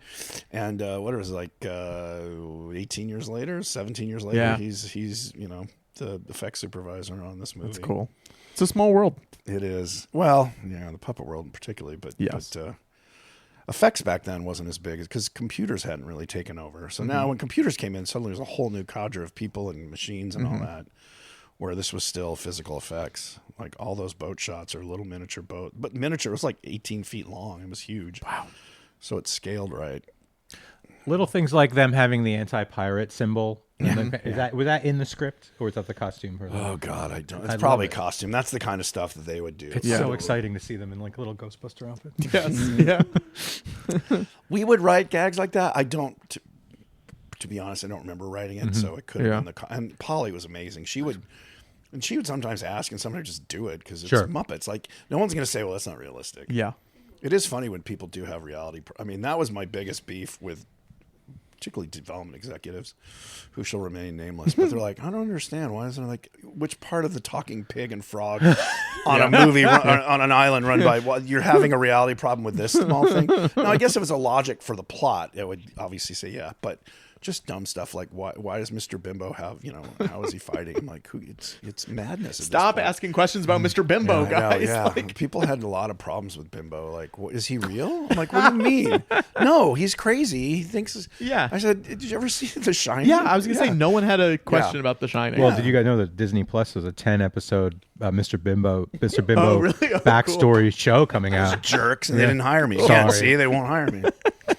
Speaker 3: And what it was like 18 years later, 17 years later,
Speaker 1: Yeah.
Speaker 3: he's the effects supervisor on this movie.
Speaker 1: That's cool. It's a small world.
Speaker 3: It is. Well, yeah, the puppet world particularly, but
Speaker 1: Yes.
Speaker 3: effects back then wasn't as big because computers hadn't really taken over. So now when computers came in, suddenly there's a whole new cadre of people and machines and all that, where this was still physical effects. Like all those boat shots are little miniature boat, but miniature, it was like 18 feet long. It was huge. Wow. So it's scaled right.
Speaker 2: Little things like them having the anti-pirate symbol. Was that in the script, or was that the costume? For
Speaker 3: Oh God, I don't. It's
Speaker 2: love
Speaker 3: probably
Speaker 2: it.
Speaker 3: costume. That's the kind of stuff that they would do.
Speaker 2: It's so exciting to see them in like little Ghostbuster outfits.
Speaker 1: Yes. Yeah.
Speaker 3: We would write gags like that. I don't. To be honest, I don't remember writing it, so it could have been and Polly was amazing. She would sometimes ask, and sometimes just do it because it's Muppets. Like no one's going to say, "Well, that's not realistic."
Speaker 1: Yeah.
Speaker 3: It is funny when people do have reality. I mean, that was my biggest beef with particularly development executives, who shall remain nameless. But they're like, I don't understand. Why isn't it like which part of the talking pig and frog on a movie on an island run by? Well, you're having a reality problem with this small thing. No, I guess if it's a logic for the plot, it would obviously say yeah, but. Just dumb stuff like why does Mr. Bimbo have, how is he fighting? I'm like, it's madness.
Speaker 1: Stop asking questions about Mr. Bimbo, guys.
Speaker 3: Like, people had a lot of problems with Bimbo. Like, is he real? I'm like, what do you mean? No, he's crazy. He thinks.
Speaker 1: Yeah.
Speaker 3: I said, did you ever see The Shining?
Speaker 1: Yeah, I was gonna say no one had a question about The Shining.
Speaker 2: Well, did you guys know that Disney Plus has a 10-episode Mr. Bimbo
Speaker 1: really?
Speaker 2: backstory show coming out?
Speaker 3: Jerks, and they didn't hire me. Can't see, they won't hire me.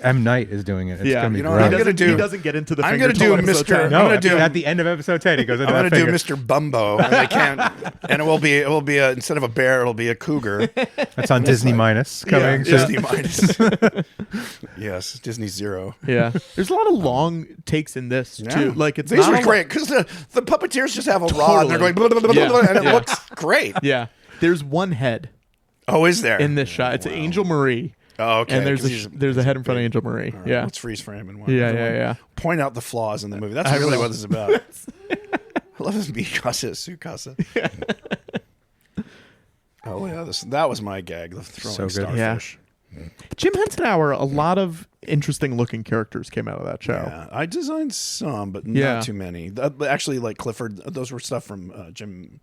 Speaker 2: M. Night is doing it. It's gonna be great.
Speaker 1: He doesn't get into the.
Speaker 3: I'm gonna do Mr.
Speaker 2: No, at the end of episode 10, he goes into
Speaker 3: I'm going to do Mr. Bumbo, and I can't. And it will be instead of a bear, it'll be a cougar.
Speaker 2: That's on Disney Minus coming.
Speaker 3: Yeah, Disney Minus. Yes, Disney Zero.
Speaker 1: Yeah, there's a lot of long takes in this too. Like
Speaker 3: these are great because the puppeteers just have a rod and they're going blah, blah, blah, blah, and it looks great.
Speaker 1: Yeah, there's one head.
Speaker 3: Oh, is there
Speaker 1: in this shot? It's Angel Marie.
Speaker 3: Oh, okay.
Speaker 1: And there's a head in front of Angel Marie.
Speaker 3: Right,
Speaker 1: yeah.
Speaker 3: Let's freeze frame and
Speaker 1: yeah.
Speaker 3: Point out the flaws in the movie. That's really what this is about. I love this Mikasa Sukasa. Oh yeah, that was my gag. The throwing starfish.
Speaker 1: Yeah. Jim Henson Hour. A lot of interesting looking characters came out of that show.
Speaker 3: Yeah, I designed some, but not too many. Actually, like Clifford, those were stuff from Jim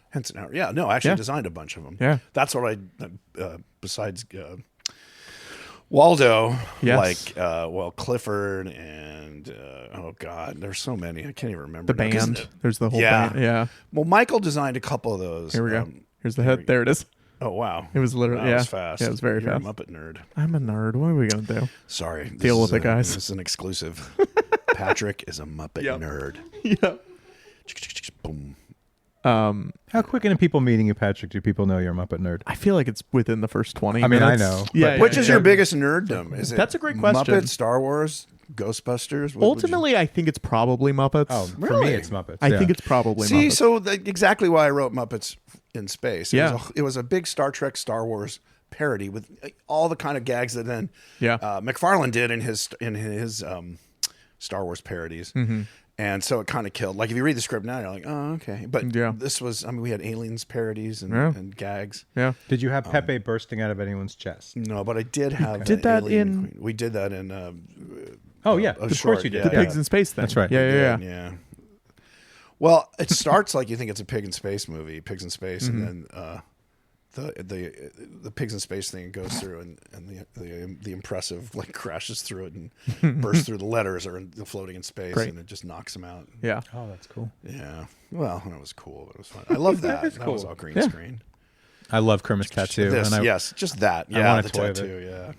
Speaker 3: Henson Hour. Yeah, no, I actually designed a bunch of them.
Speaker 1: Yeah,
Speaker 3: that's what I besides. Waldo, Clifford and oh god, there's so many I can't even remember.
Speaker 1: The band, there's the whole band. Yeah.
Speaker 3: Well, Michael designed a couple of those.
Speaker 1: Here we go. Here's the head. There it is.
Speaker 3: Oh wow,
Speaker 1: it was literally
Speaker 3: it was fast.
Speaker 1: Yeah, it was very
Speaker 3: You're
Speaker 1: fast.
Speaker 3: A Muppet nerd.
Speaker 1: I'm a nerd. What are we gonna do?
Speaker 3: Sorry,
Speaker 1: deal with it, guys.
Speaker 3: This is an exclusive. Patrick is a Muppet nerd.
Speaker 1: Yeah.
Speaker 3: Boom.
Speaker 2: How quick into people meeting you, Patrick, do people know you're a Muppet nerd?
Speaker 1: I feel like it's within the first 20
Speaker 2: I mean,
Speaker 1: minutes.
Speaker 2: I know.
Speaker 1: Yeah,
Speaker 3: which is your biggest nerddom? Is it
Speaker 1: That's a great question.
Speaker 3: Muppets, Star Wars, Ghostbusters?
Speaker 1: Ultimately, I think it's probably Muppets.
Speaker 2: Oh, for
Speaker 3: really?
Speaker 2: me, it's Muppets.
Speaker 1: I think it's probably Muppets.
Speaker 3: So exactly why I wrote Muppets in Space.
Speaker 1: Yeah.
Speaker 3: It was a big Star Trek, Star Wars parody with all the kind of gags that then McFarlane did in his Star Wars parodies.
Speaker 1: Mm-hmm.
Speaker 3: And so it kind of killed. Like if you read the script now, you're like, oh, okay. But this was, we had Aliens parodies and gags.
Speaker 1: Yeah.
Speaker 2: Did you have Pepe bursting out of anyone's chest?
Speaker 3: No, but I did have.
Speaker 1: Did that
Speaker 3: Queen. We did that in.
Speaker 2: Of course you did.
Speaker 1: The Pigs in Space thing.
Speaker 2: That's right.
Speaker 3: Yeah. Well, it starts like you think it's a Pig in Space movie, Pigs in Space, and then the Pigs in Space thing goes through, and the impressive crashes through it and bursts through the letters or floating in space, and it just knocks them out.
Speaker 1: Yeah.
Speaker 2: Oh, that's cool.
Speaker 3: Yeah. Well, it was cool, but it was fun. I love that. That was all green screen.
Speaker 2: I love Kermit's tattoo.
Speaker 3: Yes, just that. Yeah,
Speaker 2: I want a toy
Speaker 3: tattoo. Yeah.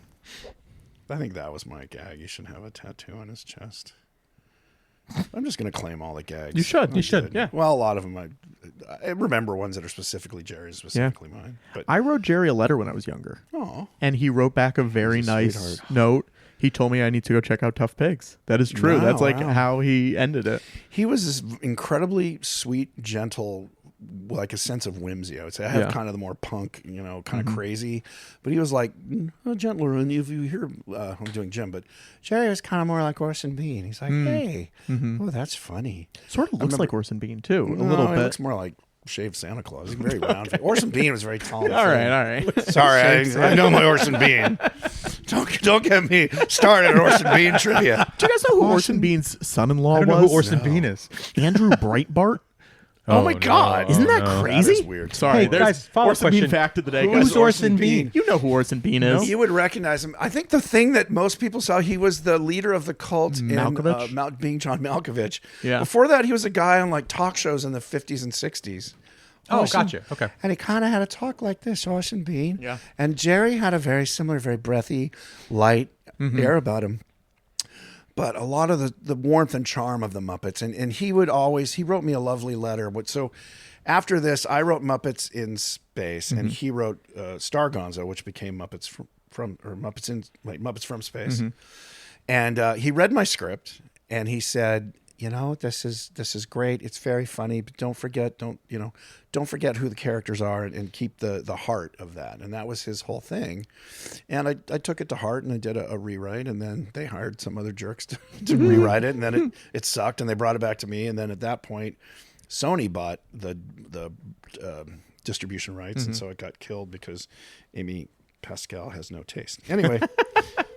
Speaker 3: I think that was my gag. You should have a tattoo on his chest. I'm just going to claim all the gags.
Speaker 1: You should. You should. Yeah.
Speaker 3: Well, a lot of them, I remember ones that are specifically Jerry's, specifically mine. But
Speaker 1: I wrote Jerry a letter when I was younger.
Speaker 3: Oh.
Speaker 1: And he wrote back a very nice note. He told me I need to go check out Tough Pigs. That is true. That's how he ended it.
Speaker 3: He was this incredibly sweet, gentle, like a sense of whimsy. I would say I have kind of the more punk, kind of crazy, but he was like gentler. And if you hear, I'm doing Jim, but Jerry was kind of more like Orson Bean. He's like, hey, oh, that's funny.
Speaker 1: Sort of looks like Orson Bean too, a little bit.
Speaker 3: It looks more like shaved Santa Claus. He's very round. Orson Bean was very tall.
Speaker 1: All right.
Speaker 3: Sorry, I know my Orson Bean. Don't get me started on Orson Bean trivia.
Speaker 1: Do you guys know who Orson Bean's son-in-law was?
Speaker 2: I don't know who Orson Bean is.
Speaker 1: Andrew Breitbart.
Speaker 3: Oh my God!
Speaker 1: Isn't that crazy?
Speaker 3: That is weird.
Speaker 1: Sorry,
Speaker 2: hey, guys,
Speaker 1: Orson Bean fact of the day.
Speaker 2: Who's Orson Bean?
Speaker 1: You know who Orson Bean is.
Speaker 3: You would recognize him. I think the thing that most people saw, he was the leader of the cult
Speaker 1: Malkovich?
Speaker 3: being John Malkovich.
Speaker 1: Yeah.
Speaker 3: Before that, he was a guy on talk shows in the 50s and 60s.
Speaker 2: Oh, gotcha. Okay.
Speaker 3: And he kind of had a talk like this, Orson Bean.
Speaker 1: Yeah.
Speaker 3: And Jerry had a very similar, very breathy, light air about him. But a lot of the warmth and charm of the Muppets. And he wrote me a lovely letter. So after this, I wrote Muppets in Space, and he wrote Star Gonzo, which became Muppets from Space. And he read my script, and he said, this is great. It's very funny, but don't forget who the characters are and keep the heart of that. And that was his whole thing. And I took it to heart and I did a rewrite, and then they hired some other jerks to rewrite it, and then it sucked, and they brought it back to me. And then at that point, Sony bought the distribution rights, and so it got killed because Amy Pascal has no taste. Anyway,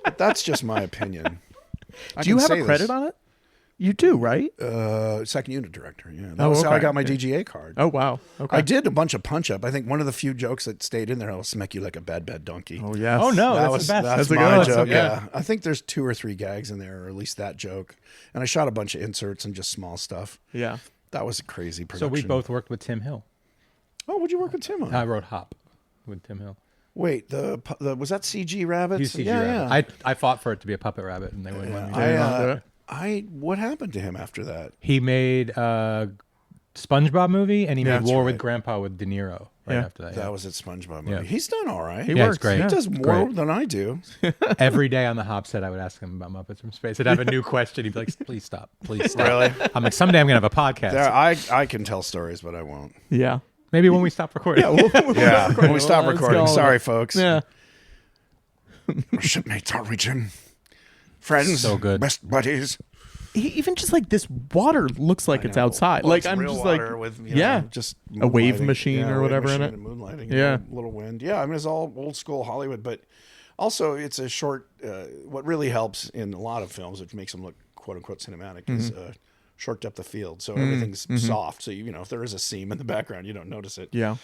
Speaker 3: but that's just my opinion.
Speaker 1: Do you have a credit on it? You do, right?
Speaker 3: Second unit director. Yeah, that was how I got my DGA card.
Speaker 1: Oh wow! Okay.
Speaker 3: I did a bunch of punch up. I think one of the few jokes that stayed in there, "I'll smack you like a bad donkey."
Speaker 1: Oh yes.
Speaker 2: Oh no,
Speaker 3: that
Speaker 2: that's the best.
Speaker 3: That's
Speaker 1: a
Speaker 3: my
Speaker 1: good
Speaker 3: joke.
Speaker 1: one.
Speaker 3: Yeah, I think there's 2 or 3 gags in there, or at least that joke. And I shot a bunch of inserts and just small stuff.
Speaker 1: Yeah.
Speaker 3: That was a crazy production.
Speaker 2: So we both worked with Tim Hill.
Speaker 3: Oh, would you work with Tim on?
Speaker 2: I wrote Hop with Tim Hill.
Speaker 3: Wait, the was that CG Rabbit?
Speaker 2: He's CG
Speaker 3: yeah,
Speaker 2: Rabbit. I fought for it to be a puppet rabbit, and they wouldn't let me.
Speaker 3: What happened to him after that?
Speaker 2: He made a SpongeBob movie, and he made
Speaker 3: That's
Speaker 2: War
Speaker 3: right.
Speaker 2: with Grandpa with DeNiro after that.
Speaker 3: That was at SpongeBob movie.
Speaker 2: Yeah.
Speaker 3: He's done all right.
Speaker 1: He
Speaker 2: Yeah,
Speaker 1: works.
Speaker 2: it's great.
Speaker 3: He does
Speaker 2: It's
Speaker 3: more
Speaker 2: great.
Speaker 3: than I do.
Speaker 2: Every day on the Hop set, I would ask him about Muppets from Space. I'd have a new question. He'd be like, "Please stop, please stop."
Speaker 3: Really?
Speaker 2: I'm like, "Someday I'm gonna have a podcast."
Speaker 3: There, I can tell stories, but I won't.
Speaker 1: Yeah.
Speaker 2: Maybe when we stop recording.
Speaker 3: Yeah, when we stop
Speaker 1: Let's
Speaker 3: recording.
Speaker 1: go.
Speaker 3: Sorry, folks.
Speaker 1: Yeah.
Speaker 3: Shipmates, are we, Jim? Friends,
Speaker 2: So good.
Speaker 3: best buddies.
Speaker 1: Even just like this water looks like it's outside.
Speaker 3: Well,
Speaker 1: like
Speaker 3: it's
Speaker 1: I'm
Speaker 3: real
Speaker 1: just
Speaker 3: water
Speaker 1: like
Speaker 3: with,
Speaker 1: yeah,
Speaker 3: just
Speaker 1: a wave
Speaker 3: moonlighting.
Speaker 1: machine
Speaker 3: Yeah,
Speaker 1: or
Speaker 3: a wave
Speaker 1: whatever in
Speaker 3: machine
Speaker 1: it.
Speaker 3: and moonlighting.
Speaker 1: Yeah.
Speaker 3: little wind. Yeah, I mean it's all old school Hollywood, but also it's a short. What really helps in a lot of films, which makes them look quote unquote cinematic, is short depth of field. So everything's soft. So if there is a seam in the background, you don't notice it.
Speaker 1: yeah.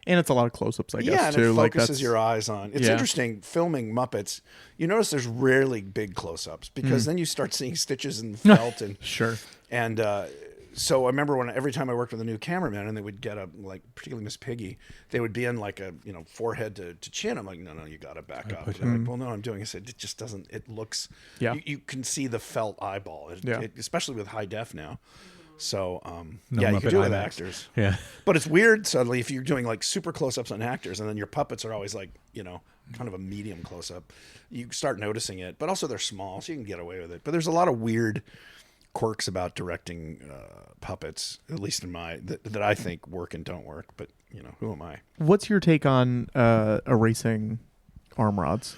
Speaker 1: And it's a lot of close-ups, I guess,
Speaker 3: Yeah, and
Speaker 1: too.
Speaker 3: it
Speaker 1: Like
Speaker 3: focuses
Speaker 1: that's
Speaker 3: your eyes on. It's
Speaker 1: Yeah.
Speaker 3: interesting filming Muppets. You notice there's rarely big close-ups because then you start seeing stitches in the felt and
Speaker 1: sure.
Speaker 3: and so I remember every time I worked with a new cameraman and they would get particularly Miss Piggy, they would be in like a forehead to chin. I'm like, no, you got to back up. They're like, well, no, I'm doing. I said, it just doesn't. It looks.
Speaker 1: Yeah.
Speaker 3: You can see the felt eyeball. Especially with high def now. So
Speaker 2: No
Speaker 3: you
Speaker 2: Muppet
Speaker 3: can do it with
Speaker 2: IMAX.
Speaker 3: actors.
Speaker 2: Yeah.
Speaker 3: But it's weird suddenly if you're doing like super close-ups on actors and then your puppets are always like, kind of a medium close-up. You start noticing it, but also they're small, so you can get away with it. But there's a lot of weird quirks about directing puppets, at least in that I think work and don't work. But who am I?
Speaker 1: What's your take on erasing arm rods?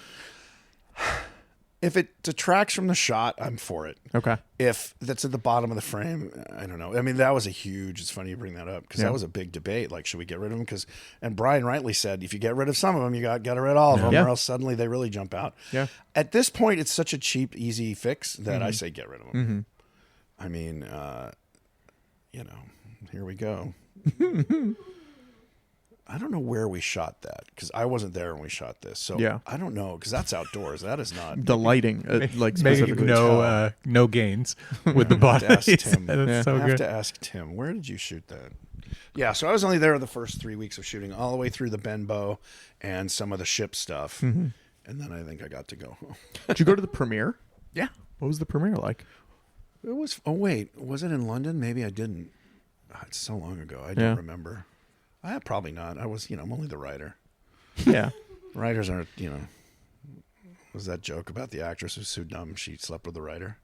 Speaker 3: If it detracts from the shot, I'm for it.
Speaker 1: Okay.
Speaker 3: If that's at the bottom of the frame, I don't know. I mean, that was it's funny you bring that up because that was a big debate. Like, should we get rid of them? And Brian rightly said, if you get rid of some of them, you got to rid of all of them, or else suddenly they really jump out.
Speaker 1: Yeah.
Speaker 3: At this point, it's such a cheap, easy fix that I say get rid of them. I mean, here we go. I don't know where we shot that because I wasn't there when we shot this. So I don't know because that's outdoors. That is not
Speaker 1: The lighting, like
Speaker 2: Maybe
Speaker 1: specifically.
Speaker 2: no gains with the body.
Speaker 3: have to ask Tim.
Speaker 2: That's so
Speaker 3: I have
Speaker 2: good.
Speaker 3: to ask Tim, where did you shoot that? Yeah, so I was only there the first 3 weeks of shooting, all the way through the Benbow and some of the ship stuff. And then I think I got to go home.
Speaker 1: Did you go to the premiere?
Speaker 3: Yeah.
Speaker 1: What was the premiere like?
Speaker 3: It was, was it in London? Maybe I didn't. It's so long ago. I don't remember. Probably not. I was, I'm only the writer.
Speaker 1: Yeah.
Speaker 3: Writers aren't, was that joke about the actress who's so dumb she slept with the writer?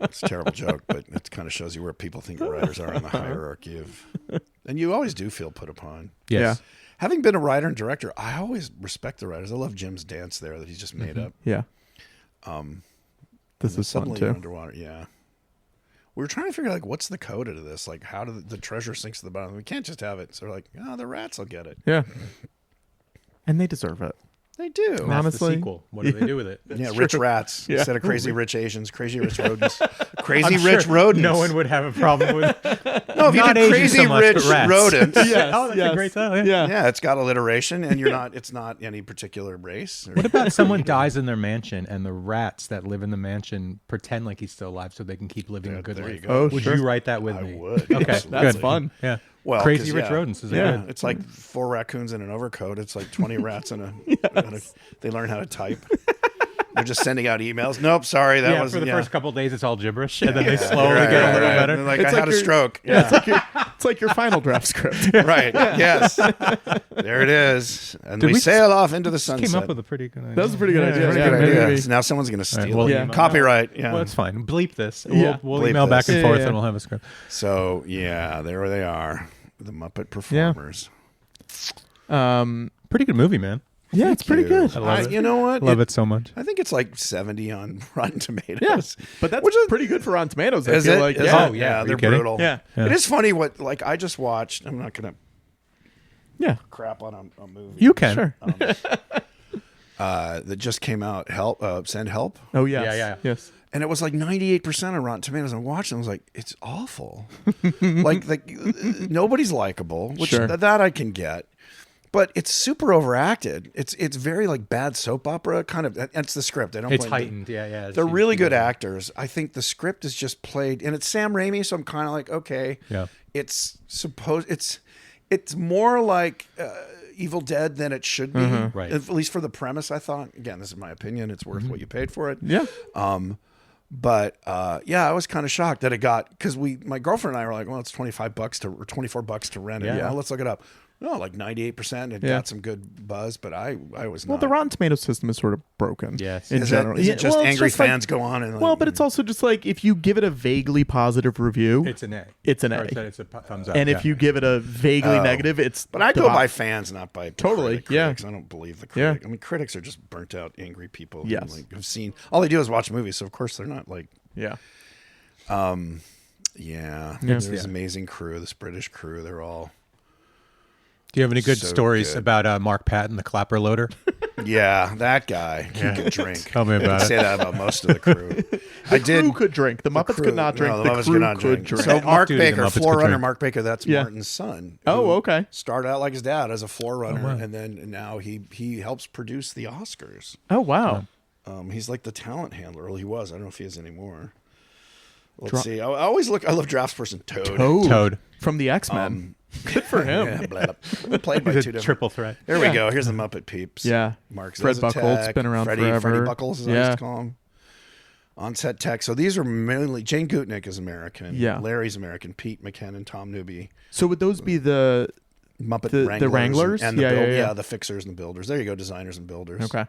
Speaker 3: It's a terrible joke, but it kind of shows you where people think the writers are in the hierarchy of. And you always do feel put upon.
Speaker 2: Yes.
Speaker 1: Yeah.
Speaker 3: Having been a writer and director, I always respect the writers. I love Jim's dance there that he's just made up.
Speaker 1: Yeah. This is fun
Speaker 3: Suddenly you're
Speaker 1: too.
Speaker 3: underwater. Yeah. We were trying to figure out what's the code to this? Like, how do the treasure sinks to the bottom? We can't just have it. So we're like, the rats will get it.
Speaker 1: Yeah. And they deserve it.
Speaker 3: They do.
Speaker 2: That's
Speaker 1: Honestly.
Speaker 2: the sequel. What do they do with it?
Speaker 3: Yeah, rich rats instead of crazy rich Asians, crazy rich rodents, crazy
Speaker 2: I'm
Speaker 3: rich
Speaker 2: sure
Speaker 3: rodents.
Speaker 2: No one would have a problem with
Speaker 3: No, if you
Speaker 2: not
Speaker 3: did
Speaker 2: Asians
Speaker 3: crazy
Speaker 2: so much,
Speaker 3: rich
Speaker 2: but rats.
Speaker 3: rodents,
Speaker 2: Oh, that's a great title. Yeah.
Speaker 3: yeah, it's got alliteration, and it's not any particular race.
Speaker 2: What about someone dies in their mansion and the rats that live in the mansion pretend like he's still alive so they can keep living a good
Speaker 3: there you
Speaker 2: life?
Speaker 3: go.
Speaker 1: Oh,
Speaker 2: Would
Speaker 1: sure.
Speaker 2: you write that with
Speaker 3: I
Speaker 2: me?
Speaker 3: would.
Speaker 2: Okay,
Speaker 3: Absolutely.
Speaker 1: That's
Speaker 2: good.
Speaker 1: fun.
Speaker 2: Yeah.
Speaker 3: Well,
Speaker 2: Crazy
Speaker 3: 'cause,
Speaker 2: Rich Rodents is a
Speaker 1: Yeah.
Speaker 2: good.
Speaker 3: It's like 4 raccoons in an overcoat. It's like 20 rats in a. They learn how to type. They're just sending out emails. Nope, sorry, that
Speaker 2: Yeah,
Speaker 3: was
Speaker 2: for the first couple of days, it's all gibberish, and then they slowly
Speaker 3: Right,
Speaker 2: get a
Speaker 3: right,
Speaker 2: little
Speaker 3: right.
Speaker 2: better.
Speaker 3: They're like,
Speaker 1: It's
Speaker 3: I
Speaker 1: like
Speaker 3: had a
Speaker 1: you're-
Speaker 3: stroke.
Speaker 1: It's It's like your final draft script.
Speaker 3: Right. Yes. There it is. And we sail off into the sunset.
Speaker 2: Came up with a pretty good idea.
Speaker 1: That was a pretty good idea.
Speaker 3: Pretty
Speaker 1: Yeah,
Speaker 3: good
Speaker 1: maybe.
Speaker 3: idea. So now someone's going to steal
Speaker 2: well,
Speaker 3: it.
Speaker 1: yeah.
Speaker 3: Copyright. Yeah.
Speaker 2: Well, it's fine. Bleep this.
Speaker 1: Yeah.
Speaker 2: We'll
Speaker 3: Bleep
Speaker 2: email back
Speaker 3: this.
Speaker 2: and forth,
Speaker 1: Yeah.
Speaker 2: and we'll have a script.
Speaker 3: So, yeah, there they are. The Muppet performers.
Speaker 2: Pretty good movie, man.
Speaker 1: Yeah, it's pretty good.
Speaker 2: I love it.
Speaker 3: You know what?
Speaker 2: Love it so much.
Speaker 3: I think it's like 70 on Rotten Tomatoes.
Speaker 1: Yeah, but that's
Speaker 3: Which is
Speaker 1: pretty good for Rotten Tomatoes. I
Speaker 3: Is
Speaker 1: feel
Speaker 3: it?
Speaker 1: like,
Speaker 3: Is
Speaker 1: yeah,
Speaker 3: it? Yeah,
Speaker 2: Are you
Speaker 3: they're
Speaker 2: kidding?
Speaker 3: brutal.
Speaker 1: Yeah.
Speaker 3: It is funny what, like, I just watched, I'm not going to
Speaker 1: yeah.
Speaker 3: crap on a movie.
Speaker 2: You can.
Speaker 1: Sure.
Speaker 3: That just came out, Send Help.
Speaker 1: Oh yes.
Speaker 2: Yeah.
Speaker 1: Yes.
Speaker 3: And it was like 98% on Rotten Tomatoes. I watched it. I was like, it's awful. like nobody's likable, which
Speaker 1: Sure.
Speaker 3: that I can get. But it's super overacted. It's very like bad soap opera kind of. It's the script. I don't.
Speaker 2: It's
Speaker 3: blame
Speaker 2: heightened. Yeah.
Speaker 3: They're really good actors. I think the script is just played, and it's Sam Raimi, so I'm kind of like, okay,
Speaker 2: Yeah.
Speaker 3: It's more like Evil Dead than it should be,
Speaker 2: Right.
Speaker 3: At least for the premise. I thought. Again, this is my opinion. It's worth what you paid for it.
Speaker 1: Yeah.
Speaker 3: But yeah, I was kind of shocked that it got because my girlfriend and I were like, well, it's $25 or $24 to rent it.
Speaker 2: Yeah.
Speaker 3: Yeah, let's look it up. No, like 98%. It
Speaker 1: Yeah.
Speaker 3: got some good buzz, but I was
Speaker 1: Well,
Speaker 3: not.
Speaker 1: the Rotten Tomatoes system is sort of broken.
Speaker 2: Yes.
Speaker 1: In
Speaker 3: Is it,
Speaker 1: general.
Speaker 3: is
Speaker 1: Yeah,
Speaker 3: it just
Speaker 1: well, it's
Speaker 3: angry
Speaker 1: just like-
Speaker 3: fans go on and like,
Speaker 1: well, but it's also just like if you give it a vaguely positive review,
Speaker 2: It's an A.
Speaker 1: it's an
Speaker 2: Or
Speaker 1: A.
Speaker 2: it's a thumbs up.
Speaker 1: And
Speaker 2: yeah.
Speaker 1: if you give it a vaguely negative, it's.
Speaker 3: But I
Speaker 1: the
Speaker 3: go
Speaker 1: bottom.
Speaker 3: by fans, not by
Speaker 1: Totally,
Speaker 3: critics.
Speaker 1: yeah.
Speaker 3: I don't believe the
Speaker 1: Yeah.
Speaker 3: critic. I mean, critics are just burnt out, angry people.
Speaker 1: Yes.
Speaker 3: Who, like, have seen all they do is watch movies, so of course they're not like.
Speaker 1: Yeah.
Speaker 3: Yeah,
Speaker 1: Yeah.
Speaker 3: there's amazing crew. This British crew, they're all.
Speaker 2: Do you have any good
Speaker 3: So
Speaker 2: stories
Speaker 3: good.
Speaker 2: about Mark Patton, the clapper loader?
Speaker 3: Yeah, that guy. He could drink.
Speaker 2: Tell me about
Speaker 3: I
Speaker 2: it.
Speaker 3: say that about most of the crew. I did.
Speaker 1: Crew could drink. The Muppets
Speaker 3: crew-
Speaker 1: could not drink.
Speaker 3: No,
Speaker 1: the
Speaker 3: Muppets
Speaker 1: crew
Speaker 3: could not
Speaker 1: could
Speaker 3: drink.
Speaker 1: drink.
Speaker 3: So Mark
Speaker 2: Off-duty, the
Speaker 3: Baker,
Speaker 2: Muppets could
Speaker 3: floor runner
Speaker 2: drink.
Speaker 3: Mark Baker, that's
Speaker 1: Yeah.
Speaker 3: Martin's son.
Speaker 1: Oh,
Speaker 3: who
Speaker 1: okay.
Speaker 3: Started out like his dad as a floor runner,
Speaker 2: wow.
Speaker 3: and then now he helps produce the Oscars.
Speaker 1: Oh wow.
Speaker 3: He's like the talent handler. Well, he was. I don't know if he is anymore. Let's see. I always look. I love draftsperson Toad.
Speaker 2: Toad.
Speaker 1: from the X-Men. Good for him.
Speaker 3: Yeah, blah, blah. Played by
Speaker 2: He's
Speaker 3: two
Speaker 2: a
Speaker 3: different.
Speaker 2: triple threat.
Speaker 3: There we go. Here's the Muppet peeps.
Speaker 1: Yeah.
Speaker 3: Mark
Speaker 1: Fred Buckles, been around forever.
Speaker 3: Freddie Buckles, as I
Speaker 1: Yeah.
Speaker 3: used to call him. On-set tech. So these are mainly Jane Gutnick is American.
Speaker 1: Yeah.
Speaker 3: Larry's American. Pete McKinnon, Tom Newby.
Speaker 1: So would those be the
Speaker 3: Muppet
Speaker 1: The
Speaker 3: Wranglers,
Speaker 1: Wranglers?
Speaker 3: and the
Speaker 1: Yeah, yeah.
Speaker 3: the fixers and the builders. There you go, designers and builders.
Speaker 1: okay?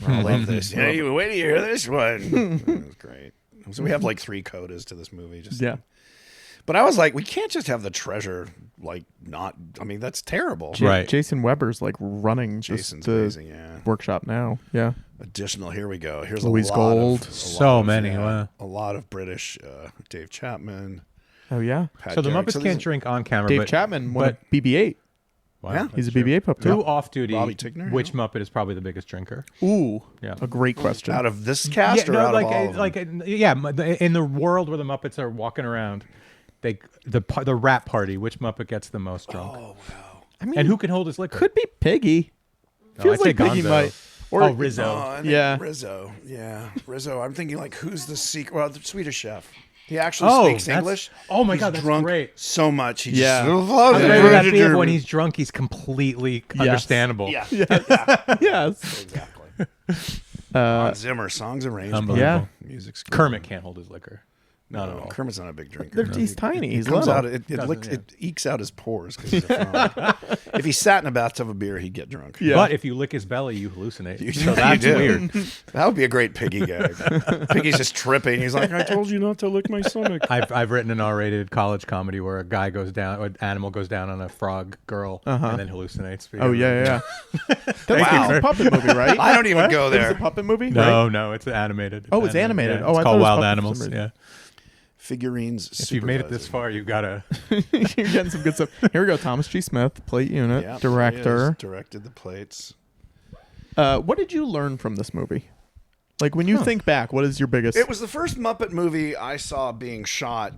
Speaker 3: I love this. Yeah, you wait to hear this one. That was great. So we have like 3 codas to this movie. Just
Speaker 1: Yeah.
Speaker 3: But I was like, we can't just have the treasure like not. I mean, that's terrible.
Speaker 2: Right.
Speaker 1: Jason Weber's like running
Speaker 3: Jason's
Speaker 1: just the
Speaker 3: amazing. Yeah.
Speaker 1: workshop now. Yeah.
Speaker 3: Additional. Here we go. Here's
Speaker 1: Louise
Speaker 3: a lot
Speaker 1: Gold.
Speaker 3: Of, a
Speaker 2: So
Speaker 3: lot of,
Speaker 2: many,
Speaker 3: yeah,
Speaker 2: wow.
Speaker 3: a lot of British. Dave Chapman.
Speaker 1: Oh yeah.
Speaker 3: Pat
Speaker 2: So the
Speaker 3: Garrett.
Speaker 2: Muppets
Speaker 3: So
Speaker 2: can't
Speaker 3: these-
Speaker 2: drink on camera.
Speaker 1: Dave
Speaker 2: but,
Speaker 1: Chapman won
Speaker 2: but
Speaker 1: a BB-8.
Speaker 2: wow,
Speaker 3: Yeah.
Speaker 2: that's
Speaker 1: He's a
Speaker 2: true.
Speaker 1: BB-8 pup
Speaker 2: Who
Speaker 1: too.
Speaker 2: off duty?
Speaker 3: Bobby Tigner,
Speaker 2: Which
Speaker 3: yeah.
Speaker 2: Muppet is probably the biggest drinker?
Speaker 1: Ooh.
Speaker 2: Yeah.
Speaker 1: A great question.
Speaker 3: Out of this cast or
Speaker 2: no,
Speaker 3: out
Speaker 2: like
Speaker 3: of all of them?
Speaker 2: in the world where the Muppets are walking around, the rap party. Which Muppet gets the most drunk?
Speaker 3: Oh wow.
Speaker 1: I mean,
Speaker 2: And who can hold his liquor?
Speaker 1: could be Piggy.
Speaker 2: No,
Speaker 1: Feels
Speaker 2: I'd
Speaker 1: like
Speaker 2: say
Speaker 1: Piggy
Speaker 2: Gonzo.
Speaker 1: might. Or
Speaker 2: Rizzo.
Speaker 3: I think
Speaker 1: Yeah.
Speaker 3: Rizzo. Yeah, Rizzo. I'm thinking like, who's the secret? Well, the Swedish chef. He actually
Speaker 2: Oh,
Speaker 3: speaks
Speaker 2: that's-
Speaker 3: English.
Speaker 2: oh my
Speaker 3: He's
Speaker 2: God, that's
Speaker 3: drunk
Speaker 2: great.
Speaker 3: so much. He
Speaker 1: Yeah.
Speaker 3: just
Speaker 2: How great would that be if when he's drunk, he's completely understandable?
Speaker 3: Yeah,
Speaker 1: yes.
Speaker 3: exactly. Hans Zimmer, songs arranged.
Speaker 2: Unbelievable.
Speaker 1: Yeah.
Speaker 3: Music's
Speaker 2: Kermit can't hold his liquor. Not at all.
Speaker 3: Kermit's not a big drinker.
Speaker 1: He's tiny. He's
Speaker 3: Comes
Speaker 1: little.
Speaker 3: out. It ekes out his pores because he's a frog. If he sat in a bathtub of beer, he'd get drunk.
Speaker 1: Yeah.
Speaker 2: But if you lick his belly, you hallucinate.
Speaker 3: You
Speaker 2: So that's
Speaker 3: do.
Speaker 2: weird.
Speaker 3: That would be a great Piggy gag. Piggy's just tripping. He's like, I told you not to lick my stomach.
Speaker 2: I've written an R-rated college comedy where a guy goes down, or an animal goes down on a frog girl, and then hallucinates.
Speaker 1: Oh yeah. That's
Speaker 3: Wow.
Speaker 1: a puppet movie, right?
Speaker 3: I don't even go
Speaker 1: It's a
Speaker 3: there.
Speaker 1: puppet movie.
Speaker 2: No,
Speaker 1: right?
Speaker 2: no, it's animated.
Speaker 1: Oh, it's animated.
Speaker 2: Yeah,
Speaker 1: Oh,
Speaker 2: it's
Speaker 1: I thought
Speaker 2: called
Speaker 1: it was
Speaker 2: Wild
Speaker 1: puppet for
Speaker 2: Animals.
Speaker 1: some reason.
Speaker 2: Yeah.
Speaker 3: Figurines.
Speaker 2: If you've made it this far, you gotta.
Speaker 1: You're getting some good stuff. Here we go. Thomas G. Smith, plate unit,
Speaker 3: Yeah,
Speaker 1: director.
Speaker 3: directed the plates.
Speaker 1: What did you learn from this movie? Like when you think back, what is your biggest?
Speaker 3: It was the first Muppet movie I saw being shot,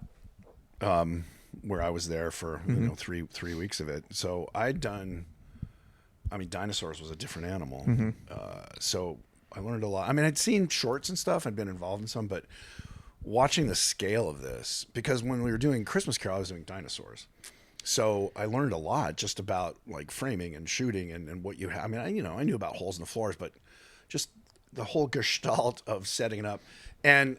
Speaker 3: where I was there for three weeks of it. So I'd done. I mean, Dinosaurs was a different animal, so I learned a lot. I mean, I'd seen shorts and stuff. I'd been involved in some, but watching the scale of this, because when we were doing Christmas Carol, I was doing Dinosaurs. So I learned a lot just about like framing and shooting and what you have. I mean, I knew about holes in the floors, but just the whole gestalt of setting it up. And,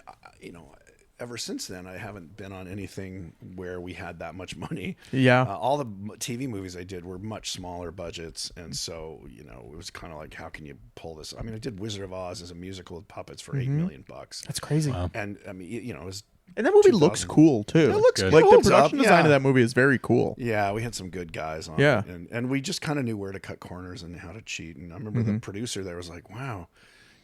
Speaker 3: ever since then, I haven't been on anything where we had that much money.
Speaker 1: Yeah.
Speaker 3: All the TV movies I did were much smaller budgets. And so, it was kind of like, how can you pull this? I mean, I did Wizard of Oz as a musical with puppets for $8 million.
Speaker 1: That's crazy.
Speaker 2: Wow.
Speaker 3: And I mean, it was.
Speaker 1: And that movie looks cool too.
Speaker 3: It looks
Speaker 2: good.
Speaker 1: like the
Speaker 3: holds
Speaker 1: production
Speaker 3: up,
Speaker 1: design
Speaker 3: yeah.
Speaker 1: of that movie is very cool.
Speaker 3: Yeah, we had some good guys on
Speaker 1: Yeah.
Speaker 3: it. And we just kind of knew where to cut corners and how to cheat. And I remember the producer there was like, wow,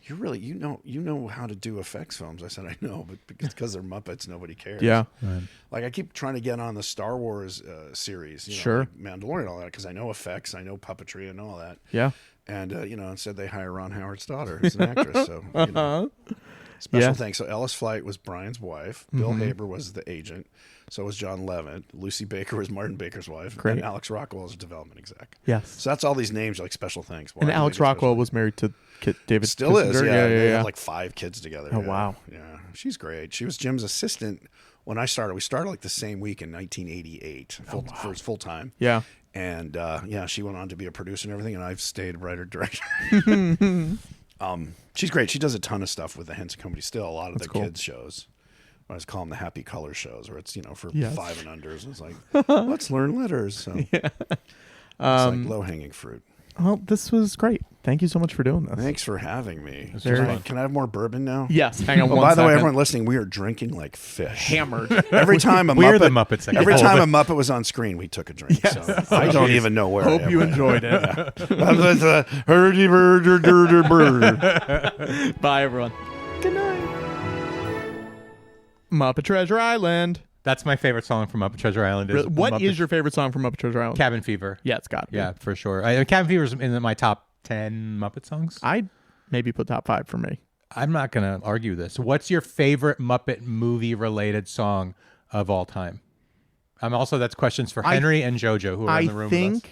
Speaker 3: you really, you know how to do effects films. I said, I know, but because they're Muppets, nobody cares.
Speaker 1: Yeah.
Speaker 2: Right.
Speaker 3: Like I keep trying to get on the Star Wars series,
Speaker 1: Sure.
Speaker 3: like Mandalorian and all that, because I know effects, I know puppetry and all that.
Speaker 1: Yeah.
Speaker 3: And, instead they hire Ron Howard's daughter, who's an actress. So, special thanks. So Ellis Flight was Brian's wife. Bill Haber was the agent. So was John Levitt. Lucy Baker was Martin Baker's wife.
Speaker 1: Great.
Speaker 3: And Alex Rockwell was a development exec.
Speaker 1: Yes.
Speaker 3: So that's all these names, like special thanks.
Speaker 1: And Alex Rockwell was married to David.
Speaker 3: Still is,
Speaker 1: Kissinger.
Speaker 3: yeah. They
Speaker 1: Yeah.
Speaker 3: had like 5 kids together.
Speaker 1: Oh,
Speaker 3: yeah.
Speaker 1: wow.
Speaker 3: Yeah, she's great. She was Jim's assistant when I started. We started like the same week in 1988, full time.
Speaker 1: Yeah.
Speaker 3: And she went on to be a producer and everything, and I've stayed writer director. She's great. She does a ton of stuff with the Henson Company still. A lot of the kids shows. I just call them the Happy Color shows, where it's for 5 and unders. And it's like, let's learn letters. So it's like low hanging fruit.
Speaker 1: Well, this was great. Thank you so much for doing this.
Speaker 3: Thanks for having me.
Speaker 1: Very-
Speaker 3: Can I have more bourbon now?
Speaker 1: Yes. Hang on
Speaker 3: Oh,
Speaker 1: one
Speaker 3: by the way,
Speaker 1: second.
Speaker 3: everyone listening, we are drinking like fish.
Speaker 1: Hammered.
Speaker 3: Every time a
Speaker 2: We're
Speaker 3: Muppet,
Speaker 2: the Muppets that
Speaker 3: every
Speaker 2: get
Speaker 3: time a
Speaker 2: hold
Speaker 3: Muppet was on screen, we took a drink. So I don't even know where.
Speaker 1: Hope
Speaker 3: I am.
Speaker 1: you enjoyed it.
Speaker 3: Hurdy-burdy-burdy-burdy.
Speaker 1: Bye, everyone. Good night. Muppet Treasure Island.
Speaker 2: That's my favorite song from Muppet Treasure Island. Is
Speaker 1: What
Speaker 2: Muppet
Speaker 1: is your favorite song from Muppet Treasure Island?
Speaker 2: Cabin Fever?
Speaker 1: Yeah, it's got to be.
Speaker 2: Yeah, for sure. Cabin Fever is in my top 10 Muppet songs.
Speaker 1: I'd maybe put top 5 for me.
Speaker 2: I'm not going to argue this. What's your favorite Muppet movie related song of all time? That's questions for Henry and JoJo, who are in the room with us.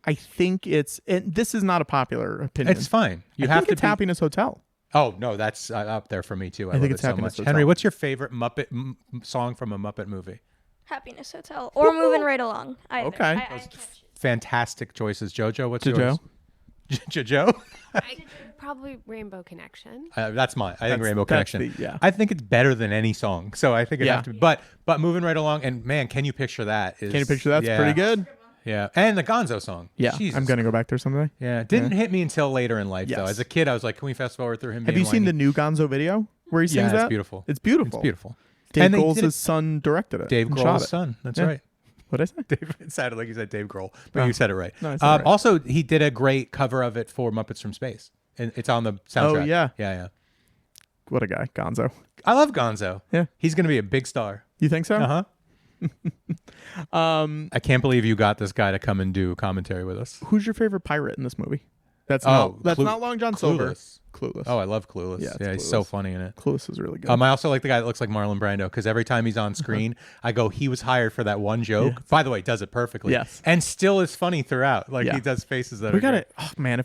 Speaker 1: I think it's, and this is not a popular opinion.
Speaker 2: It's fine. You
Speaker 1: I
Speaker 2: have
Speaker 1: think
Speaker 2: to
Speaker 1: it's
Speaker 2: be,
Speaker 1: Happiness Hotel.
Speaker 2: Oh, no, that's up there for me too. I
Speaker 1: think
Speaker 2: love
Speaker 1: it's
Speaker 2: it so
Speaker 1: Happiness
Speaker 2: much.
Speaker 1: Hotel.
Speaker 2: Henry, what's your favorite Muppet song from a Muppet movie?
Speaker 5: Happiness Hotel or Moving Right Along. Either.
Speaker 1: Okay.
Speaker 5: I can't choose.
Speaker 2: Fantastic choices. JoJo, what's
Speaker 1: JoJo?
Speaker 2: yours? JoJo?
Speaker 6: Probably Rainbow Connection.
Speaker 2: That's mine. I think Rainbow
Speaker 1: that's
Speaker 2: Connection.
Speaker 1: yeah.
Speaker 2: I think it's better than any song. So I think it'd
Speaker 1: Yeah.
Speaker 2: have to be. But moving right along, and man, can you picture that?
Speaker 1: Can you picture that? It's pretty good.
Speaker 2: Yeah. And the Gonzo song.
Speaker 1: Yeah.
Speaker 2: Jesus.
Speaker 1: I'm going to go back there someday.
Speaker 2: Yeah. Didn't hit me until later in life, though.
Speaker 1: Yes.
Speaker 2: As a kid, I was like, can we fast forward through him?
Speaker 1: Have you seen the new Gonzo video where he sings
Speaker 2: Yeah,
Speaker 1: that?
Speaker 2: it's beautiful.
Speaker 1: It's beautiful.
Speaker 2: It's beautiful.
Speaker 1: Dave
Speaker 2: And they did
Speaker 1: Grohl's
Speaker 2: it-
Speaker 1: son directed it.
Speaker 2: Dave
Speaker 1: and shot
Speaker 2: Grohl's
Speaker 1: it.
Speaker 2: son. That's
Speaker 1: Yeah.
Speaker 2: right.
Speaker 1: What'd I say?
Speaker 2: Dave, it sounded like you said Dave Grohl, but
Speaker 1: Oh.
Speaker 2: you said it right.
Speaker 1: No, I said it right.
Speaker 2: Also, he did a great cover of it for Muppets from Space. And it's on the soundtrack.
Speaker 1: Oh, yeah.
Speaker 2: Yeah.
Speaker 1: What a guy, Gonzo.
Speaker 2: I love Gonzo.
Speaker 1: Yeah.
Speaker 2: He's going to be a big star.
Speaker 1: You think so?
Speaker 2: Uh-huh. I can't believe you got this guy to come and do commentary with us.
Speaker 1: Who's your favorite pirate in this movie? That's
Speaker 2: Oh,
Speaker 1: not Long John Silver.
Speaker 2: Clueless.
Speaker 1: Clueless.
Speaker 2: Oh, I love Clueless.
Speaker 1: Yeah,
Speaker 2: Yeah,
Speaker 1: it's
Speaker 2: he's so
Speaker 1: Clueless.
Speaker 2: funny in it.
Speaker 1: Clueless is really good.
Speaker 2: I also like the guy that looks like Marlon Brando because every time he's on screen, I go, he was hired for that one joke.
Speaker 1: Yeah.
Speaker 2: By the way, does it perfectly.
Speaker 1: Yes.
Speaker 2: And still is funny throughout. Like
Speaker 1: Yeah.
Speaker 2: he does faces that
Speaker 1: we
Speaker 2: are
Speaker 1: got
Speaker 2: great.
Speaker 1: it. Oh man,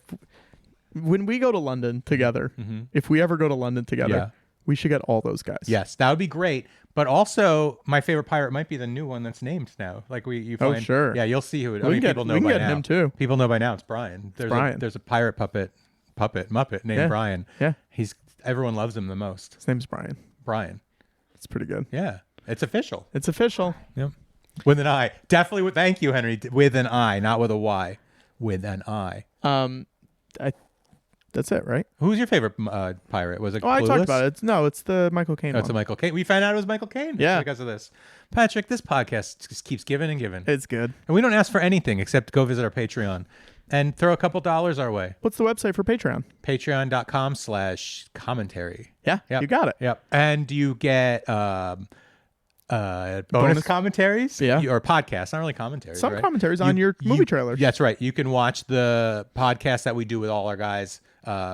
Speaker 1: when we go to London together, if we ever go to London together,
Speaker 2: Yeah.
Speaker 1: we should get all those guys.
Speaker 2: Yes, that would be great. But also, my favorite pirate might be the new one that's named now. Like you
Speaker 1: Oh,
Speaker 2: find,
Speaker 1: sure.
Speaker 2: Yeah, you'll see who it.
Speaker 1: We can get-
Speaker 2: people know
Speaker 1: we can
Speaker 2: by
Speaker 1: get
Speaker 2: now.
Speaker 1: him, too.
Speaker 2: People know by now. It's Brian.
Speaker 1: Brian.
Speaker 2: There's a pirate puppet Muppet named
Speaker 1: Yeah.
Speaker 2: Brian.
Speaker 1: Yeah.
Speaker 2: Everyone loves him the most.
Speaker 1: His name's Brian.
Speaker 2: Brian.
Speaker 1: It's pretty good.
Speaker 2: Yeah, it's official.
Speaker 1: It's official.
Speaker 2: Yep. With an I. Definitely with. Thank you, Henry. With an I, not with a Y. With an I.
Speaker 1: That's it, right?
Speaker 2: Who's your favorite pirate? Was it?
Speaker 1: Oh, I talked
Speaker 2: Clueless?
Speaker 1: about it. It's the Michael Caine
Speaker 2: Oh, it's a
Speaker 1: one.
Speaker 2: Michael Caine. We found out it was Michael Caine.
Speaker 1: Yeah.
Speaker 2: Because of this. Patrick, this podcast just keeps giving and giving.
Speaker 1: It's good.
Speaker 2: And we don't ask for anything except go visit our Patreon and throw a couple dollars our way.
Speaker 1: What's the website for Patreon?
Speaker 2: Patreon.com/commentary.
Speaker 1: Yeah,
Speaker 2: Yep.
Speaker 1: you got it.
Speaker 2: Yep. And you get bonus commentaries.
Speaker 1: Yeah.
Speaker 2: Or podcasts. Not really commentaries.
Speaker 1: Some
Speaker 2: right?
Speaker 1: commentaries on your movie trailers.
Speaker 2: That's right. You can watch the podcast that we do with all our guys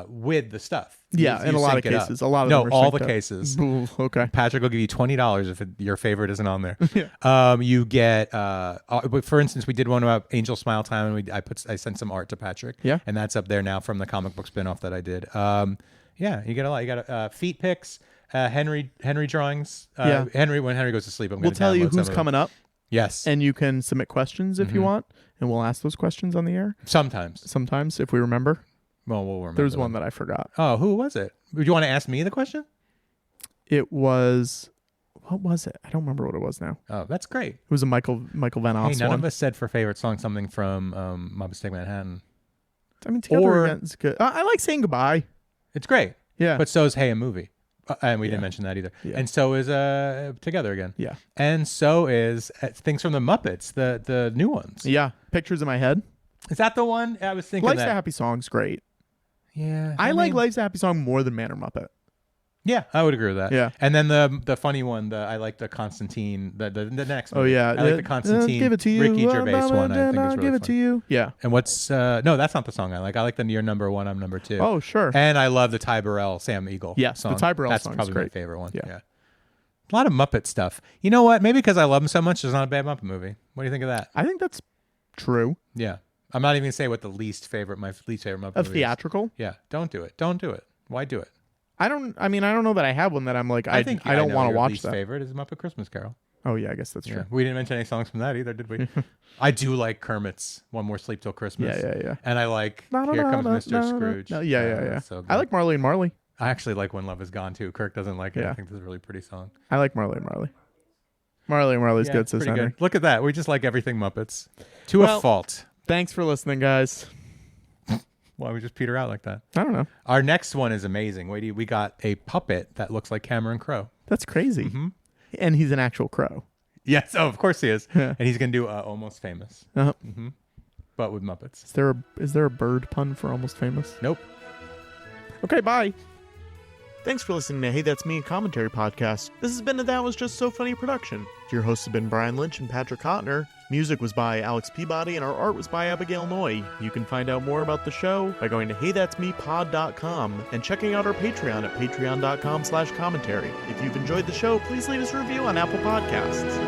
Speaker 2: with the stuff.
Speaker 1: Yeah, in a lot of
Speaker 2: sync it up.
Speaker 1: cases. A lot of
Speaker 2: no,
Speaker 1: them are
Speaker 2: all
Speaker 1: synced
Speaker 2: the
Speaker 1: up.
Speaker 2: cases.
Speaker 1: Ooh, okay.
Speaker 2: Patrick will give you $20 if your favorite isn't on there.
Speaker 1: Yeah.
Speaker 2: You get, for instance, we did one about Angel Smile Time, and I sent some art to Patrick.
Speaker 1: Yeah.
Speaker 2: And that's up there now from the comic book spinoff that I did. Yeah, you get a lot. You got feet pics, Henry drawings.
Speaker 1: Yeah.
Speaker 2: When Henry goes to sleep, I'm
Speaker 1: We'll
Speaker 2: going to
Speaker 1: tell you
Speaker 2: download some
Speaker 1: who's
Speaker 2: of them.
Speaker 1: coming up,
Speaker 2: Yes.
Speaker 1: and you can submit questions if you want, and we'll ask those questions on the air
Speaker 2: Sometimes.
Speaker 1: sometimes if we remember.
Speaker 2: Well, we'll remember.
Speaker 1: There's
Speaker 2: them.
Speaker 1: one that I forgot.
Speaker 2: Oh, who was it? Do you want to ask me the question?
Speaker 1: It was What was it? I don't remember what it was now.
Speaker 2: Oh, that's great.
Speaker 1: It was a Michael Van Os
Speaker 2: Hey, none
Speaker 1: one.
Speaker 2: of us said for favorite song something from Muppets Take Manhattan.
Speaker 1: I mean, Together
Speaker 2: or-
Speaker 1: Again is good. I like Saying Goodbye.
Speaker 2: It's great.
Speaker 1: Yeah.
Speaker 2: But so is Hey, a Movie. And we didn't
Speaker 1: Yeah.
Speaker 2: mention that either.
Speaker 1: Yeah.
Speaker 2: And so is Together Again.
Speaker 1: Yeah.
Speaker 2: And so is things from the Muppets, the new ones.
Speaker 1: Yeah. Pictures in My Head.
Speaker 2: Is that the one? I was thinking
Speaker 1: Life's
Speaker 2: that.
Speaker 1: a Happy Song's great.
Speaker 2: Yeah.
Speaker 1: I like
Speaker 2: mean,
Speaker 1: Life's a Happy Song more than Manor Muppet.
Speaker 2: Yeah, I would agree with that.
Speaker 1: Yeah.
Speaker 2: And then the funny one, I like the Constantine, the next
Speaker 1: Oh
Speaker 2: movie.
Speaker 1: yeah.
Speaker 2: I like the Constantine,
Speaker 1: Give it to you.
Speaker 2: Ricky Gervais one. I think is really
Speaker 1: Give it
Speaker 2: fun.
Speaker 1: to you. Yeah.
Speaker 2: And what's no, that's not the song I like. I like the You're Number One, I'm Number Two.
Speaker 1: Oh sure.
Speaker 2: And I love the Ty Burrell, Sam Eagle.
Speaker 1: Yes, the
Speaker 2: song.
Speaker 1: Ty Burrell
Speaker 2: That's
Speaker 1: song is
Speaker 2: probably my
Speaker 1: great.
Speaker 2: favorite one.
Speaker 1: Yeah.
Speaker 2: A lot of Muppet stuff. You know what? Maybe because I love them so much, there's not a bad Muppet movie. What do you think of that?
Speaker 1: I think that's true.
Speaker 2: Yeah. I'm not even gonna say what my least favorite Muppet
Speaker 1: Of
Speaker 2: movie is.
Speaker 1: theatrical.
Speaker 2: Yeah. Don't do it. Don't do it. Why do it?
Speaker 1: I don't know that I have one that I'm like I
Speaker 2: think
Speaker 1: don't
Speaker 2: know
Speaker 1: want to
Speaker 2: your
Speaker 1: watch
Speaker 2: least
Speaker 1: that.
Speaker 2: favorite is Muppet Christmas Carol.
Speaker 1: Oh yeah, I guess that's true.
Speaker 2: Yeah. We didn't mention any songs from that either, did we? I do like Kermit's One More Sleep Till Christmas.
Speaker 1: Yeah.
Speaker 2: And I like Here Comes Mr. Scrooge.
Speaker 1: Yeah.
Speaker 2: that's so good.
Speaker 1: I like Marley and Marley.
Speaker 2: I actually like When Love Is Gone too. Kirk doesn't like it.
Speaker 1: Yeah.
Speaker 2: I think this is a really pretty song.
Speaker 1: I like Marley and Marley. Marley and Marley's good,
Speaker 2: it's
Speaker 1: says
Speaker 2: pretty
Speaker 1: Henry.
Speaker 2: good. Look at that. We just like everything Muppets. To a
Speaker 1: Well-
Speaker 2: fault.
Speaker 1: Thanks for listening, guys.
Speaker 2: Why we just peter out like that?
Speaker 1: I don't know.
Speaker 2: Our next one is amazing. We got a puppet that looks like Cameron Crowe.
Speaker 1: That's crazy. And he's an actual crow.
Speaker 2: Yes, oh, of course he is.
Speaker 1: Yeah.
Speaker 2: And he's gonna do Almost Famous,
Speaker 1: Uh-huh.
Speaker 2: but with Muppets.
Speaker 1: Is there a bird pun for Almost Famous?
Speaker 2: Nope.
Speaker 1: Okay, bye. Thanks for listening to Hey That's Me, a commentary podcast. This has been a That Was Just So Funny production. Your hosts have been Brian Lynch and Patrick Hotner. Music was by Alex Peabody, and our art was by Abigail Noy. You can find out more about the show by going to HeyThat'sMePod.com and checking out our Patreon at patreon.com/commentary. If you've enjoyed the show, please leave us a review on Apple Podcasts.